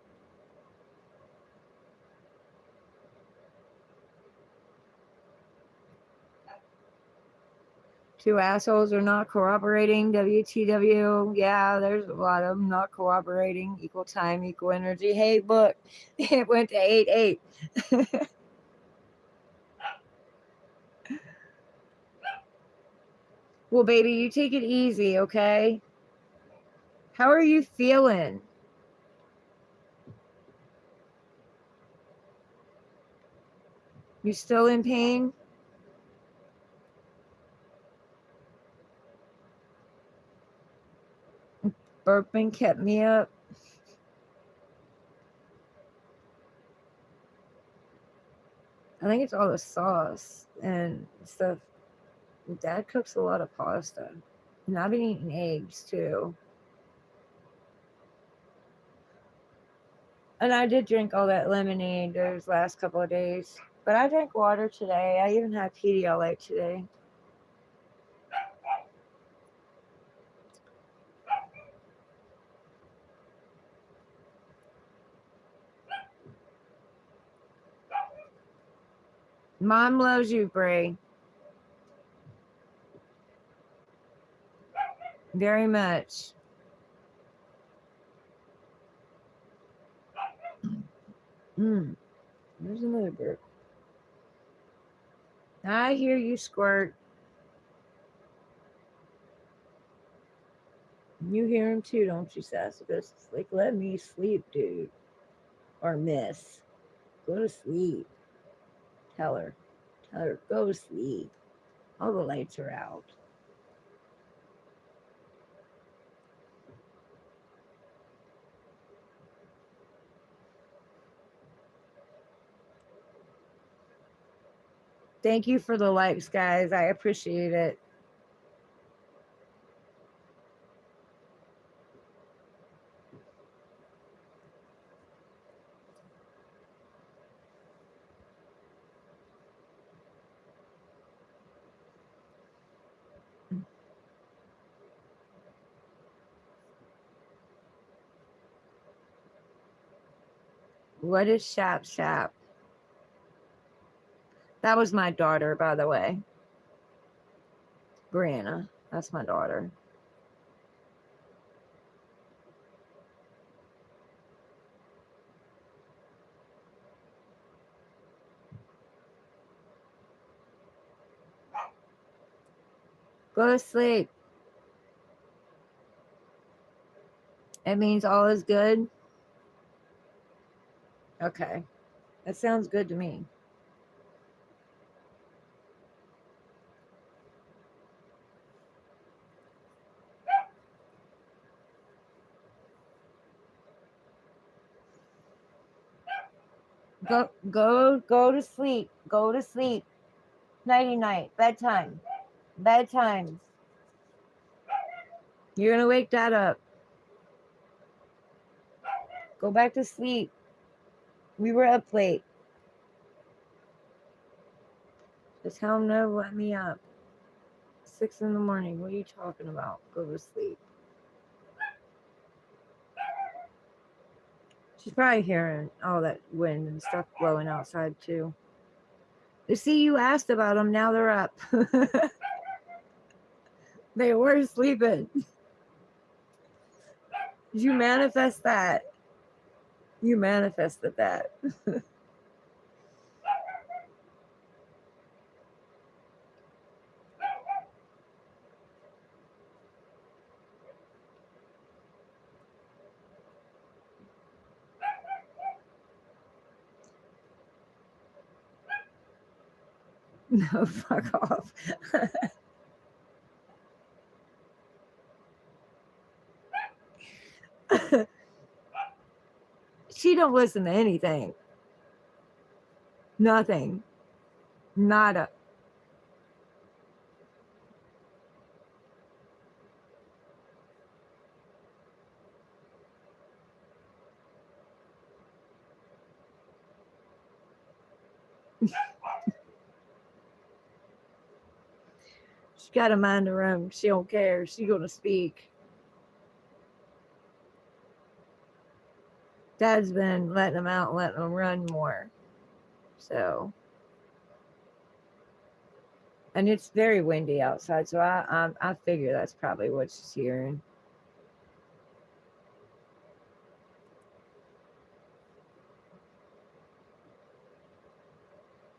Two assholes are not cooperating. WTW. Yeah, there's a lot of them not cooperating. Equal time, equal energy. Hey, look, it went to 8-8. Well, baby, you take it easy, okay? How are you feeling? You still in pain? Burping kept me up. I think it's all the sauce and stuff. Dad cooks a lot of pasta. And I've been eating eggs too. And I did drink all that lemonade those last couple of days. But I drank water today. I even had Pedialyte today. Mom loves you, Bray. Very much. There's another bird. I hear you squirt. You hear him too, don't you, Sassacus? It's like, let me sleep, dude. Or miss. Go to sleep. Tell her, go to sleep. All the lights are out. Thank you for the likes, guys. I appreciate it. What is Shap Shap? That was my daughter, by the way. Brianna. That's my daughter. Go to sleep. It means all is good. Okay. That sounds good to me. Go to sleep. Go to sleep. Nighty night. Bedtime. Bedtime. You're gonna wake Dad up. Go back to sleep. We were up late. Just tell him no, let me up. 6 in the morning. What are you talking about? Go to sleep. She's probably hearing all that wind and stuff blowing outside too. You see, you asked about them. Now they're up. They were sleeping. Did you manifest that? You manifested that. No, fuck off. She don't listen to anything. Nothing. Nada. She got a mind her own. She don't care. She gonna speak. Dad's been letting them out, letting them run more. So, and it's very windy outside, so I figure that's probably what she's hearing.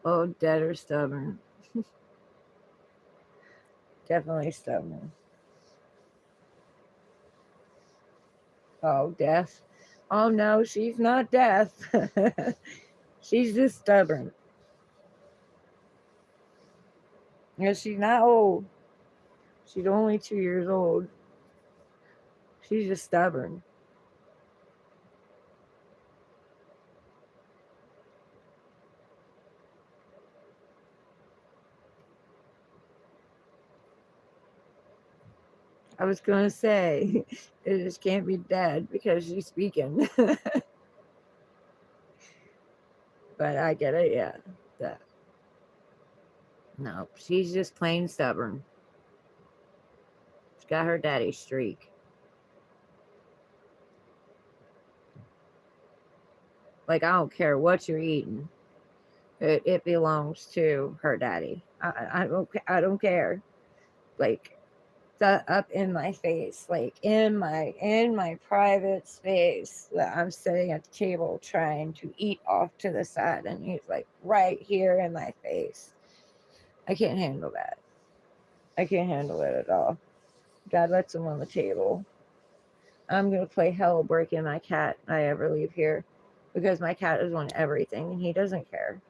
Oh, Dad are stubborn. Definitely stubborn. Oh, deaf. Oh no, she's not deaf. She's just stubborn. Yeah, she's not old. She's only 2 years old. She's just stubborn. I was gonna say it just can't be Dad because she's speaking. But I get it, yeah. That. No, she's just plain stubborn. She's got her daddy streak. Like, I don't care what you're eating. It belongs to her daddy. I don't care. Like, up in my face, like in my private space that I'm sitting at the table trying to eat off to the side, and he's like right here in my face. I can't handle that. I can't handle it at all. God lets him on the table. I'm gonna play hell breaking my cat I ever leave here, because my cat is on everything and he doesn't care.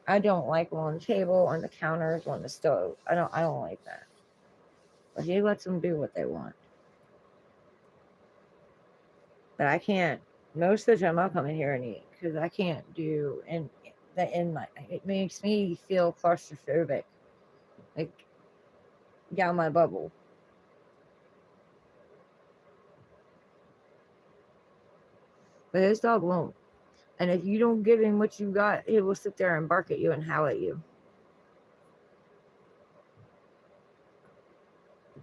I don't like him on the table, on the counters, on the stove. I don't like that. But he lets them do what they want. But I can't. Most of the time, I'll come in here and eat because I can't do in my. It makes me feel claustrophobic, like down my bubble. But this dog won't. And if you don't give him what you got, he will sit there and bark at you and howl at you.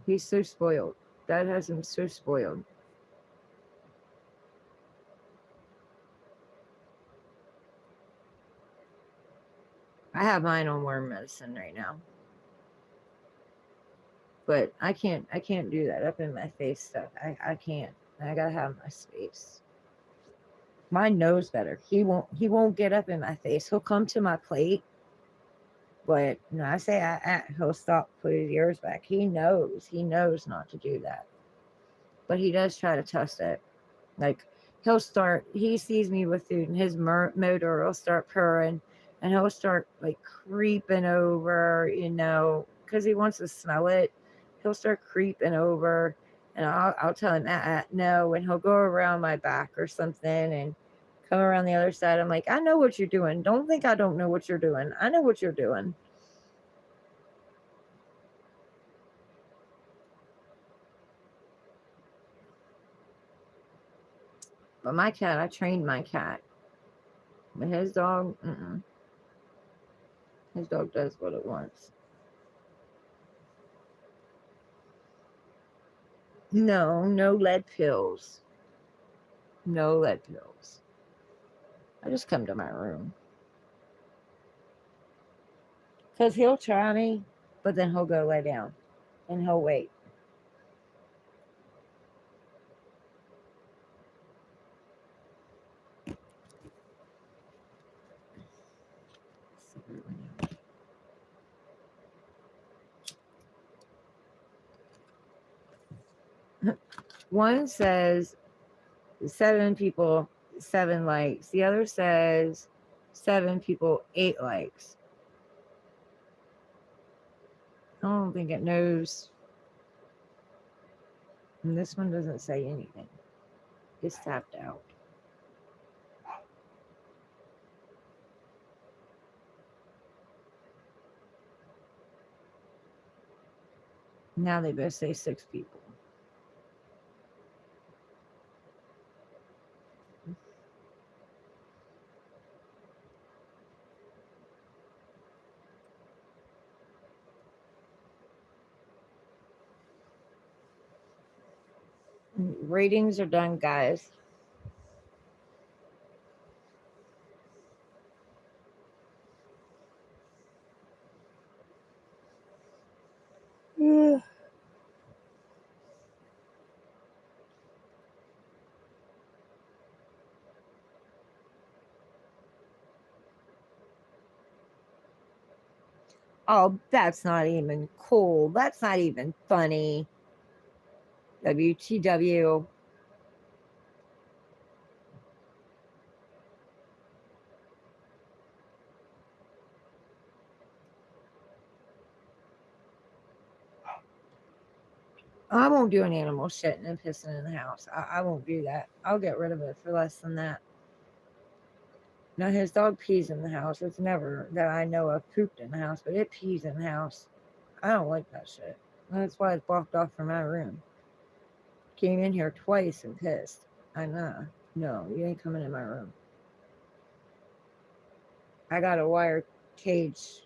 He's so spoiled. Dad has him so spoiled. I have mine on worm medicine right now. But I can't do that up in my face stuff. I can't. I gotta have my space. Mine knows better. He won't get up in my face. He'll come to my plate. But when I say he'll stop, put his ears back. He knows not to do that. But he does try to tuss it. Like, he sees me with food and his motor will start purring and he'll start like creeping over, because he wants to smell it. He'll start creeping over and I'll tell him, no, and he'll go around my back or something and Come around the other side. I'm like, I know what you're doing. Don't think I don't know what you're doing. I know what you're doing. But my cat, I trained my cat. But his dog, his dog does what it wants. No, no lead pills. No lead pills. I just come to my room. Because he'll try me, but then he'll go lay down and he'll wait. One says 7 people, 7 likes. The other says 7 people, 8 likes. I don't think it knows. And this one doesn't say anything. It's tapped out. Now they both say 6 people. Ratings are done, guys. Oh, that's not even cool. That's not even funny. WTW. I won't do an animal shitting and pissing in the house. I won't do that. I'll get rid of it for less than that. Now, his dog pees in the house. It's never that I know of pooped in the house, but it pees in the house. I don't like that shit. That's why it's blocked off from my room. Came in here twice and pissed. I know. No, you ain't coming in my room. I got a wire cage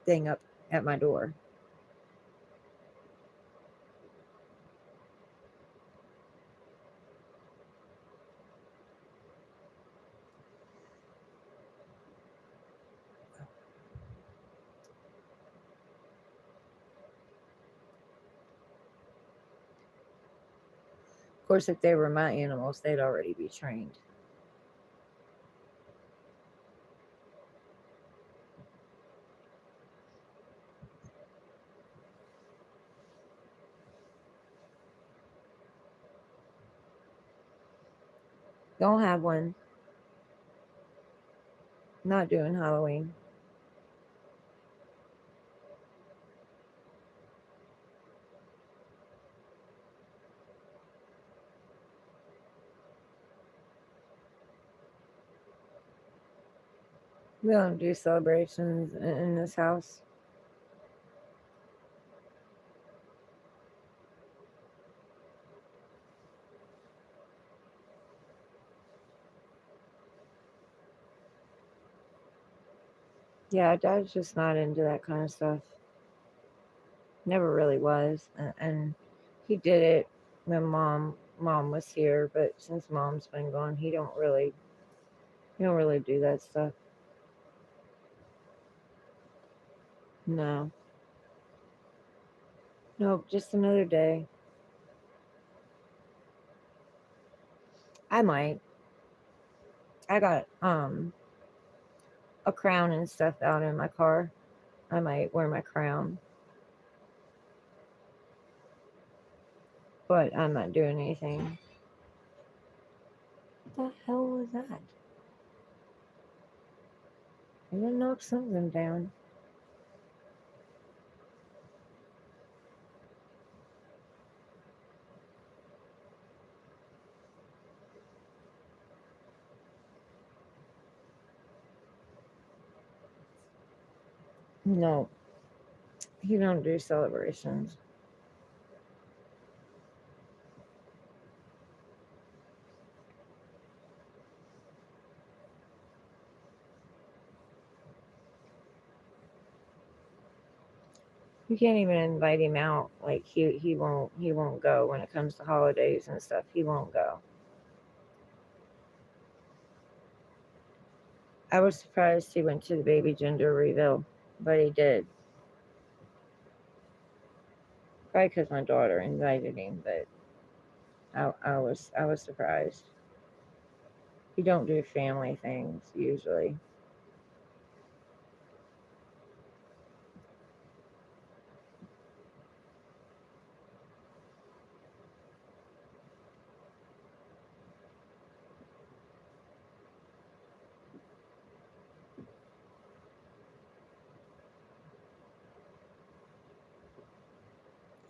thing up at my door. Of course, if they were my animals, they'd already be trained. Don't have one. Not doing Halloween. We don't do celebrations in this house. Yeah, Dad's just not into that kind of stuff. Never really was, and he did it when mom was here. But since mom's been gone, he don't really do that stuff. No, nope, just another day. I might. I got a crown and stuff out in my car. I might wear my crown. But I'm not doing anything. What the hell was that? I didn't knock something down. No, he don't do celebrations. You can't even invite him out. Like he won't go when it comes to holidays and stuff. He won't go. I was surprised he went to the baby gender reveal, but he did. Probably because my daughter invited him, but I was surprised. He don't do family things usually.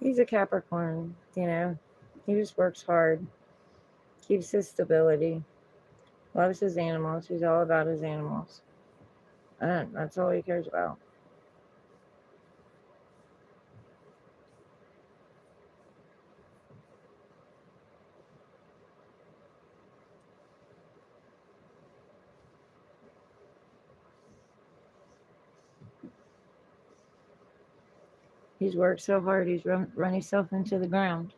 He's a Capricorn, you know. He just works hard, keeps his stability, loves his animals. He's all about his animals. And that's all he cares about. He's worked so hard, he's run himself into the ground.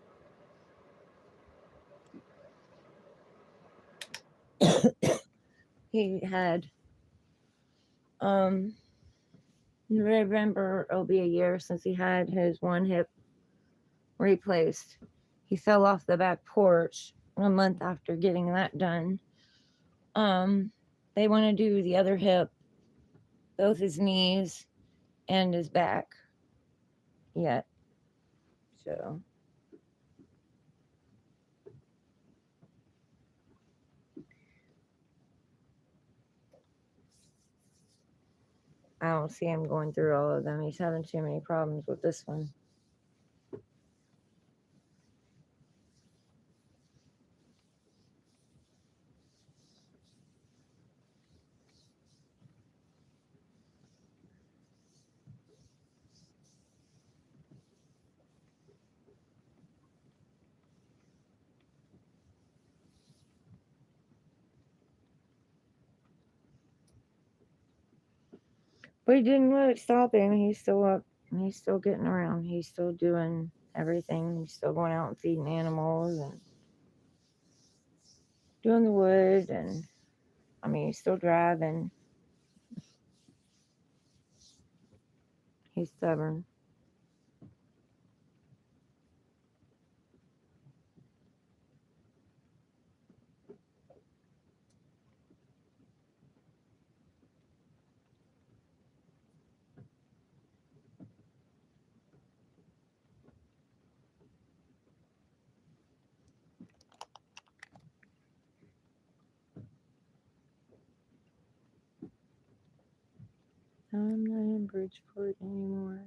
He had, um, November will be a year since he had his one hip replaced. He fell off the back porch a month after getting that done. Um, they want to do the other hip, both his knees and his back yet. So I don't see him going through all of them. He's having too many problems with this one. But he didn't let it stop him. He's still up. He's still getting around. He's still doing everything. He's still going out and feeding animals and doing the wood. And I mean, he's still driving. He's stubborn. I'm not in Bridgeport anymore.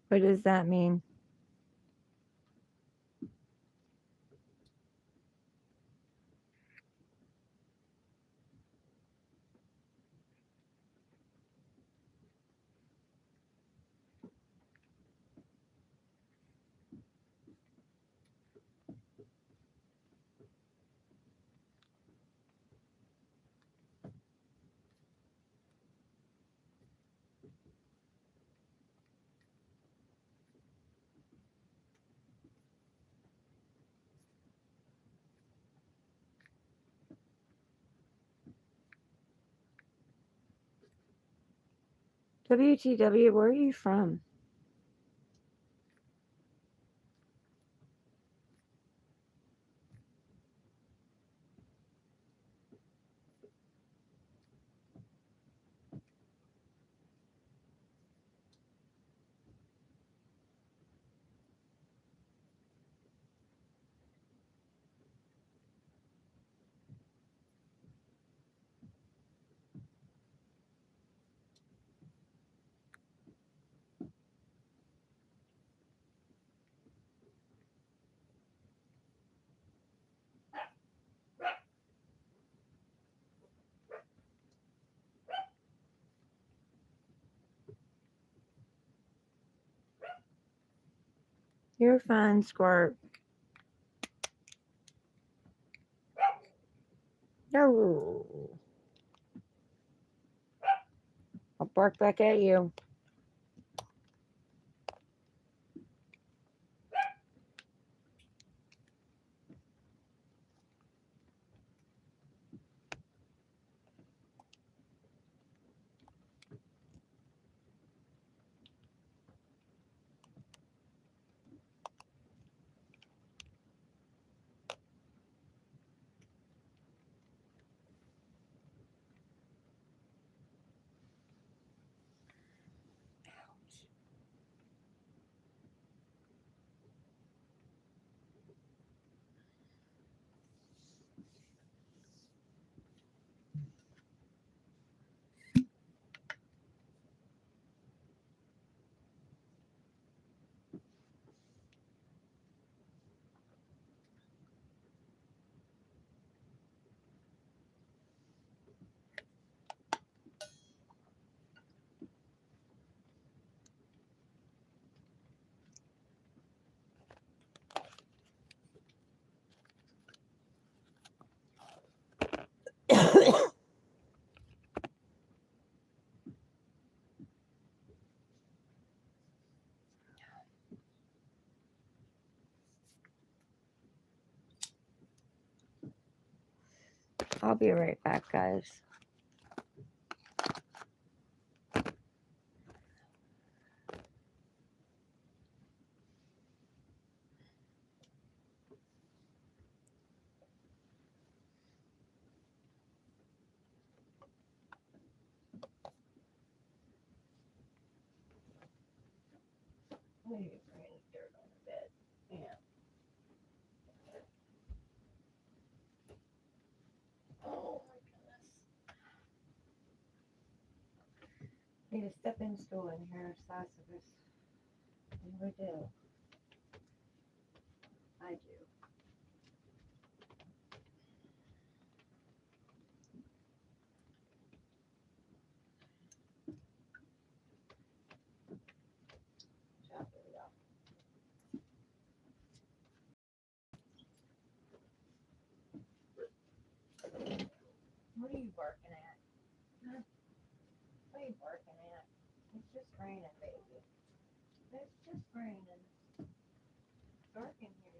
What does that mean? WTW, where are you from? You're fine, Squirt. No. I'll bark back at you. I'll be right back, guys. What are you bringing dirt on the bed? Yeah. Oh my goodness. Need a stepping stool in here, Sassafras. We do. I do. Chop it up. What are you barking at? Huh? What are you barking at? It's just raining, baby. It's just raining. It's dark in here.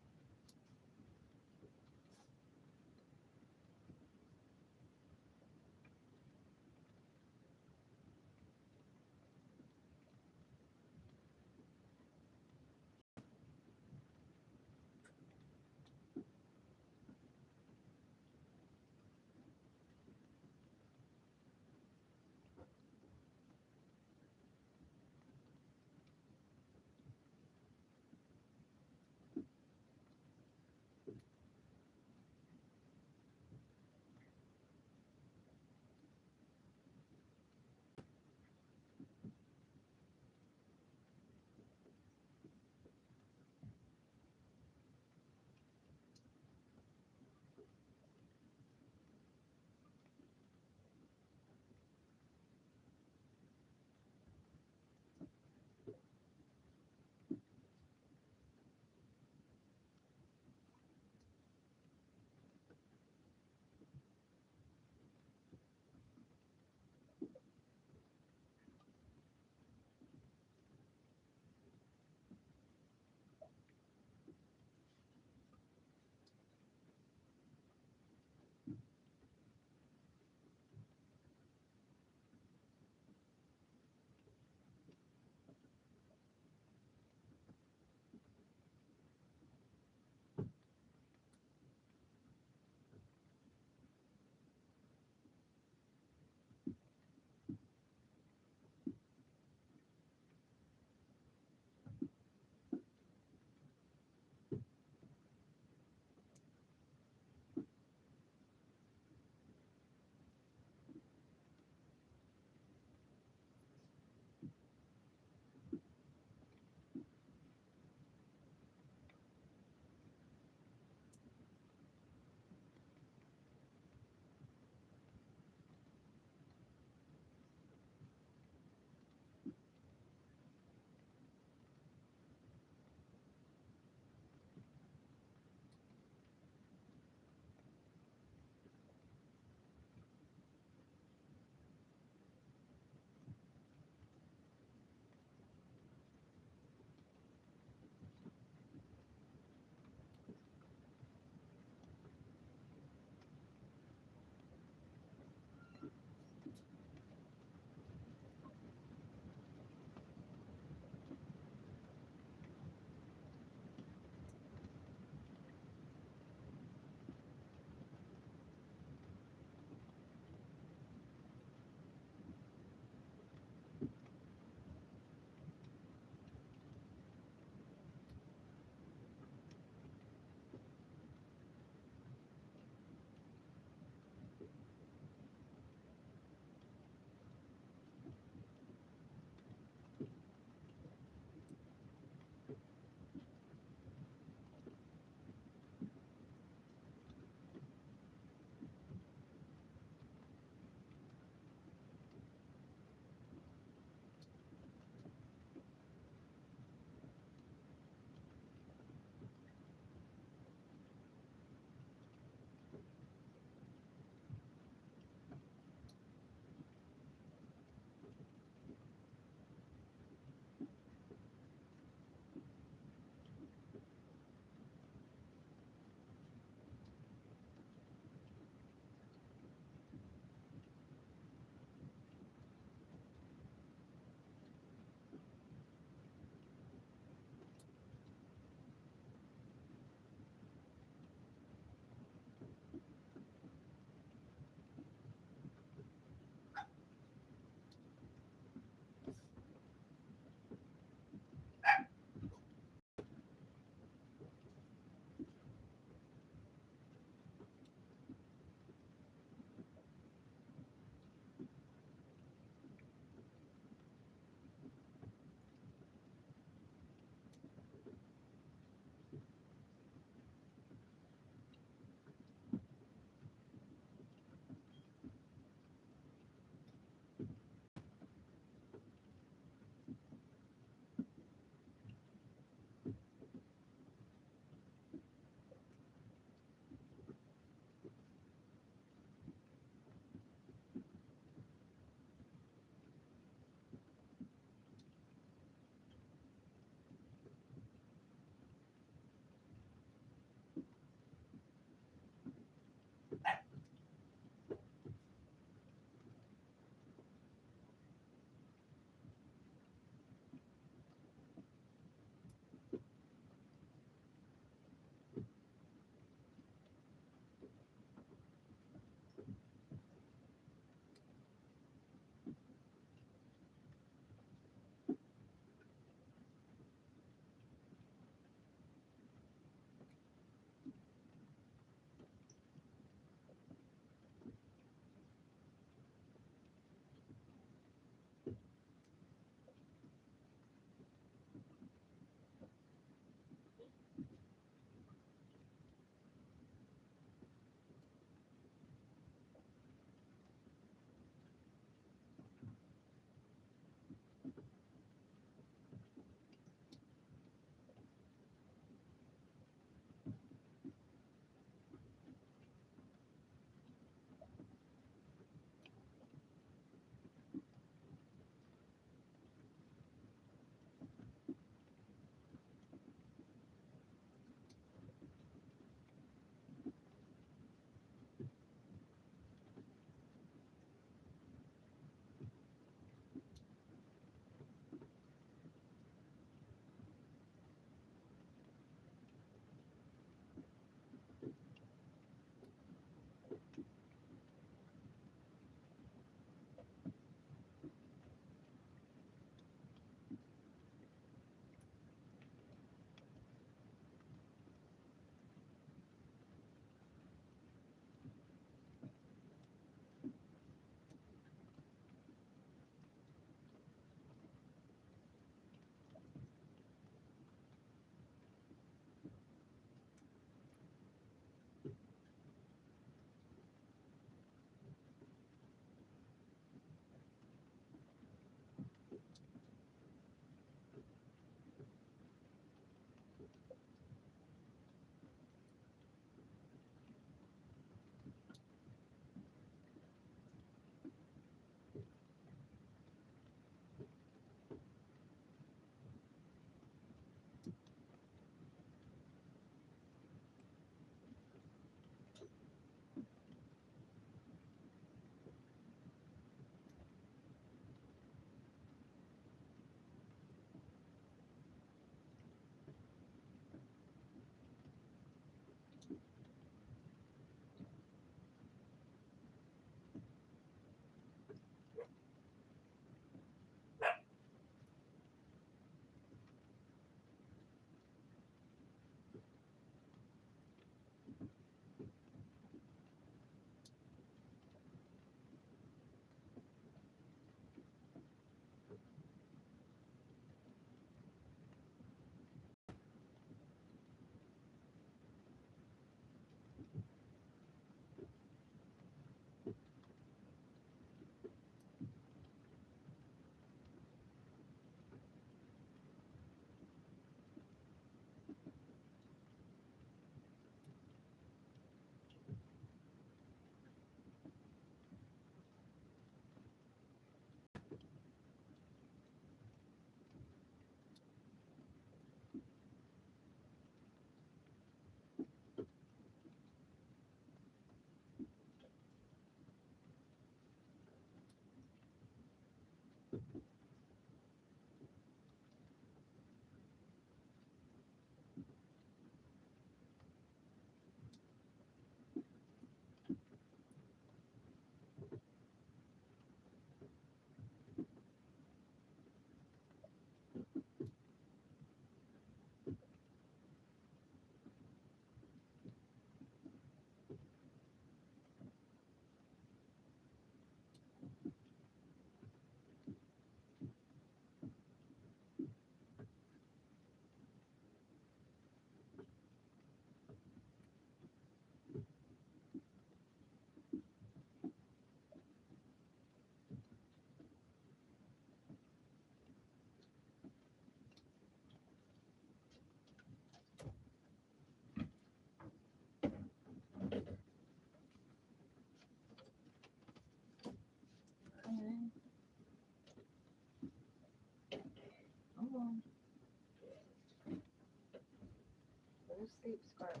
creep scarf.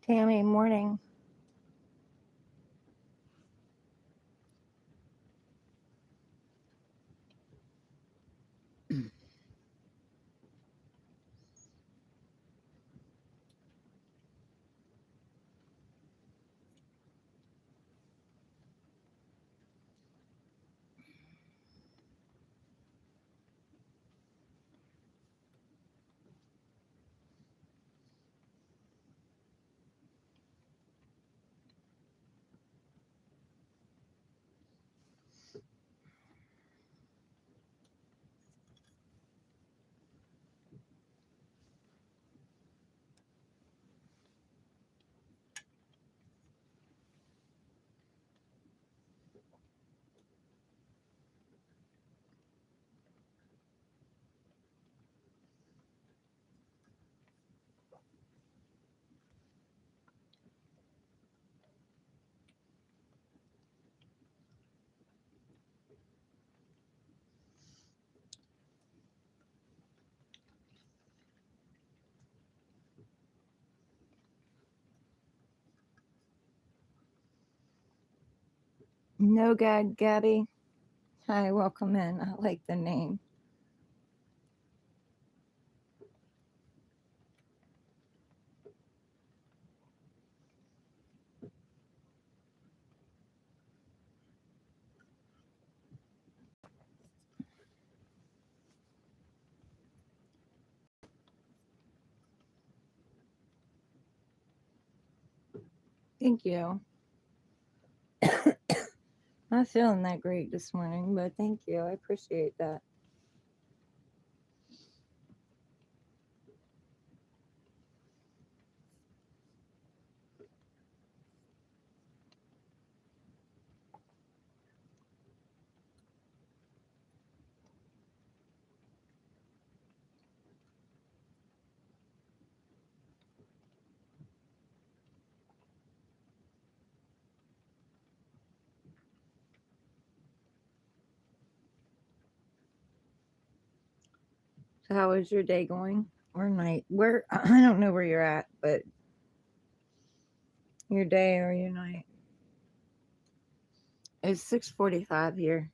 Tammy, morning. No God, Gabby. Hi, welcome in. I like the name. Thank you. Not feeling that great this morning, but thank you. I appreciate that. So how is your day going or night? Where I don't know where you're at, but your day or your night. It's 6:45 here.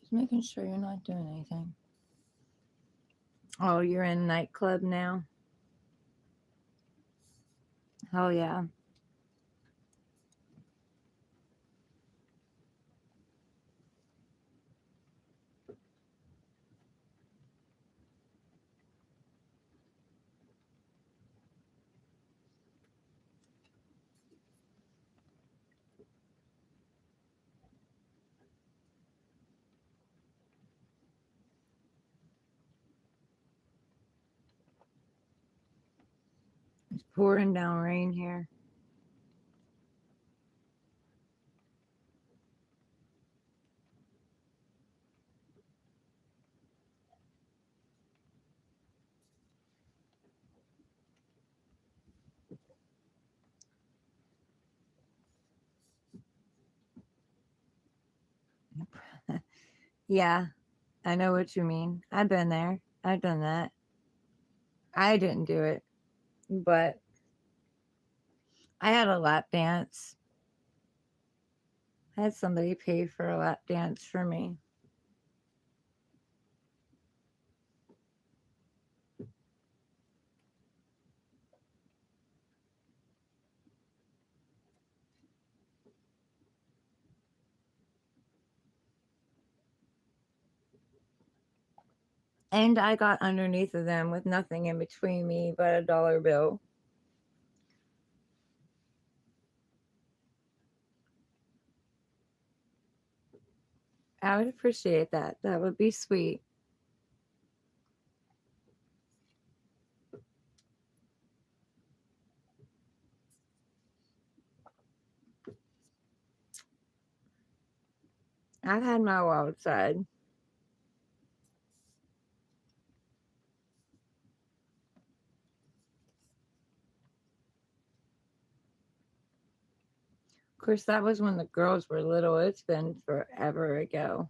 Just making sure you're not doing anything. Oh, you're in nightclub now? Oh yeah. It's pouring down rain here. Yeah, I know what you mean. I've been there. I've done that. I didn't do it, but I had a lap dance. I had somebody pay for a lap dance for me. And I got underneath of them with nothing in between me but a dollar bill. I would appreciate that. That would be sweet. I've had my wild side. Of course, that was when the girls were little. It's been forever ago.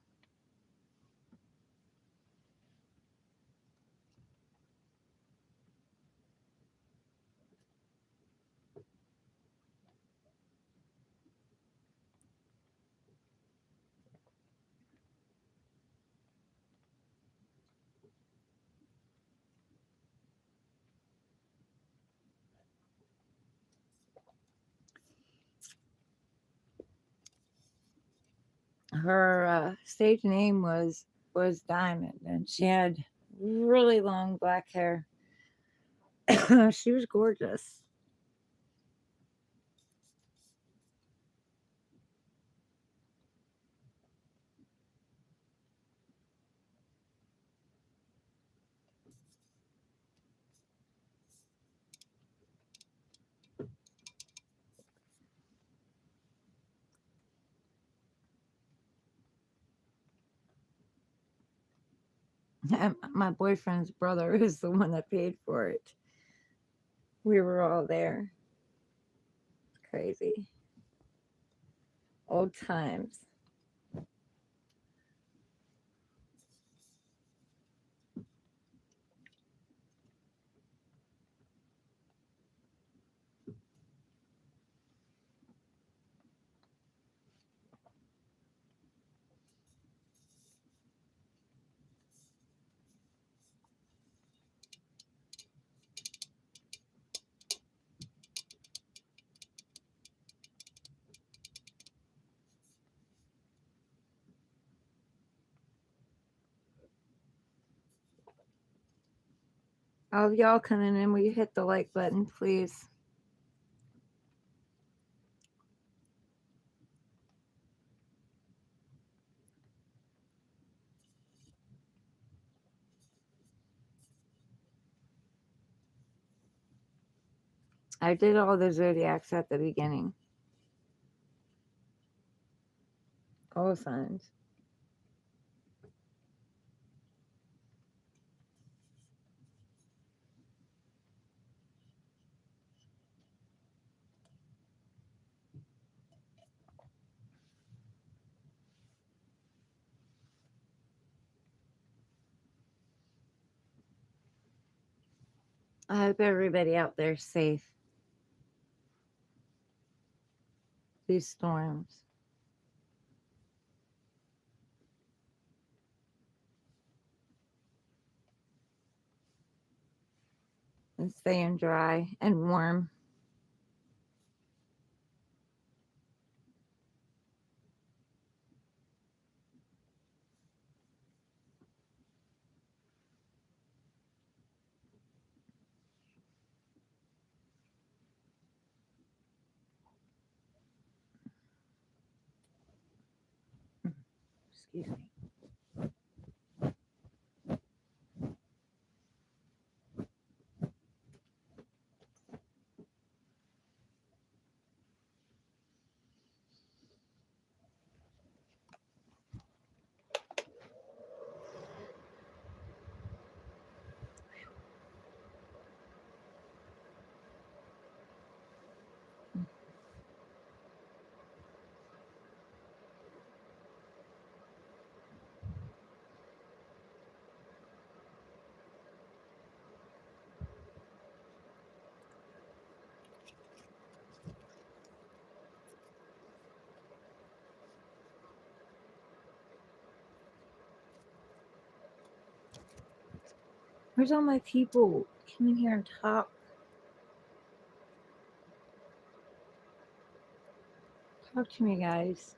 Her stage name was Diamond, and she had really long black hair. She was gorgeous. And my boyfriend's brother is the one that paid for it. We were all there. Crazy. Old times. All of y'all coming in, will you hit the like button, please? I did all the zodiacs at the beginning. All signs. I hope everybody out there is safe. These storms. And staying dry and warm. Excuse me. Where's all my people? Come in here and talk. Talk to me, guys.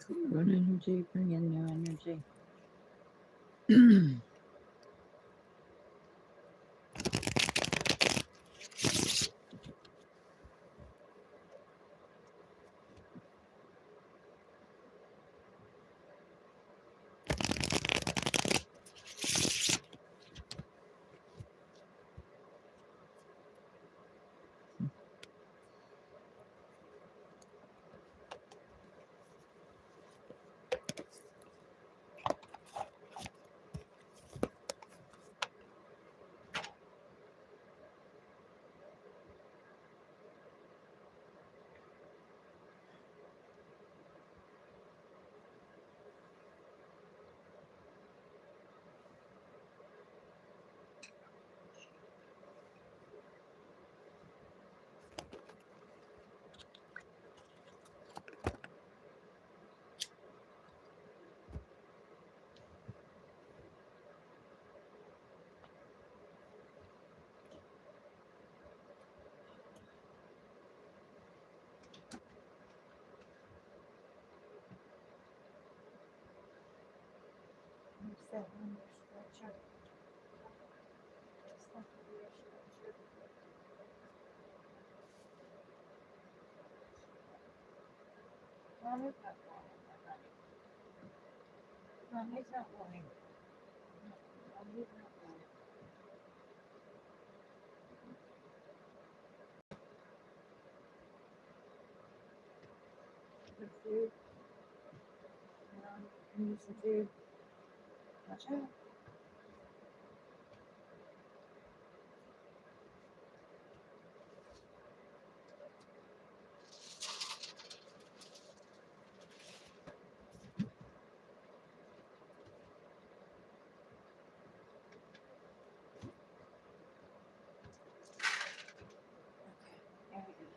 Clear out energy, bring in new energy. Mommy's not going. Mommy's not going. Good food. Need some food. Watch out. There we go.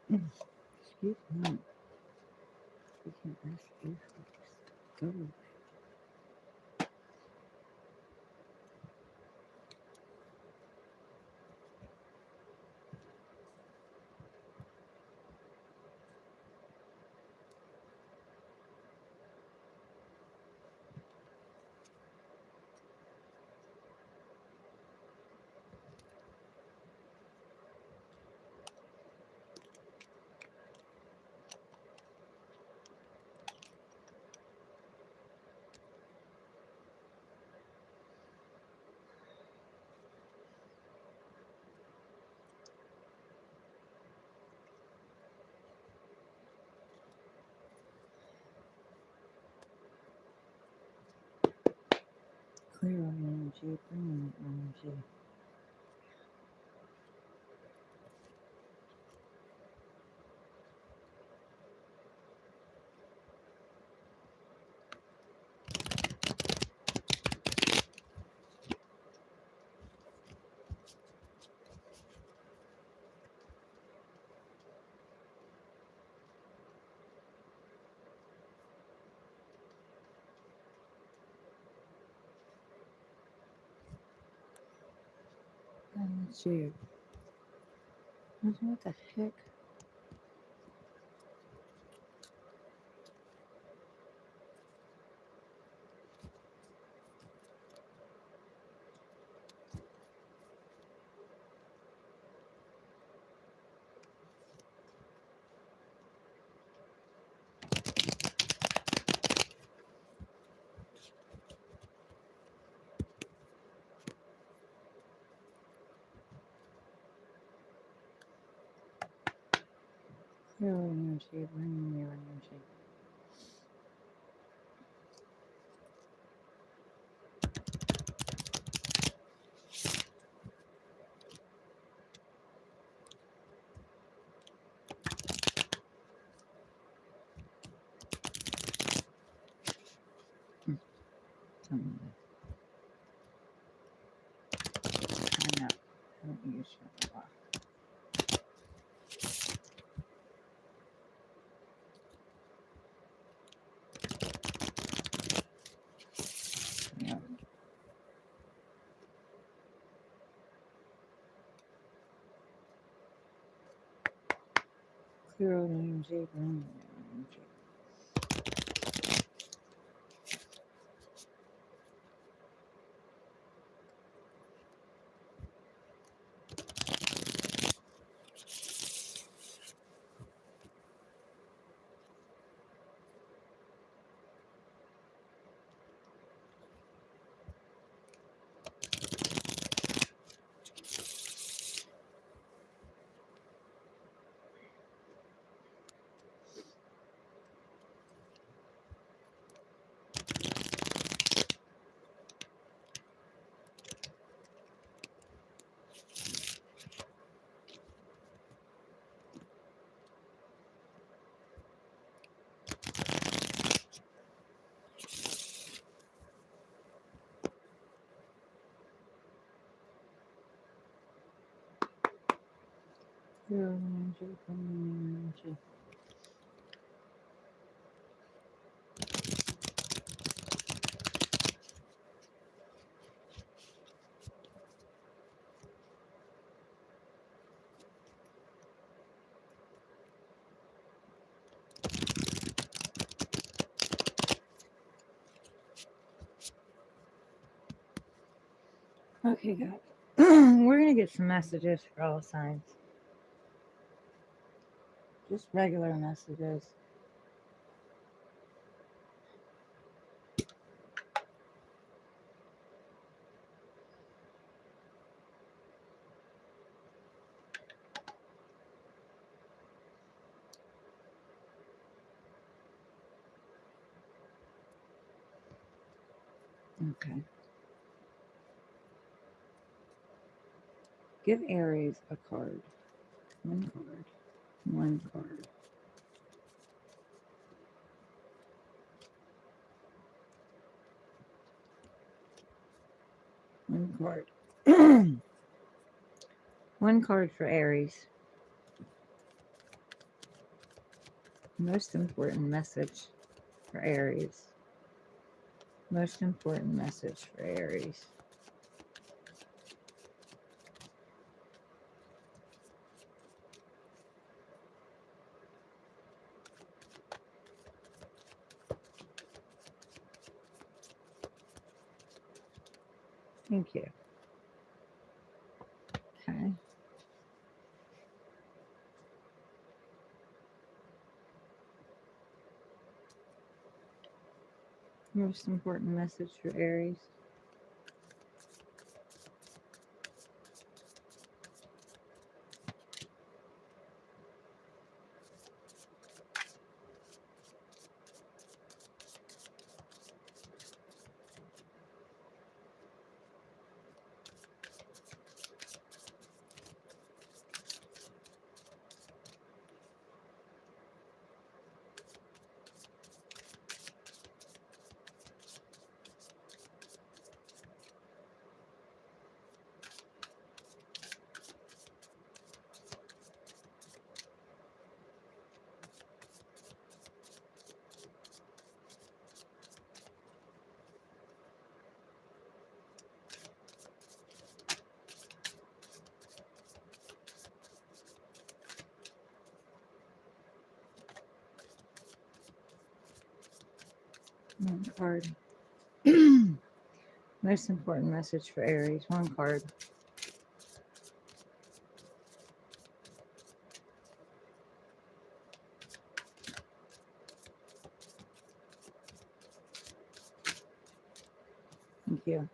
Excuse me. We can ask you folks. Go. Clear our energy, bring in energy. Let's see. What the heck? Clear our energy, bring in your energy. Tell me that. I know. I don't use your block. Yeah. Clear out energy, bring in your energy. Clear out energy, bring in your energy. Okay, guys. We're going to get some messages for all signs. Just regular messages. Okay. Give Aries a card. One card. One card. One card. 1 card for Aries. Most important message for Aries. Most important message for Aries. Thank you. Okay. Most important message for Aries. One card. Most important message for Aries. One card. Thank you.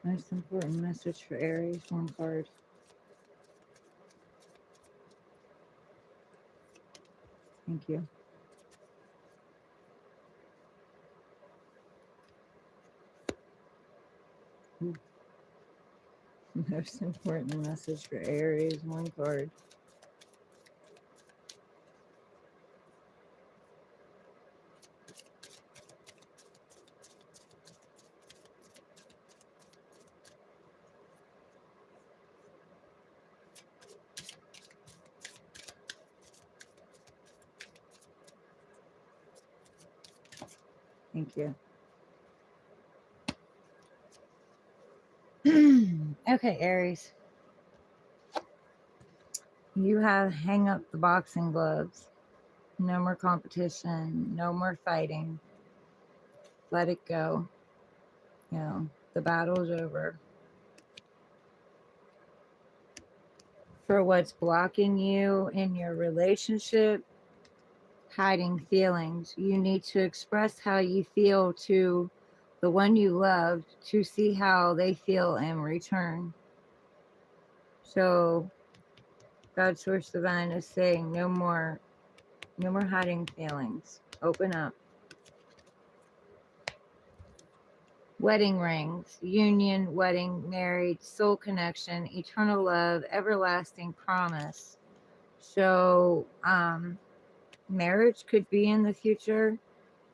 Most important message for Aries. One card. Thank you. Ooh. Most important message for Aries. One card. Thank you. Okay, Aries. You have hang up the boxing gloves. No more competition. No more fighting. Let it go. You know, the battle's over. For what's blocking you in your relationship, hiding feelings, you need to express how you feel to the one you loved to see how they feel in return. So God Source Divine is saying no more hiding feelings. Open up. Wedding rings, union, wedding, married, soul connection, eternal love, everlasting promise. So marriage could be in the future,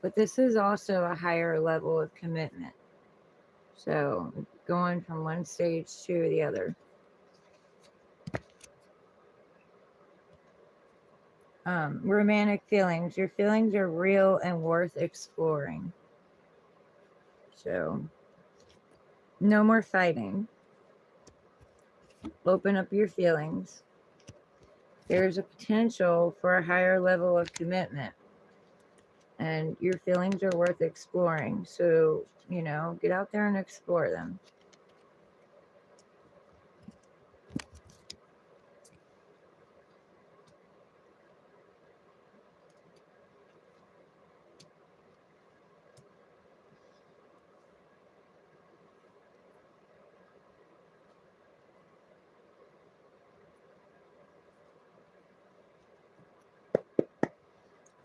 but this is also a higher level of commitment. So going from one stage to the other. Romantic feelings. Your feelings are real and worth exploring. So no more fighting. Open up your feelings. There's a potential for a higher level of commitment. And your feelings are worth exploring. So, get out there and explore them.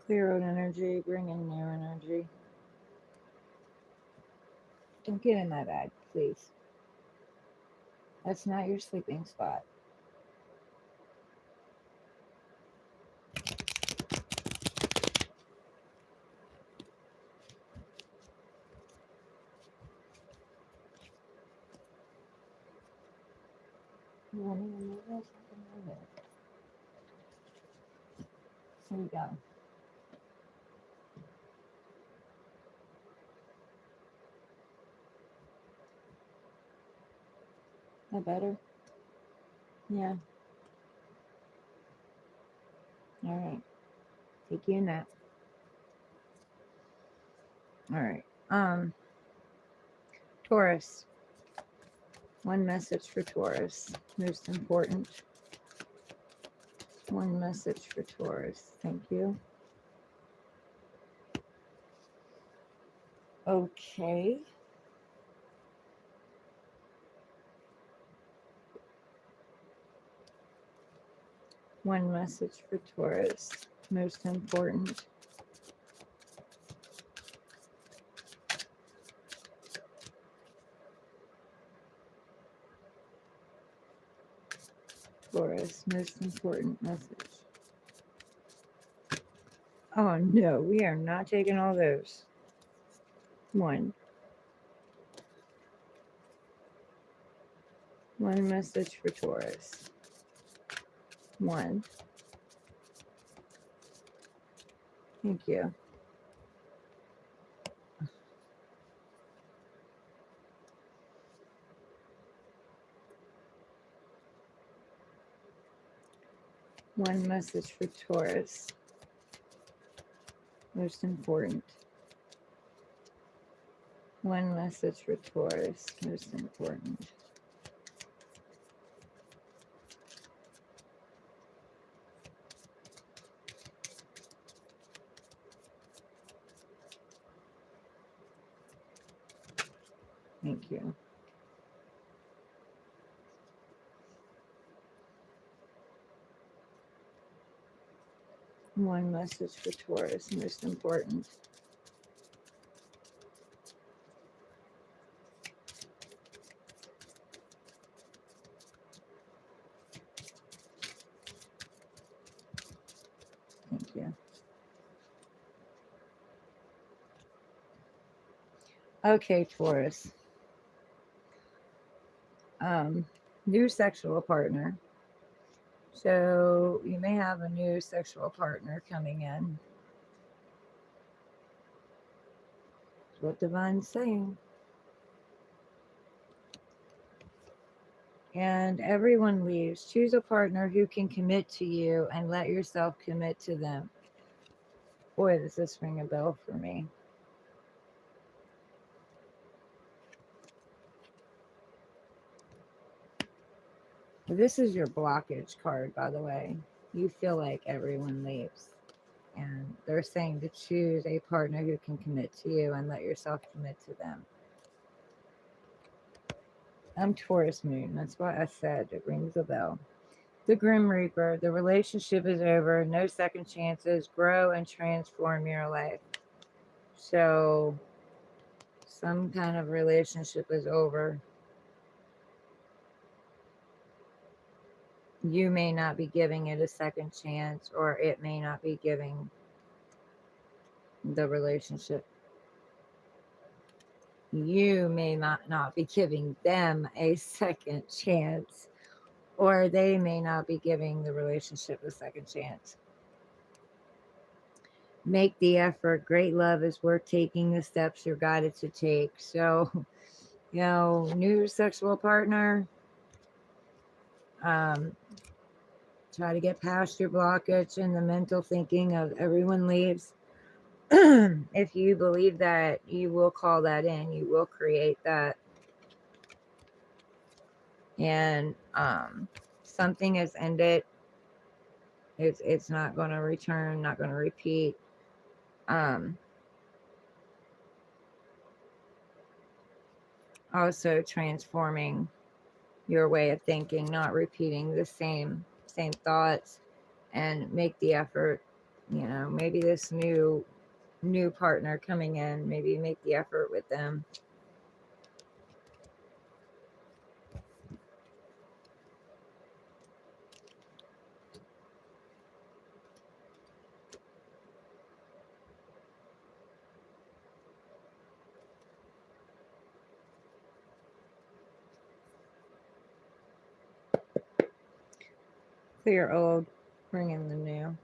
Clear out energy, bring in new energy. Don't get in that bed, please. That's not your sleeping spot. You want me to move this? I can move it. Here we go. That better? Yeah. All right. Take you a nap. All right. Taurus. One message for Taurus. Most important. One message for Taurus. Thank you. Okay. One message for Taurus. Most important. Taurus. Most important message. Oh no, we are not taking all those. One. One message for Taurus. One. Thank you. One message for Taurus. Most important. One message for Taurus. Most important. Thank you. One message for Taurus. Most important. Thank you. Okay, Taurus. New sexual partner. So you may have a new sexual partner coming in. That's what Divine's saying. And everyone leaves. Choose a partner who can commit to you and let yourself commit to them. Boy, does this ring a bell for me. This is your blockage card, by the way. You feel like everyone leaves. And they're saying to choose a partner who can commit to you and let yourself commit to them. I'm Taurus Moon. That's why I said it rings a bell. The Grim Reaper. The relationship is over. No second chances. Grow and transform your life. So some kind of relationship is over. You may not be giving it a second chance, or it may not be giving the relationship. You may not be giving them a second chance, or they may not be giving the relationship a second chance. Make the effort. Great love is worth taking the steps you're guided to take. So, new sexual partner. Try to get past your blockage and the mental thinking of everyone leaves. If you believe that, you will call that in. You will create that. And something has ended. It's not going to return, not going to repeat. Also transforming your way of thinking, not repeating the same thoughts, and make the effort. you know, maybe this new partner coming in, maybe make the effort with them. Clear old, bring in the new.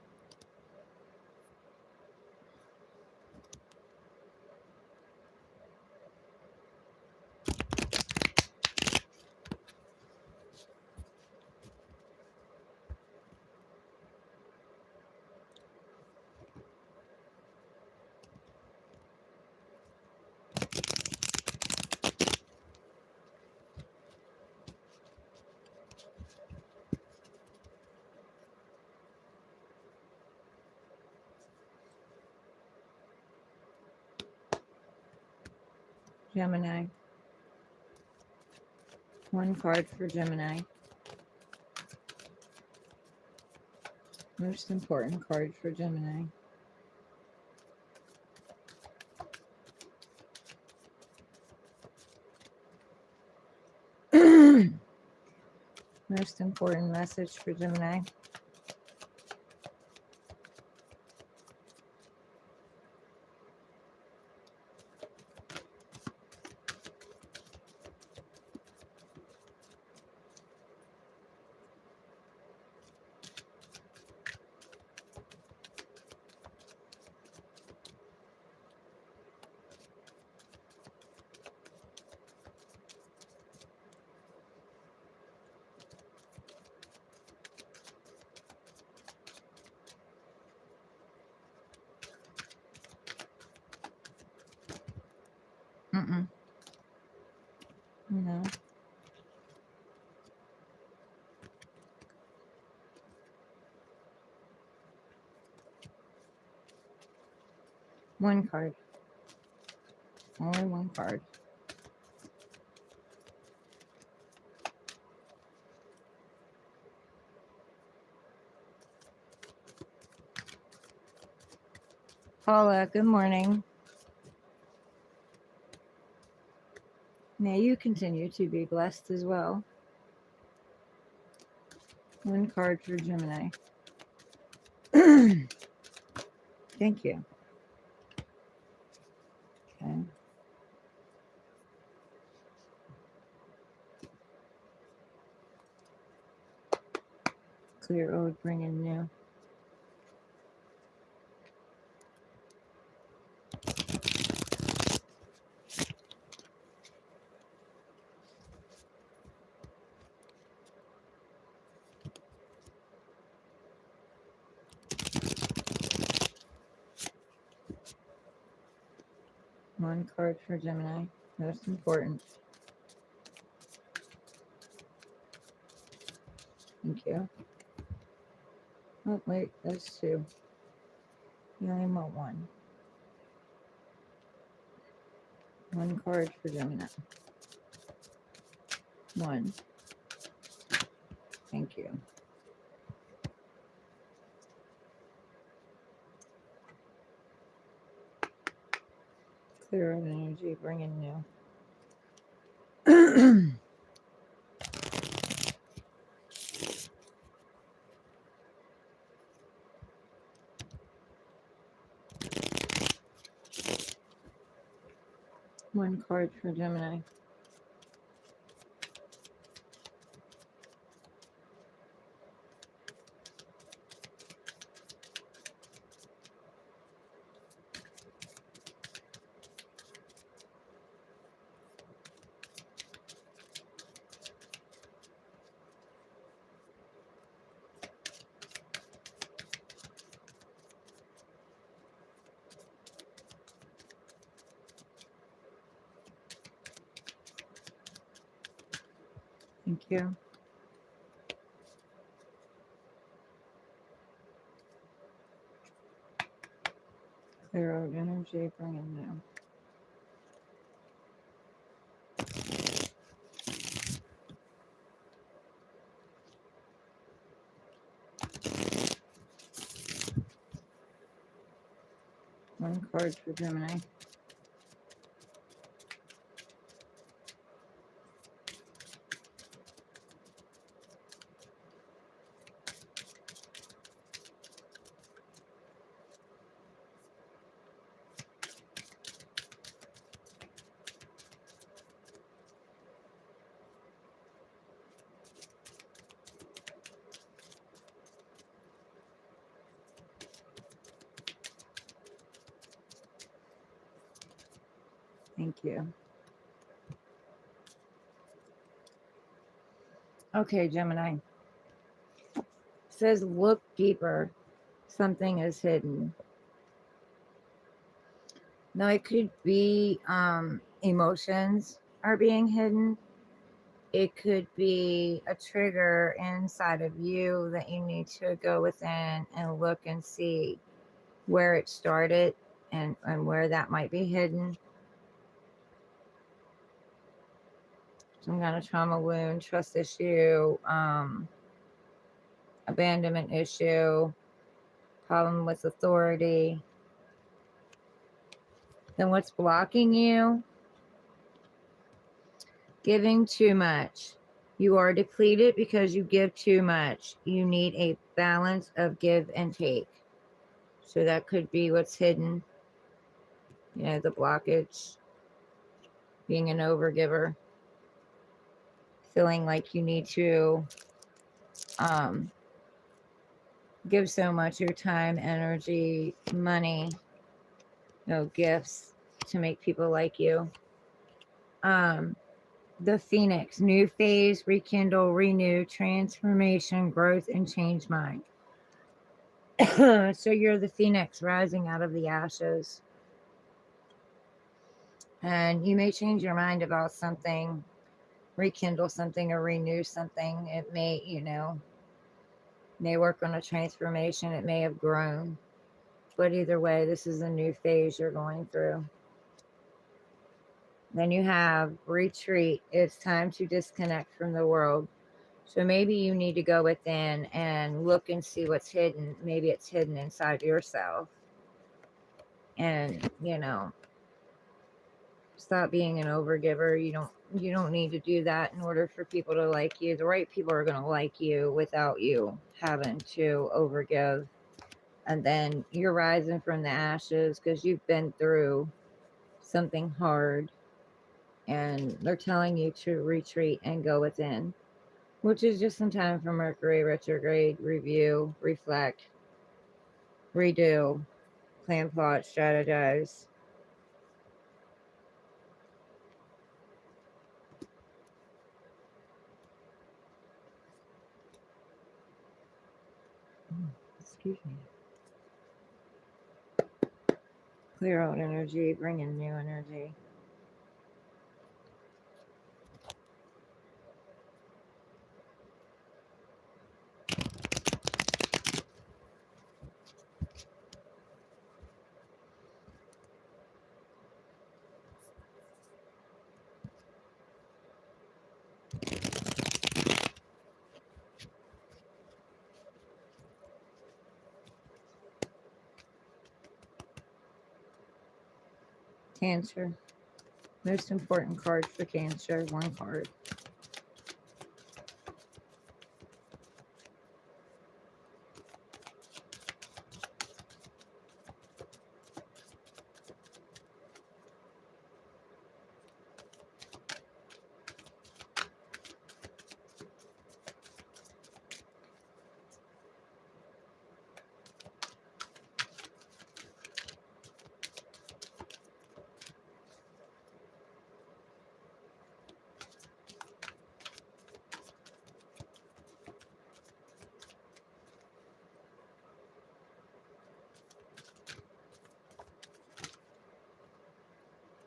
Gemini. One card for Gemini. Most important card for Gemini. Most important message for Gemini. No. One card. Only one card. Paula, good morning. May you continue to be blessed as well. One card for Gemini. Thank you. Okay. Clear old, bring in new. One card for Gemini. Most important. Thank you. Oh, wait, that's two. You only want one. One card for Gemini. One. Thank you. Clear out energy, bring in new. One card for Gemini. Thank you. Clear out energy, bring in new. One card for Gemini. Thank you. Okay, Gemini. It says look deeper. Something is hidden. Now it could be emotions are being hidden. It could be a trigger inside of you that you need to go within and look and see where it started and where that might be hidden. Some kind of trauma wound, trust issue, abandonment issue, problem with authority. Then what's blocking you? Giving too much. You are depleted because you give too much. You need a balance of give and take. So that could be what's hidden. You know, the blockage, being an overgiver, feeling like you need to give so much of your time, energy, money, gifts to make people like you. The Phoenix, new phase, rekindle, renew, transformation, growth, and change mind. So you're the Phoenix rising out of the ashes. And you may change your mind about something, rekindle something, or renew something. It may, may work on a transformation. It may have grown. But either way, this is a new phase you're going through. Then you have retreat. It's time to disconnect from the world. So maybe you need to go within and look and see what's hidden. Maybe it's hidden inside yourself. And, stop being an overgiver. You don't need to do that in order for people to like you. The right people are going to like you without you having to overgive. And then you're rising from the ashes because you've been through something hard. And they're telling you to retreat and go within, which is just some time for Mercury retrograde, review, reflect, redo, plan, plot, strategize. Excuse me. Clear out energy, bring in new energy. Cancer. Most important card for Cancer, one card.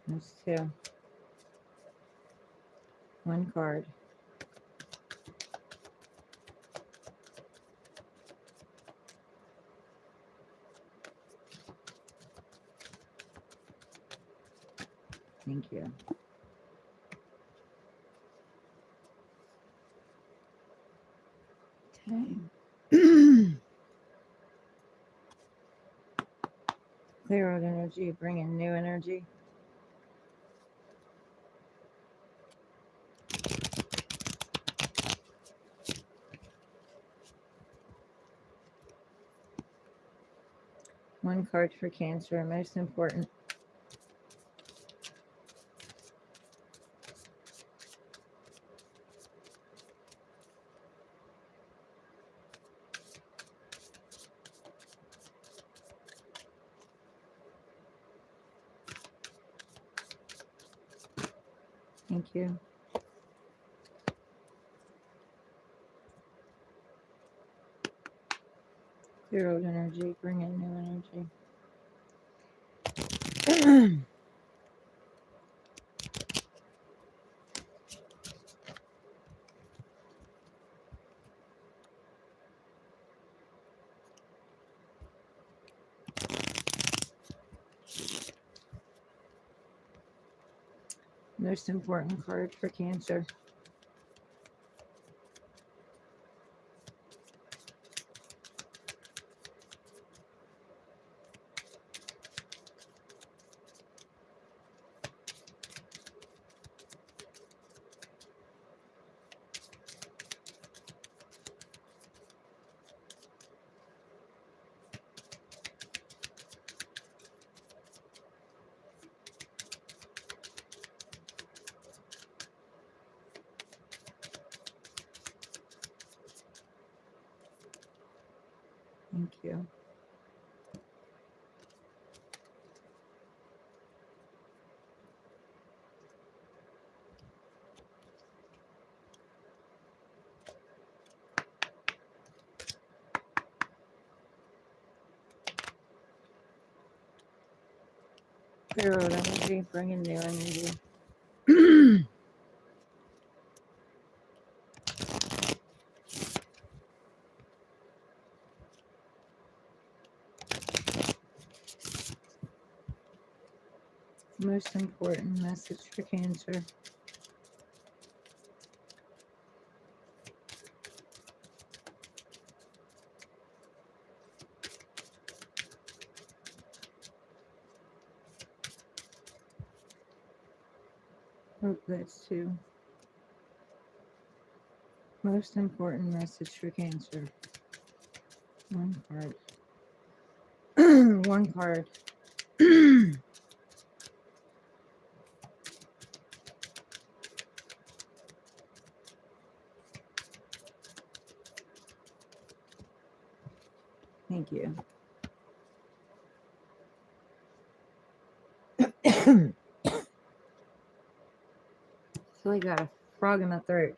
That's two. One card. Thank you. Okay. Clear out energy, bring in new energy. One card for Cancer, most important. Thank you. Clear out energy, bring in new energy. Most important card for Cancer. Thank you. Clear out energy, bring in new energy. Most important message for Cancer. Hope that's two. Most important message for Cancer. One card. One card. Thank you. Feel like I got a frog in my throat.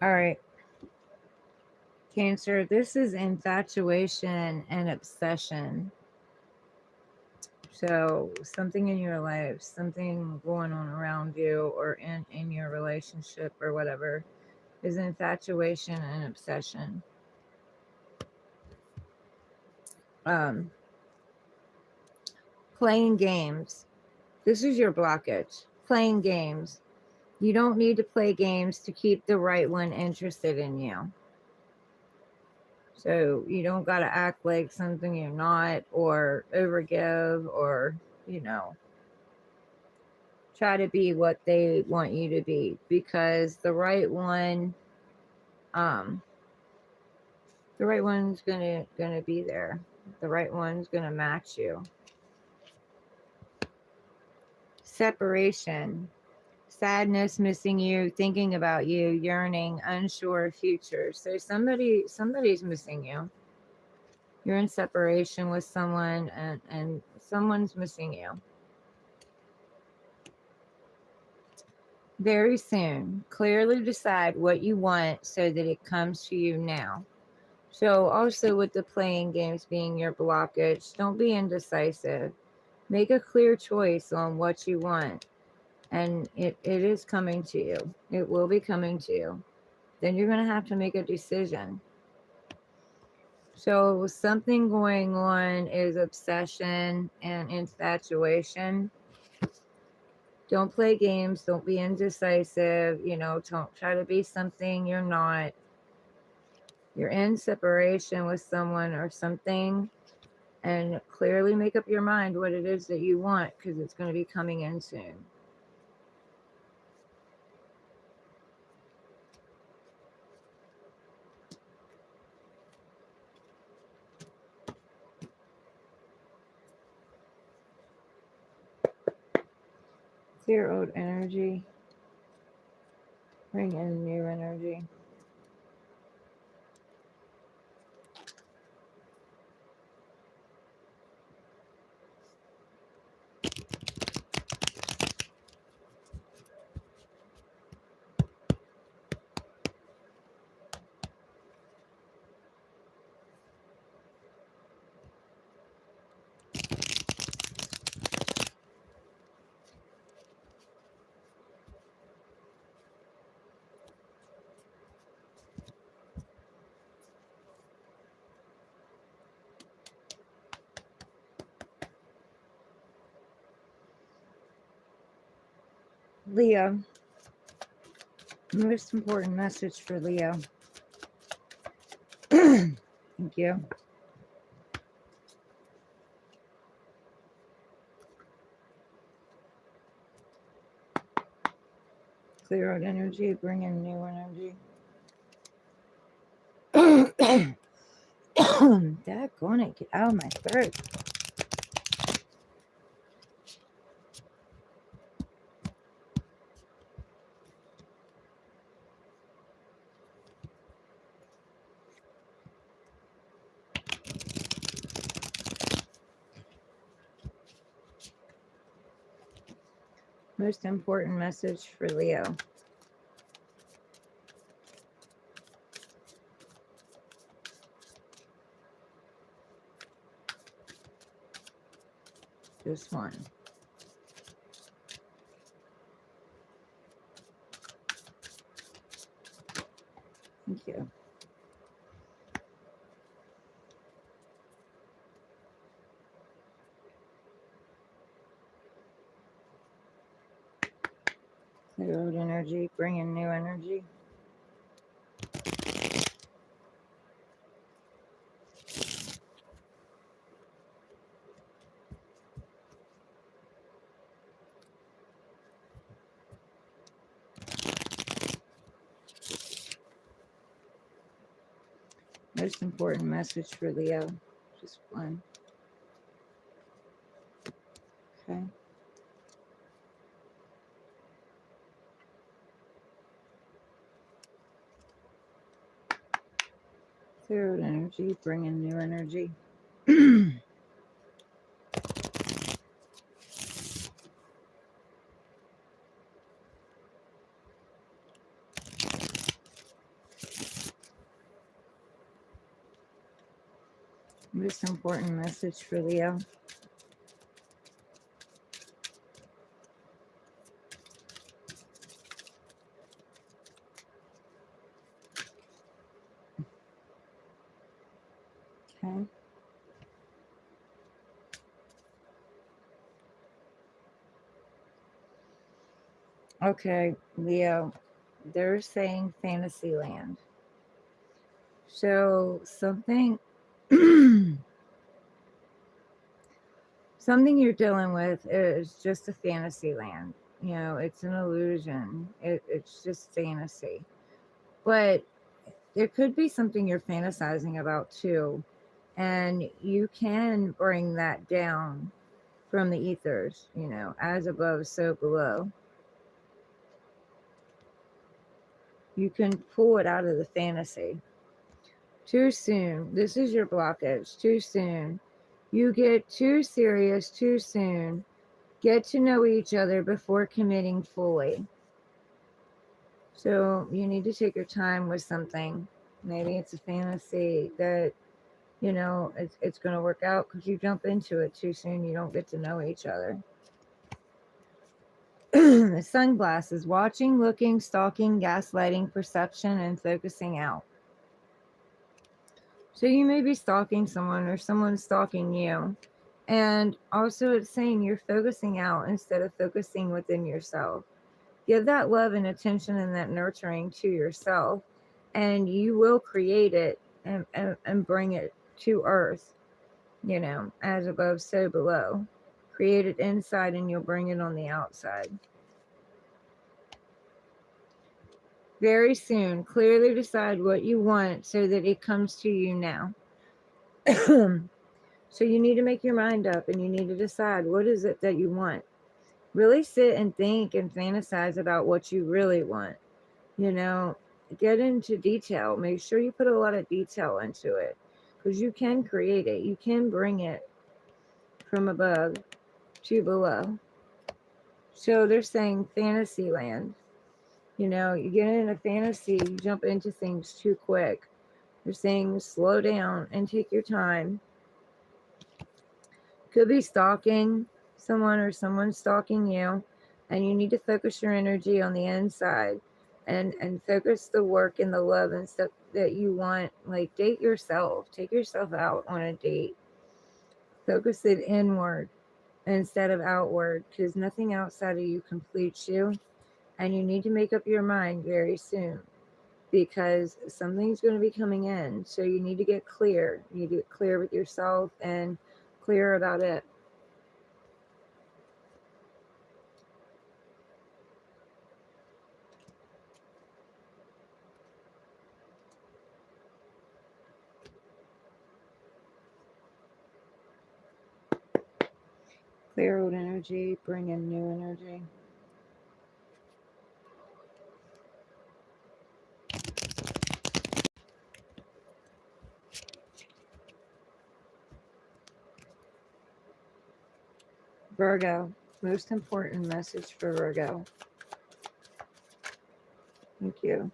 All right. Cancer, this is infatuation and obsession. So something in your life, something going on around you or in your relationship or whatever is infatuation and obsession. Playing games. This is your blockage. Playing games. You don't need to play games to keep the right one interested in you. So you don't got to act like something you're not or overgive or, try to be what they want you to be, because the right one's gonna be there. The right one's gonna match you. Separation. Sadness, missing you, thinking about you, yearning, unsure future. So somebody's missing you. You're in separation with someone and someone's missing you. Very soon, clearly decide what you want so that it comes to you now. So also with the playing games being your blockage, don't be indecisive. Make a clear choice on what you want. And it is coming to you. It will be coming to you. Then you're going to have to make a decision. So something going on is obsession and infatuation. Don't play games. Don't be indecisive. You know, don't try to be something you're not. You're in separation with someone or something, and clearly make up your mind what it is that you want, because it's going to be coming in soon. Clear old energy. Bring in new energy. Leo. Most important message for Leo. Thank you. Clear out energy, bring in new energy. Daggone it, get out of my throat. Most important message for Leo. Just one. Thank you. Clear out energy, bring in new energy. Most important message for Leo. Just one. Okay. Clear out energy, bring in new energy. Most important message for Leo. Okay. Okay, Leo, they're saying Fantasyland. So something something you're dealing with is just a fantasy land. You know, it's an illusion. It's just fantasy. But there could be something you're fantasizing about too. And you can bring that down from the ethers, you know, as above, so below. You can pull it out of the fantasy. Too soon. This is your blockage. Too soon. You get too serious too soon. Get to know each other before committing fully. So you need to take your time with something. Maybe it's a fantasy that, you know, it's going to work out because you jump into it too soon. You don't get to know each other. The sunglasses, watching, looking, stalking, gaslighting, perception, and focusing out. So you may be stalking someone or someone's stalking you. And also, it's saying you're focusing out instead of focusing within yourself. Give that love and attention and that nurturing to yourself, and you will create it and bring it to earth, as above, so below. Create it inside, and you'll bring it on the outside. Very soon, clearly decide what you want so that it comes to you now. So you need to make your mind up and you need to decide what is it that you want. Really sit and think and fantasize about what you really want. Get into detail. Make sure you put a lot of detail into it because you can create it. You can bring it from above to below. So they're saying fantasy land. You get in a fantasy, you jump into things too quick. They're saying slow down and take your time. Could be stalking someone or someone stalking you, and you need to focus your energy on the inside and focus the work and the love and stuff that you want. Like, date yourself, take yourself out on a date, focus it inward instead of outward, because nothing outside of you completes you. And you need to make up your mind very soon because something's going to be coming in. So you need to get clear. You need to get clear with yourself and clear about it. Clear old energy, bring in new energy. Virgo, most important message for Virgo. Thank you.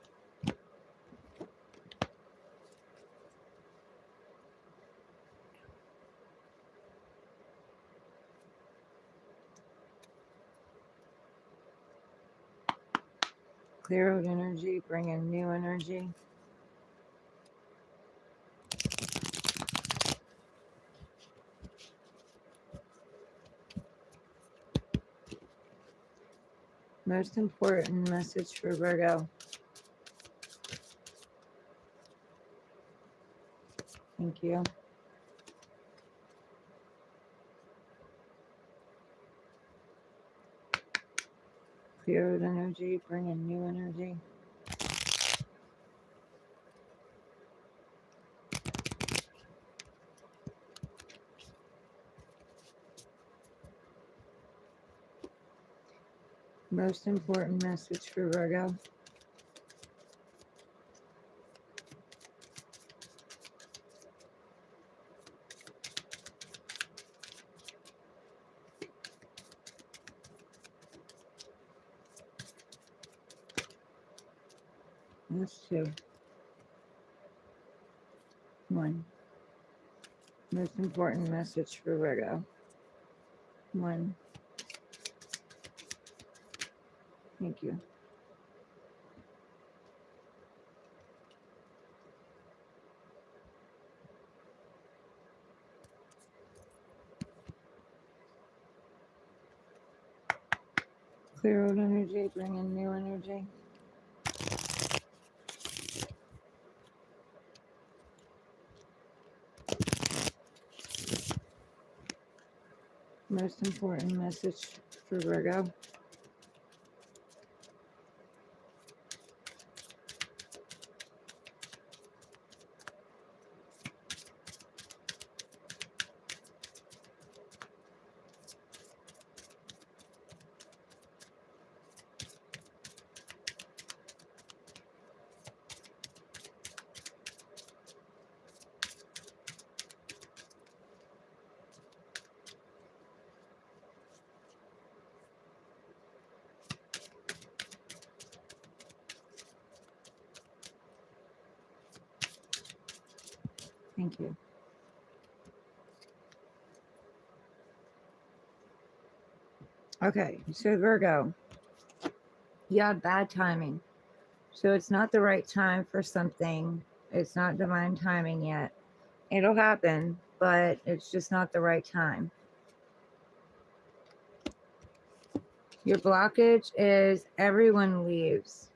Clear out energy, bring in new energy. Most important message for Virgo. Thank you. Clear out energy, bring in new energy. Most important message for Virgo. That's 2. 1. Most important message for Virgo. 1. Thank you. Clear out energy, bring in new energy. Most important message for Virgo. Thank you. Okay, so Virgo, you had bad timing. So it's not the right time for something. It's not divine timing yet. It'll happen, but it's just not the right time. Your blockage is everyone leaves.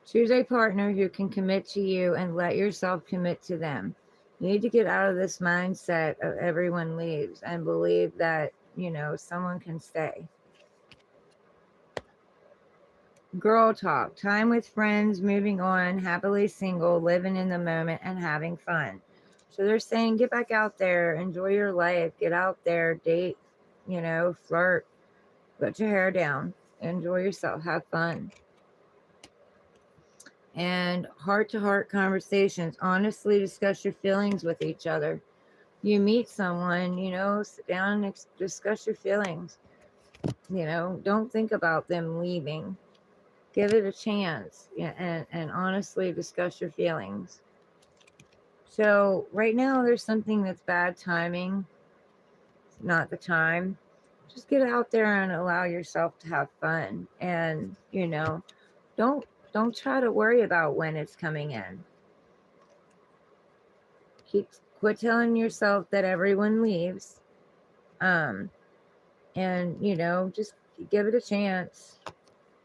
Choose a partner who can commit to you and let yourself commit to them. You need to get out of this mindset of everyone leaves and believe that, someone can stay. Girl talk, time with friends, moving on, happily single, living in the moment, and having fun. So they're saying get back out there, enjoy your life, get out there, date, flirt, put your hair down, enjoy yourself, have fun. And heart-to-heart conversations, honestly discuss your feelings with each other. You meet someone, sit down and discuss your feelings. Don't think about them leaving. Give it a chance, and honestly discuss your feelings. So right now there's something that's bad timing. It's not the time. Just get out there and allow yourself to have fun. And, don't try to worry about when it's coming in. Quit telling yourself that everyone leaves. And, just give it a chance.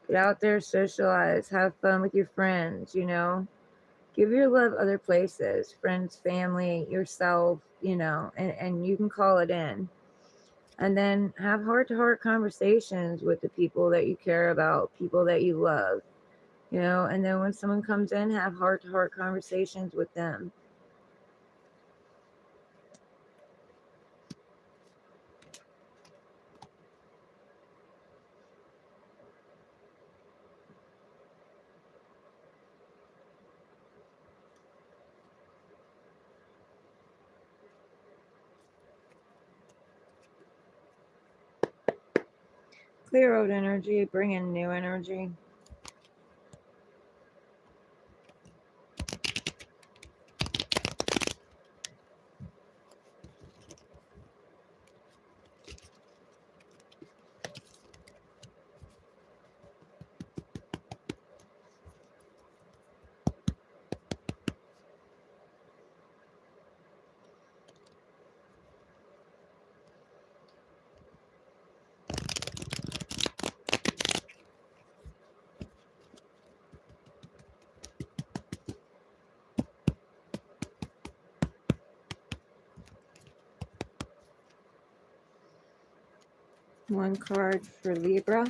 Get out there, socialize, have fun with your friends, Give your love other places, friends, family, yourself, and you can call it in. And then have heart-to-heart conversations with the people that you care about, people that you love, and then when someone comes in, have heart-to-heart conversations with them. Clear out energy, bring in new energy. One card for Libra.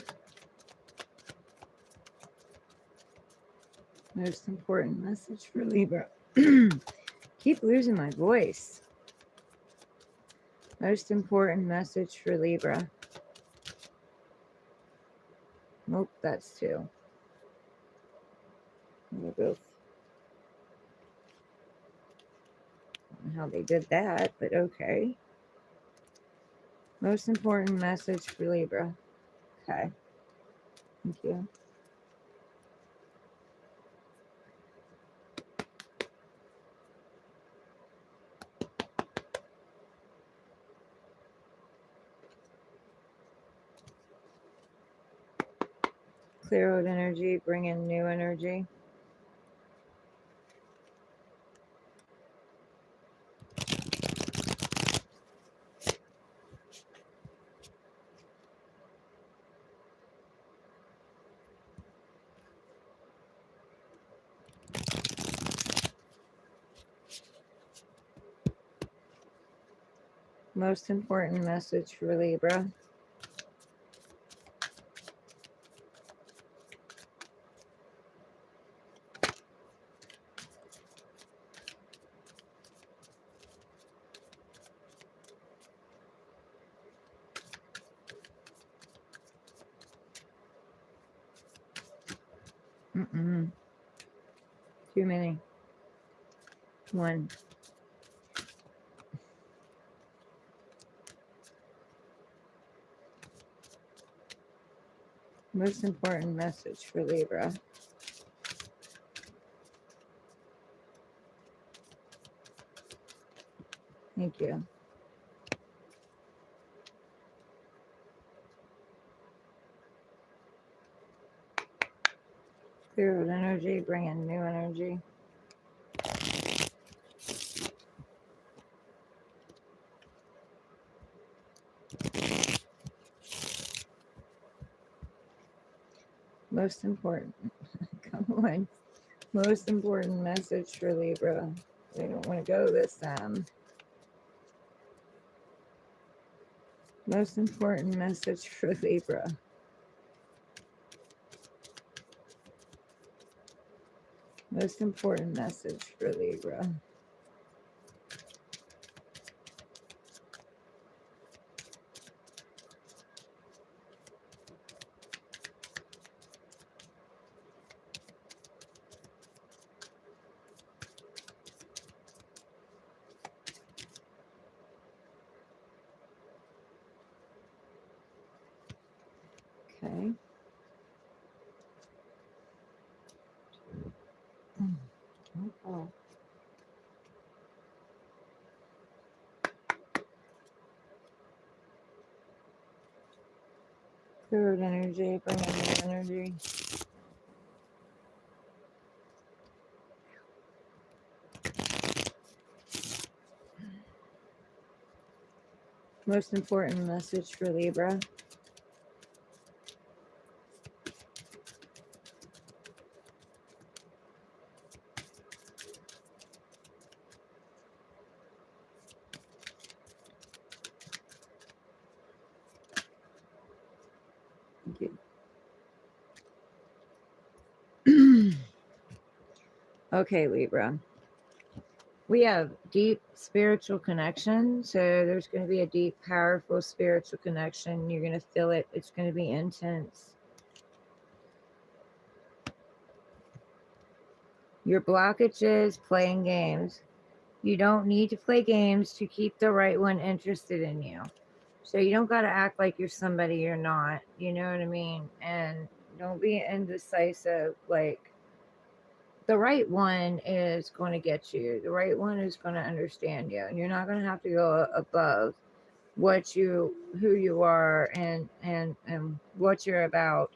Most important message for Libra. Keep losing my voice. Most important message for Libra. Nope, that's two. They're both. I don't know how they did that, but okay. Most important message for Libra. Okay. Thank you. Clear out energy, bring in new energy. Most important message for Libra. Too many. One. Most important message for Libra. Thank you. Clear out energy, bring in new energy. Most important. Come on. Most important message for Libra. They don't want to go this time. Most important message for Libra. Most important message for Libra. Okay. Oh. Cleared energy, bring in new energy. Most important message for Libra. Thank you. Okay, Libra. We have deep spiritual connection. So there's going to be a deep, powerful spiritual connection. You're going to feel it. It's going to be intense. Your blockage is playing games. You don't need to play games to keep the right one interested in you. So you don't got to act like you're somebody you're not. You know what I mean? And don't be indecisive. Like, the right one is going to get you. The right one is going to understand you. And you're not going to have to go above who you are and what you're about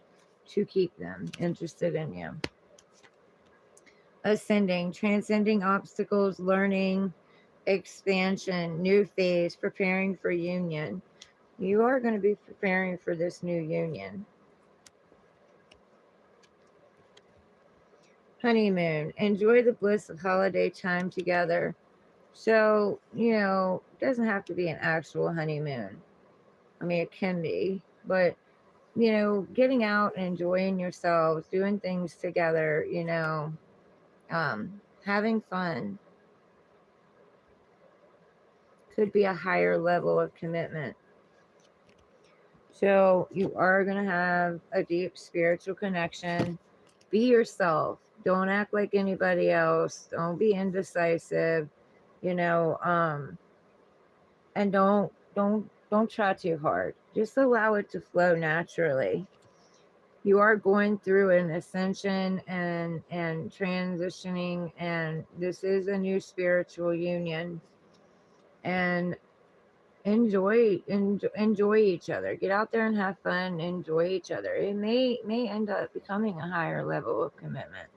to keep them interested in you. Ascending, transcending obstacles, learning, expansion, new phase, preparing for union. You are going to be preparing for this new union. Honeymoon, enjoy the bliss of holiday time together. So, it doesn't have to be an actual honeymoon. I mean, it can be, but, getting out and enjoying yourselves, doing things together, having fun could be a higher level of commitment. So, you are going to have a deep spiritual connection. Be yourself. Don't act like anybody else. Don't be indecisive, and don't try too hard. Just allow it to flow naturally. You are going through an ascension and transitioning, and this is a new spiritual union. And enjoy each other. Get out there and have fun. Enjoy each other. It may end up becoming a higher level of commitment.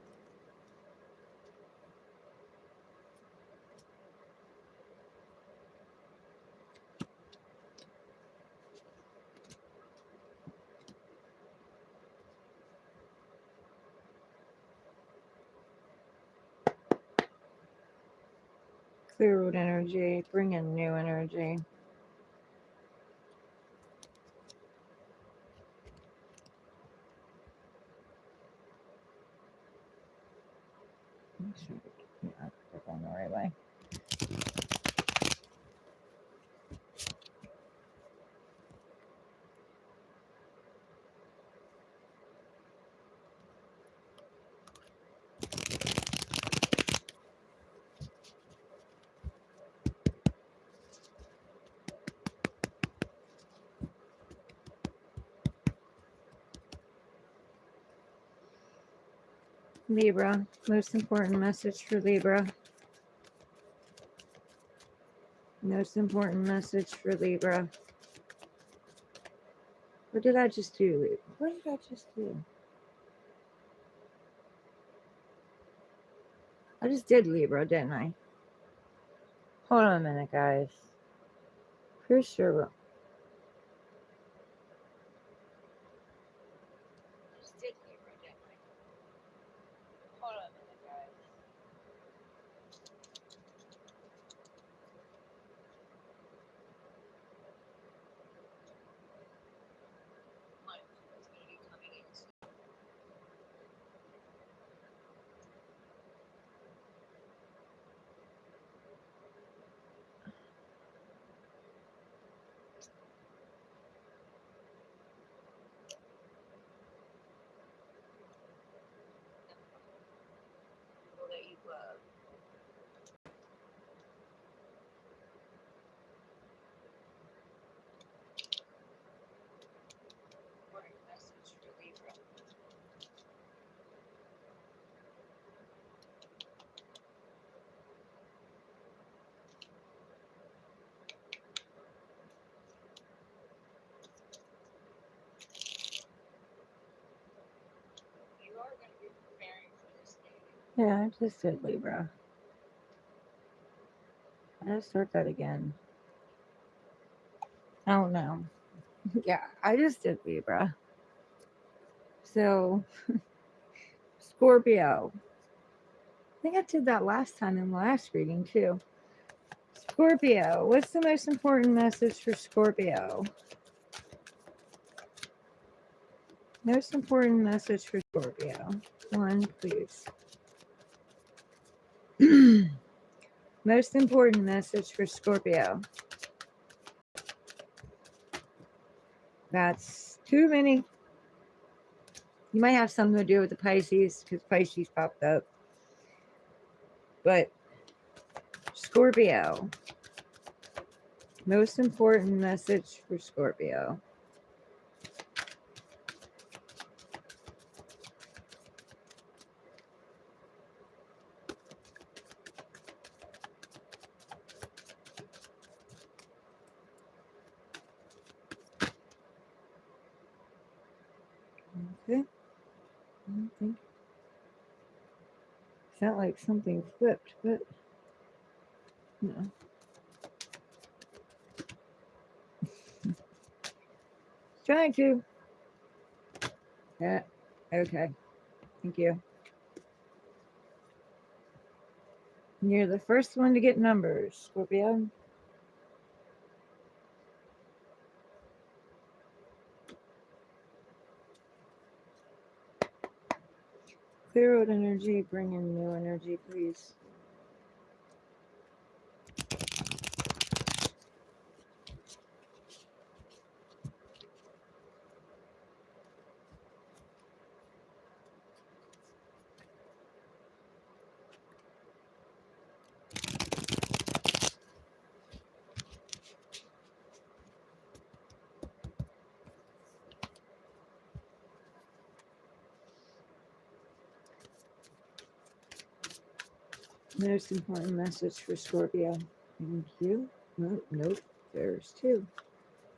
Clear root energy, bring in new energy. Make sure I'm going the right way. Libra, most important message for Libra. Most important message for Libra. What did I just do, Libra? What did I just do? I just did Libra, didn't I? Hold on a minute, guys. Pretty sure. I just did Libra, Yeah, I just did Libra. I just start that again. Oh no. Yeah, I just did Libra. So Scorpio. I think I did that last time in the last reading too. Scorpio. What's the most important message for Scorpio? Most important message for Scorpio. One, please. Most important message for Scorpio. That's too many. You might have something to do with the Pisces because Pisces popped up. But Scorpio. Most important message for Scorpio. Okay. Okay. Felt like something flipped, but no. Trying to. Yeah. Okay. Thank you. You're the first one to get numbers, Scorpio. Clear out energy, bring in new energy, please. Most important message for Scorpio. Thank you. Nope. There's two.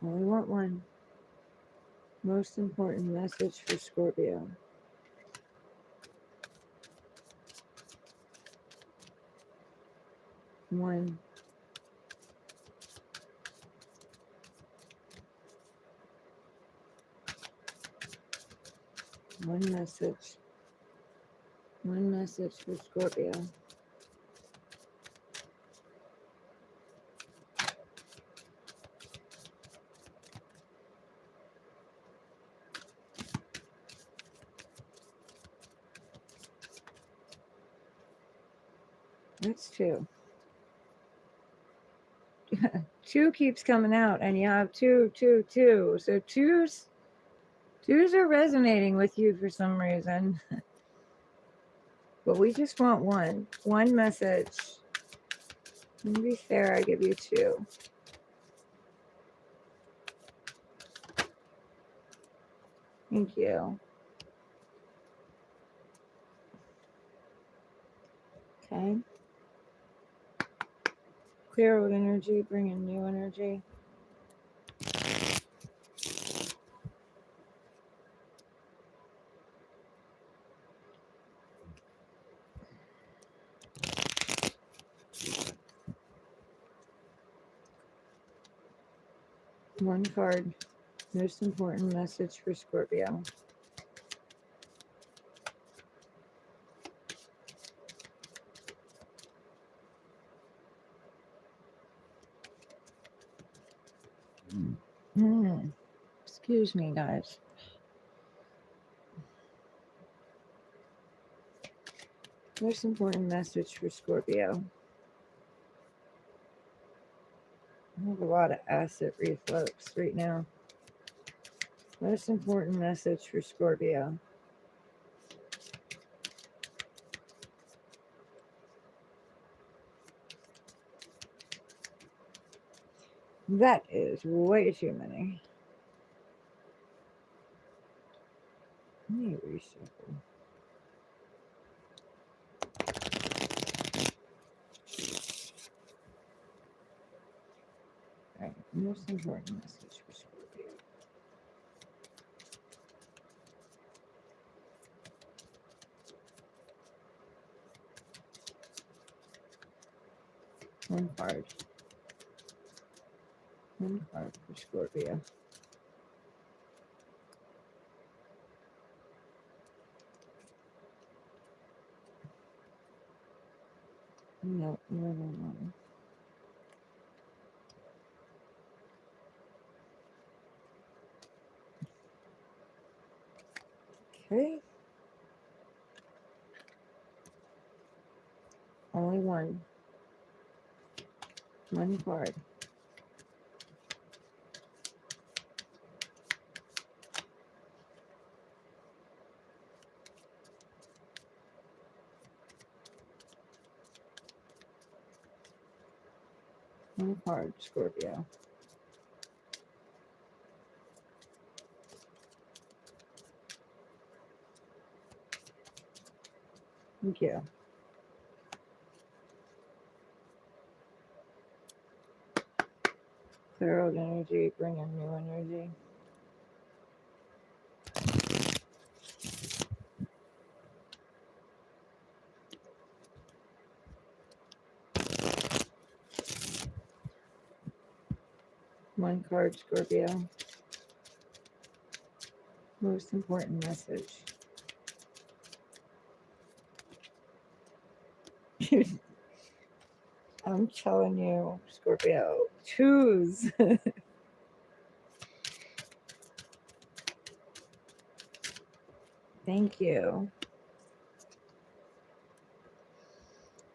Only want one. Most important message for Scorpio. One. One message. One message for Scorpio. That's two. Two keeps coming out, and you have two. So twos are resonating with you for some reason. But we just want one. One message. To be fair, I give you two. Thank you. Okay. Clear out energy, bring in new energy. One card. Most important message for Scorpio. Excuse me, guys. Most important message for Scorpio. I have a lot of acid reflux right now. Most important message for Scorpio. That is way too many. Let me reshuffle. All right, most important message for Scorpio. One card. One card for Scorpio. No, no, no, no. Okay. Only one. One card. One card, Scorpio. Thank you. Clear out energy, bring in new energy. One card, Scorpio. Most important message. I'm telling you, Scorpio, choose. Thank you.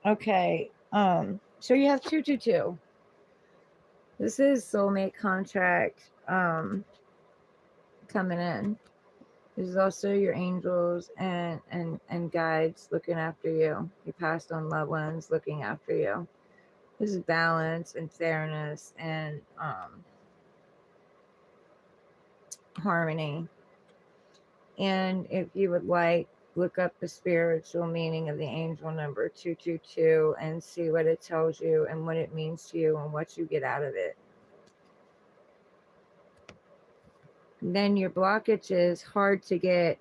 Okay. So you have 222. This is soulmate contract coming in. This is also your angels and guides looking after you. Your past on loved ones looking after you. This is balance and fairness and harmony. And if you would like, look up the spiritual meaning of the angel number 222 and see what it tells you and what it means to you and what you get out of it. Then your blockage is hard to get.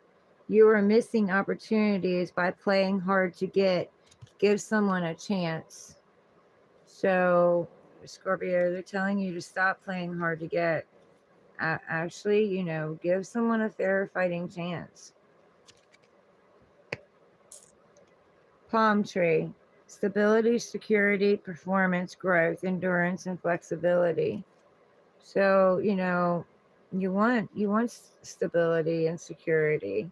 You are missing opportunities by playing hard to get. Give someone a chance. So, Scorpio, they're telling you to stop playing hard to get. Actually, give someone a fair fighting chance. Palm tree. Stability, security, performance, growth, endurance, and flexibility. So, you want stability and security.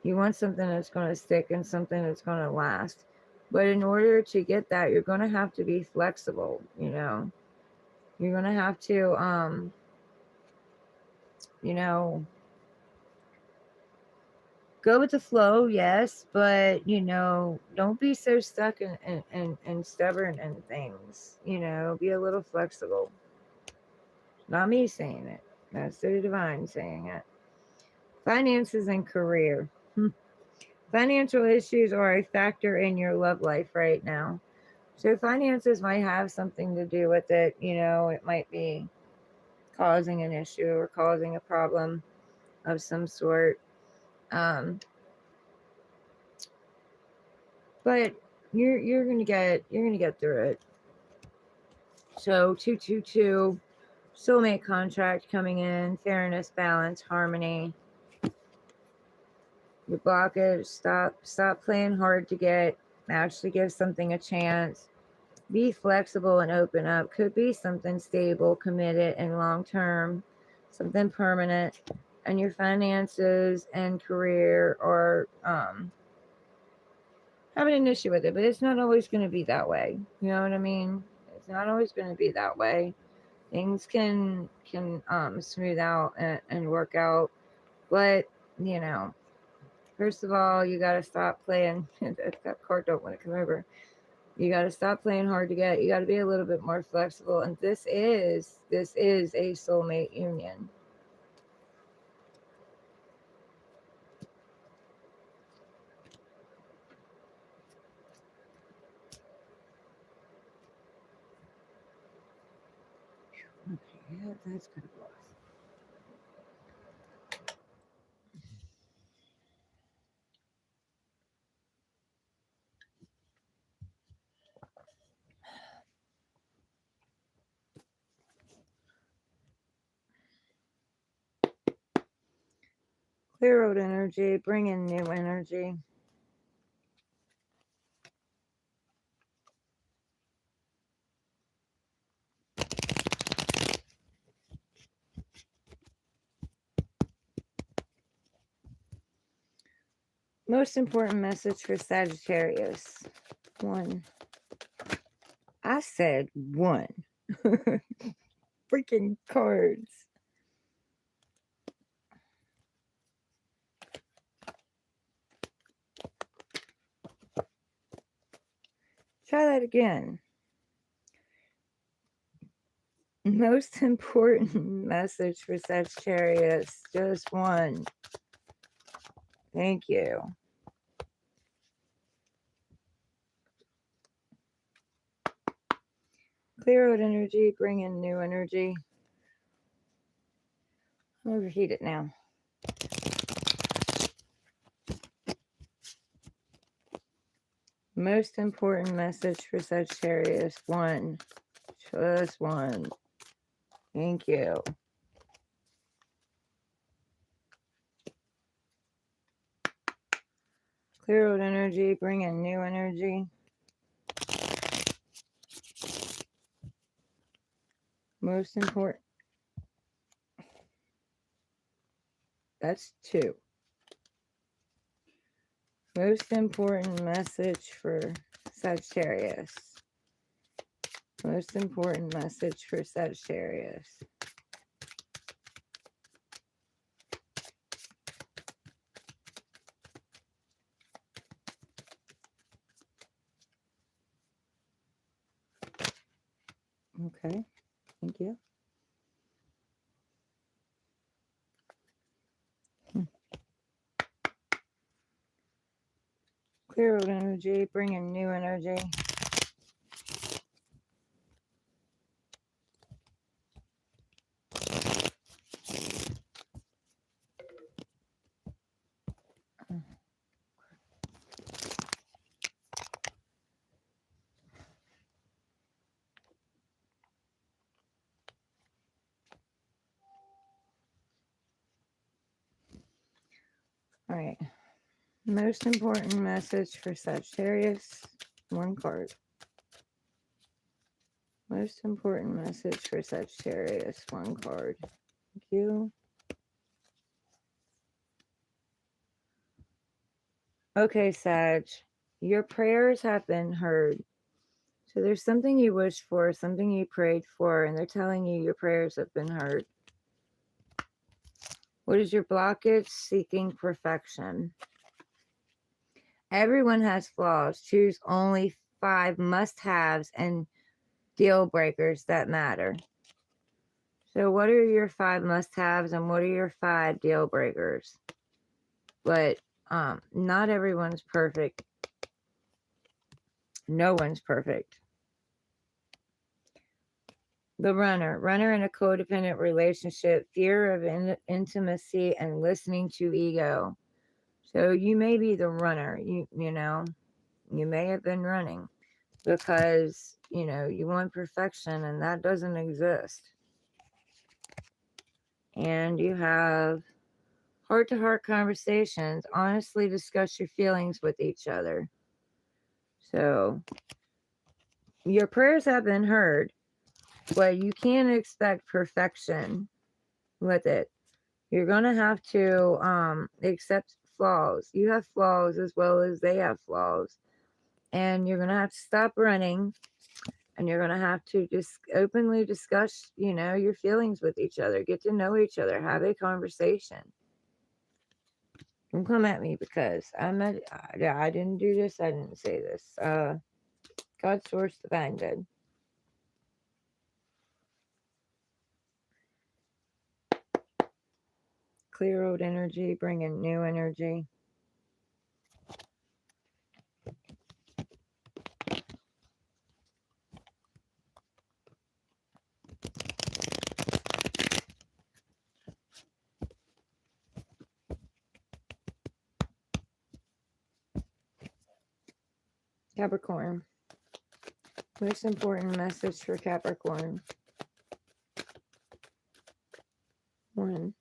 You want something that's going to stick and something that's going to last. But in order to get that, you're going to have to be flexible, You're going to have to go with the flow, yes, but don't be so stuck and stubborn in things. Be a little flexible. Not me saying it. That's the divine saying it. Finances and career. Financial issues are a factor in your love life right now. So finances might have something to do with it. It might be causing an issue or causing a problem of some sort. But you're gonna get through it. So 222, soulmate contract coming in, fairness, balance, harmony. Your blockage, stop playing hard to get. Actually give something a chance. Be flexible and open up. Could be something stable, committed, and long term, something permanent. And your finances and career are having an issue with it, but it's not always going to be that way. You know what I mean? It's not always going to be that way. Things can smooth out and work out, but first of all, you got to stop playing. That card don't want to come over. You got to stop playing hard to get. You got to be a little bit more flexible. And this is a soulmate union. Okay, yeah, that's kind of close. Clear old energy, bring in new energy. Most important message for Sagittarius. 1. I said 1. Freaking cards. Try that again. Most important message for Sagittarius. Just 1. Thank you. Clear out energy, bring in new energy. Overheat it now. Most important message for Sagittarius. 1. Just 1. Thank you. Clear out energy, bring in new energy. Most important. That's 2. Most important message for Sagittarius. Most important message for Sagittarius. Okay, thank you. Clear out energy, bring in new energy. All right. Most important message for Sagittarius. 1 card. Most important message for Sagittarius. 1 card. Thank you. Okay, Sag. Your prayers have been heard. So there's something you wished for, something you prayed for, and they're telling you your prayers have been heard. What is your blockage? Seeking perfection. Everyone has flaws. Choose only 5 must-haves and deal breakers that matter. So what are your 5 must-haves and what are your 5 deal breakers? But not everyone's perfect. No one's perfect. The runner in a codependent relationship, fear of intimacy and listening to ego. So you may be the runner, you know, you may have been running because, you know, you want perfection and that doesn't exist. And you have heart-to-heart conversations, honestly discuss your feelings with each other. So your prayers have been heard, but you can't expect perfection with it. You're going to have to accept flaws. You have flaws as well as they have flaws. And you're going to have to stop running. And you're going to have to just openly discuss, you know, your feelings with each other. Get to know each other. Have a conversation. Don't come at me because I didn't do this. I didn't say this. God source divine did. Clear old energy. Bring in new energy. Capricorn. Most important message for Capricorn. 1.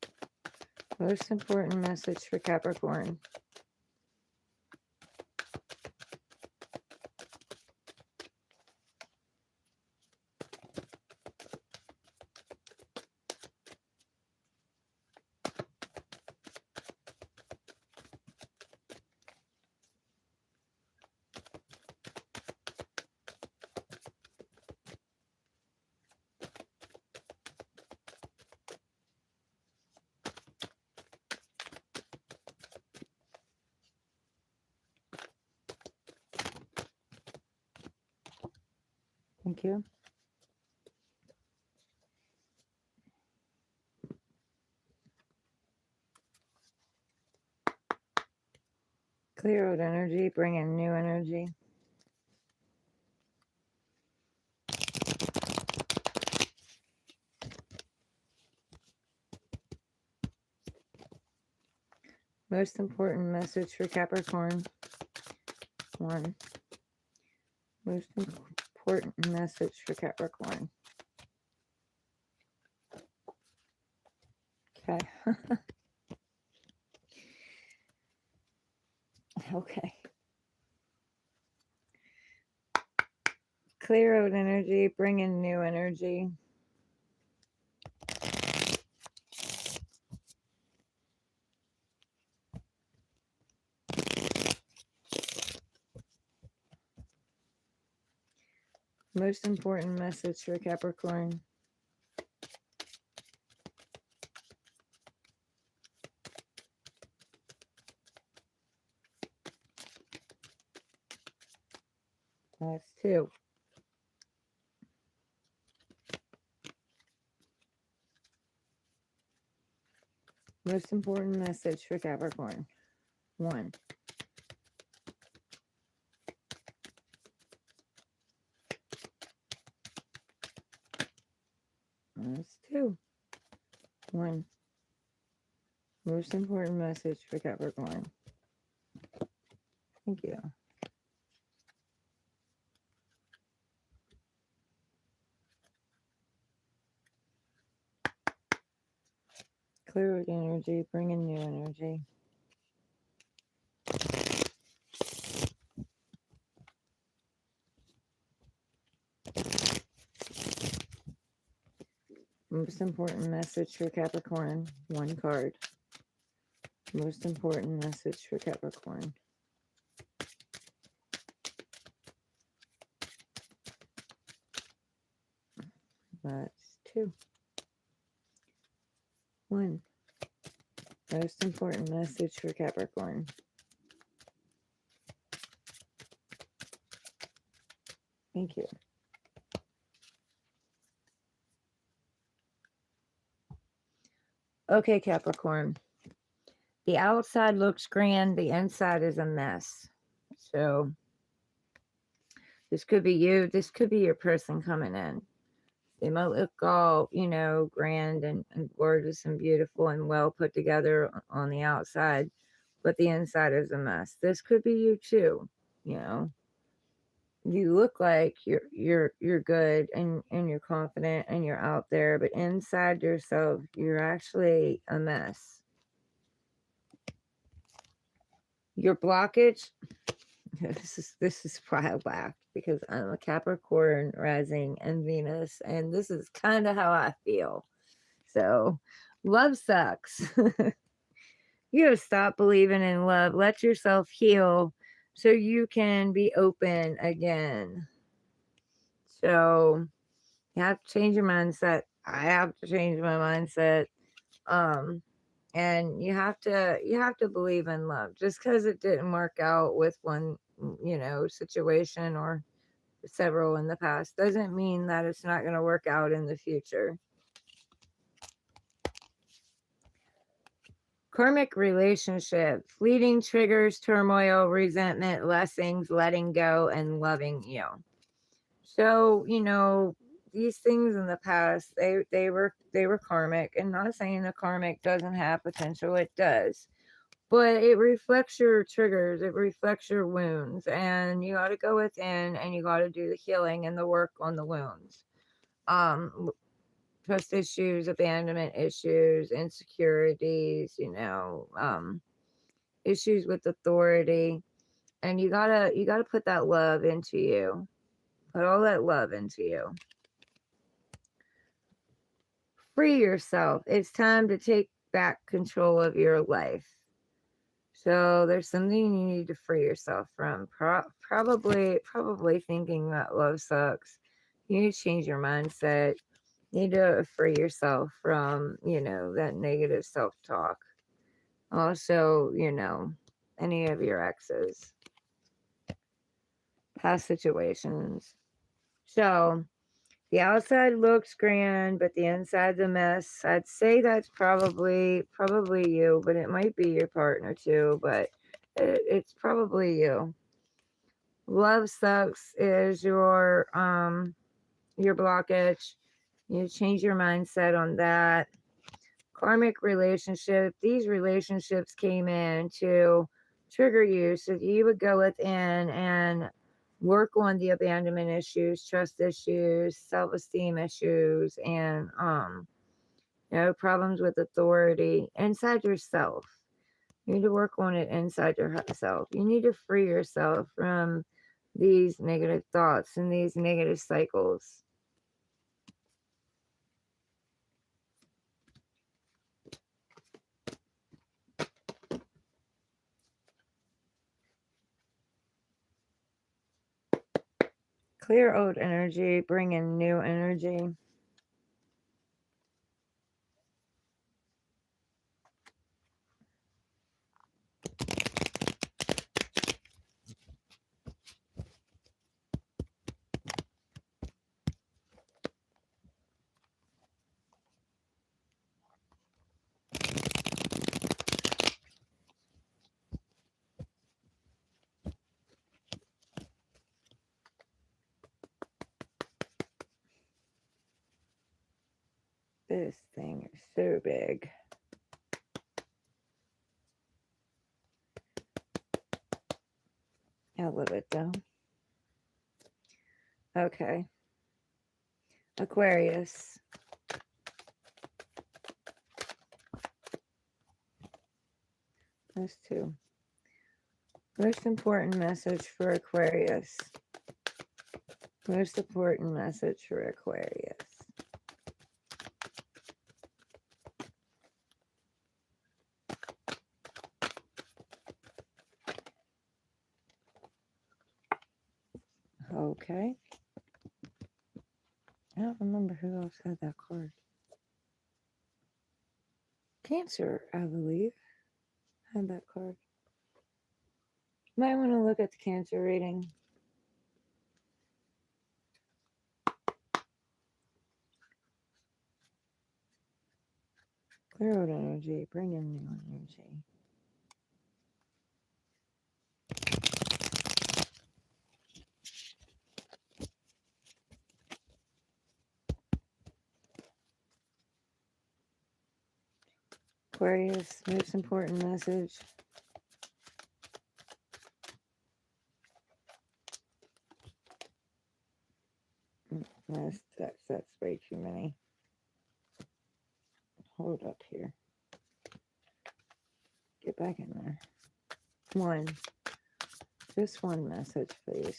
Most important message for Capricorn. Thank you. Clear out energy, bring in new energy. Most important message for Capricorn. 1. Most important message for Capricorn. Okay. Okay. Clear out energy, bring in new energy. Most important message for Capricorn. That's 2. Most important message for Capricorn. 1. That's 2. 1. Most important message for Capricorn. Thank you. Clear out energy, bring in new energy. Most important message for Capricorn. 1 card. Most important message for Capricorn. That's 2. 1. Most important message for Capricorn. Thank you. Okay, Capricorn. The outside looks grand. The inside is a mess. So this could be you. This could be your person coming in. They might look all, grand and gorgeous and beautiful and well put together on the outside, but the inside is a mess. This could be you too. You look like you're good and you're confident and you're out there, but inside yourself, you're actually a mess. Your blockage. This is why I laughed, because I'm a Capricorn rising and Venus, and this is kind of how I feel. So, love sucks. You gotta stop believing in love. Let yourself heal so you can be open again. So, you have to change your mindset. I have to change my mindset. And you have to believe in love. Just because it didn't work out with one situation or several in the past doesn't mean that it's not going to work out in the future. Karmic relationship, fleeting triggers, turmoil, resentment, blessings, letting go, and loving you. So these things in the past, they were karmic, and not saying the karmic doesn't have potential, it does. But it reflects your triggers, it reflects your wounds, and you got to go within and you got to do the healing and the work on the wounds. trust issues, abandonment issues, insecurities, issues with authority. And you gotta put that love into you. Put all that love into you. Free yourself. It's time to take back control of your life. So there's something you need to free yourself from. Probably thinking that love sucks. You need to change your mindset. You need to free yourself from, that negative self-talk. Also, any of your exes, past situations. So the outside looks grand, but the inside's a mess. I'd say that's probably you, but it might be your partner too, but it's probably you. Love sucks is your blockage. You change your mindset on that. Karmic relationship. These relationships came in to trigger you so that you would go within and work on the abandonment issues, trust issues, self-esteem issues, and problems with authority inside yourself. You need to work on it inside yourself. You need to free yourself from these negative thoughts and these negative cycles. Clear old energy, bring in new energy. This thing is so big. I love it though. Okay. Aquarius. Those two. Most important message for Aquarius. Most important message for Aquarius. Okay. I don't remember who else had that card. Cancer, I believe, had that card. Might want to look at the Cancer reading. Clear out energy, bring in new energy. Aquarius, most important message. That's way too many. Hold up here. Get back in there. One. Just one message, please.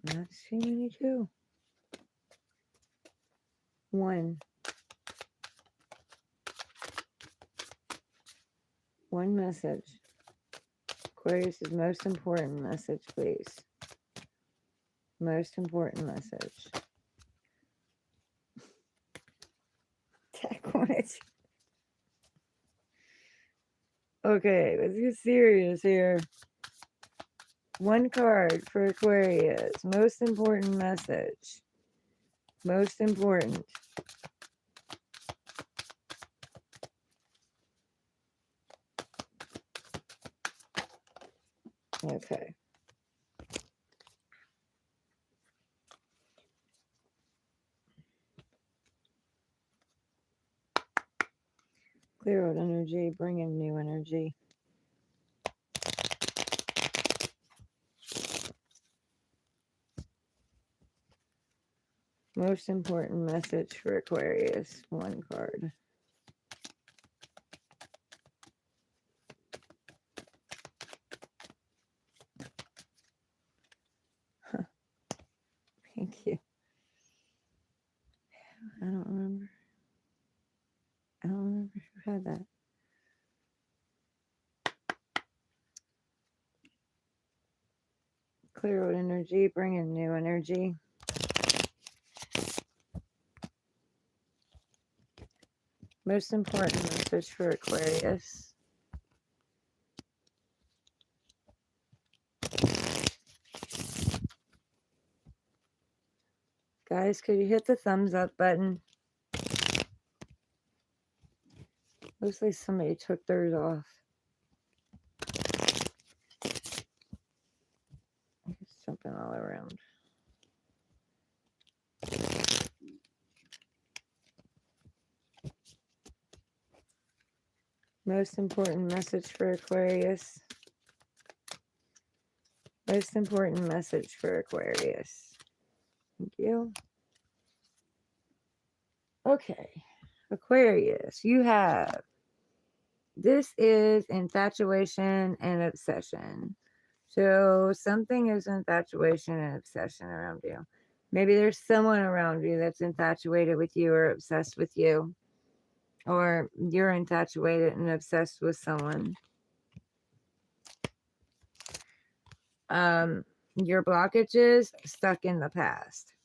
Not too many, too. One. One message. Aquarius' most important message, please. Most important message. Tech on it. Okay, let's get serious here. One card for Aquarius. Most important message. Most important. Okay. Clear out energy, bring in new energy. Most important message for Aquarius. One card. Huh. Thank you. I don't remember. I don't remember who had that. Clear out energy, bring in new energy. Most important message for Aquarius. Guys, could you hit the thumbs up button? Looks like somebody took theirs off. It's jumping all around. Most important message for Aquarius. Most important message for Aquarius. Thank you. Okay. Aquarius, you have. This is infatuation and obsession. So something is infatuation and obsession around you. Maybe there's someone around you that's infatuated with you or obsessed with you. Or you're infatuated and obsessed with someone. Your blockages stuck in the past.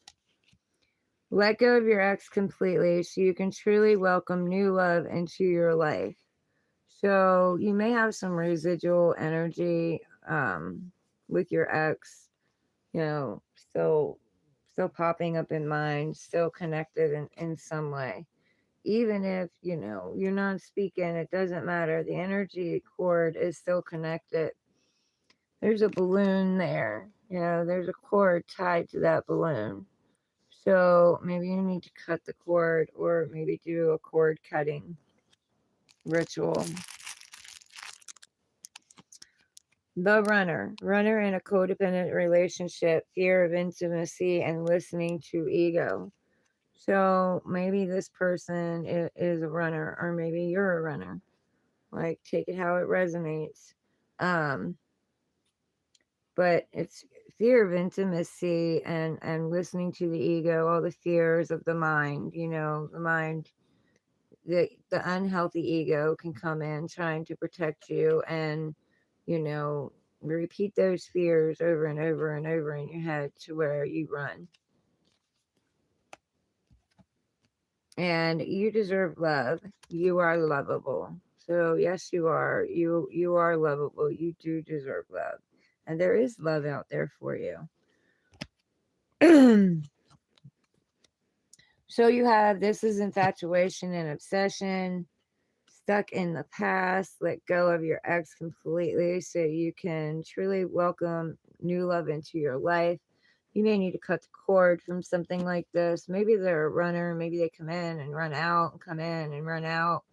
Let go of your ex completely so you can truly welcome new love into your life. So you may have some residual energy with your ex, you know, still popping up in mind, still connected in some way. Even if, you know, you're not speaking, it doesn't matter. The energy cord is still connected. There's a balloon there. You know, there's a cord tied to that balloon. So maybe you need to cut the cord or maybe do a cord cutting ritual. The runner in a codependent relationship, fear of intimacy and listening to ego. So maybe this person is a runner, or maybe you're a runner. Like, take it how it resonates. But it's fear of intimacy and listening to the ego, all the fears of the mind. You know, the mind, the unhealthy ego can come in trying to protect you, and you know, repeat those fears over and over and over in your head to where you run. And you deserve love. You are lovable. So yes, you are. You are lovable. You do deserve love. And there is love out there for you. So you have, this is infatuation and obsession. Stuck in the past, let go of your ex completely so you can truly welcome new love into your life. You may need to cut the cord from something like this. Maybe they're a runner, maybe they come in and run out and come in and run out.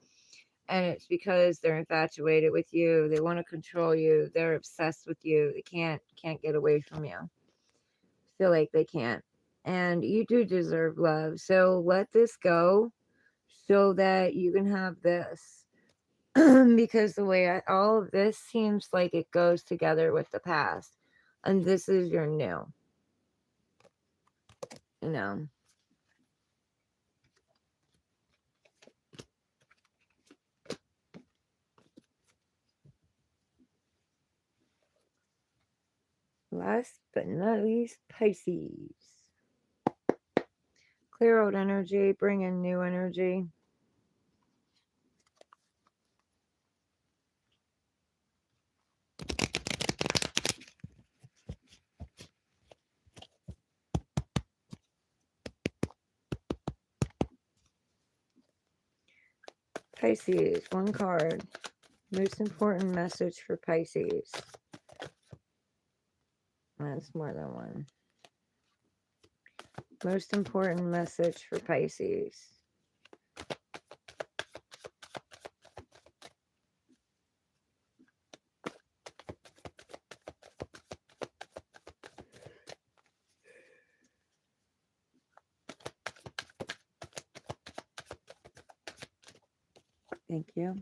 And it's because they're infatuated with you. They want to control you. They're obsessed with you. They can't get away from you. Feel like they can't. And you do deserve love. So let this go so that you can have this. Because the way all of this seems like it goes together with the past, and this is your new, you know. Last but not least, Pisces. Clear out energy, bring in new energy. Pisces, one card. Most important message for Pisces. That's more than one. Most important message for Pisces. Thank you.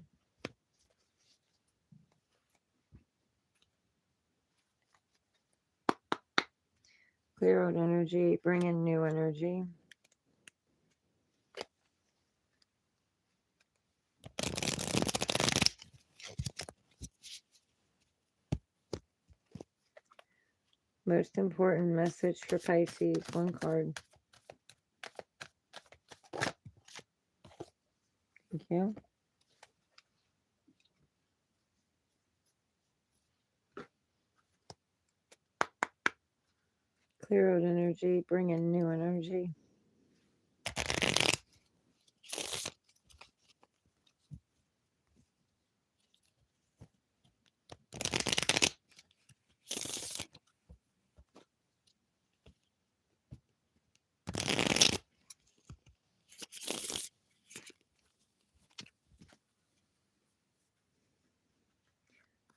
Clear out energy, bring in new energy. Most important message for Pisces, one card. Thank you. Clear out energy, bring in new energy.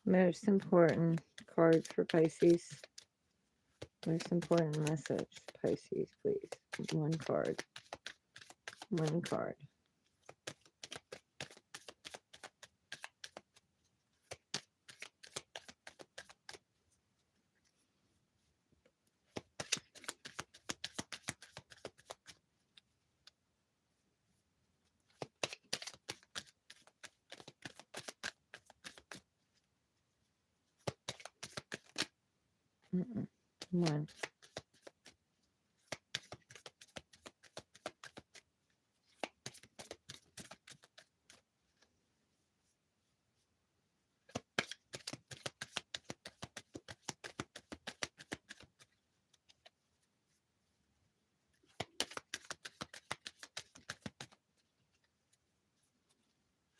Most important cards for Pisces. Most important message, Pisces, please. One card. One card. One.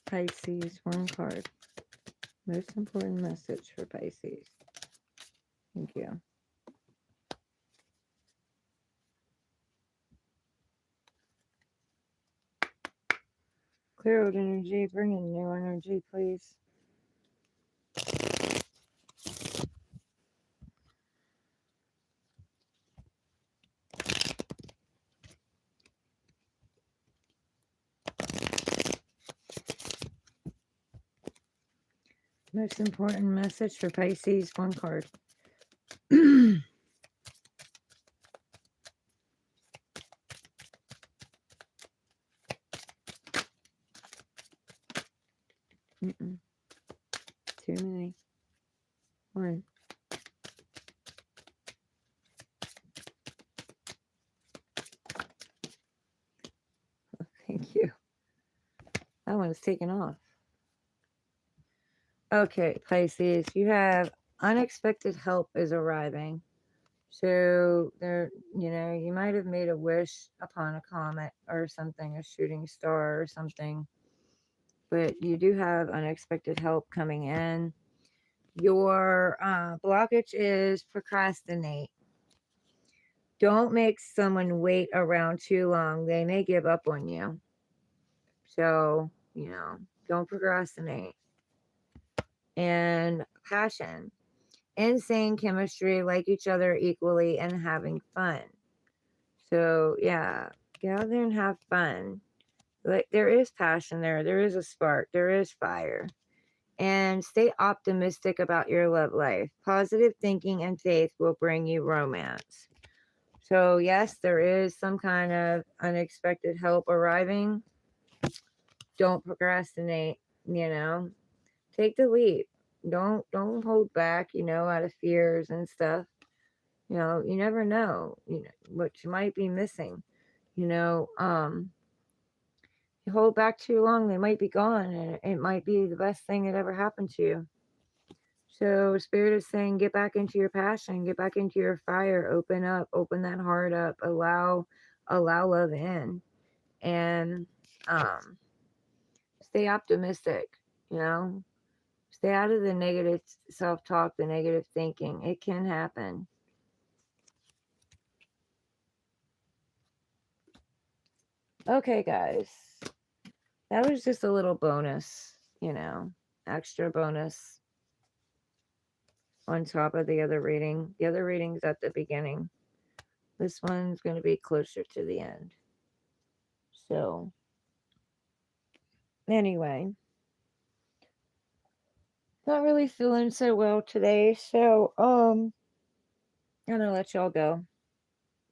Pisces, one card. Most important message for Pisces. Thank you. Clear out energy, bring in new energy, please. Most important message for Pisces, one card. Too many. One. Thank you. That one's taken off. Okay, Pisces, you have unexpected help is arriving. So there, you might have made a wish upon a comet or something, a shooting star or something. But you do have unexpected help coming in. Your blockage is procrastinate. Don't make someone wait around too long. They may give up on you. So, don't procrastinate. And passion. Insane chemistry, like each other equally, and having fun. So, yeah, get out there and have fun. Like, there is passion there. There is a spark. There is fire. And stay optimistic about your love life. Positive thinking and faith will bring you romance. So, yes, there is some kind of unexpected help arriving. Don't procrastinate, Take the leap. Don't hold back, out of fears and stuff. You never know, what you might be missing. You hold back too long, they might be gone, and it might be the best thing that ever happened to you. So Spirit is saying, get back into your passion, get back into your fire, open that heart up, allow love in, and stay optimistic, stay out of the negative self-talk, the negative thinking. It can happen. Okay, guys, that was just a little bonus, extra bonus on top of the other reading. The other reading's at the beginning. This one's going to be closer to the end. So, anyway, Not really feeling so well today, so I'm gonna let y'all go.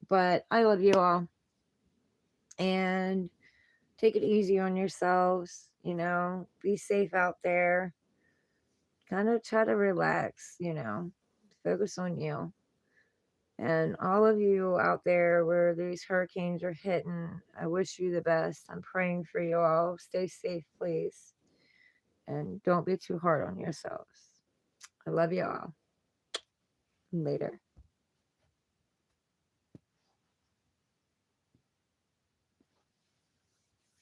But I love you all, and take it easy on yourselves. Be safe out there. Kind of try to relax. Focus on you. And all of you out there where these hurricanes are hitting, I wish you the best. I'm praying for you all. Stay safe, please. And don't be too hard on yourselves. I love you all. Later.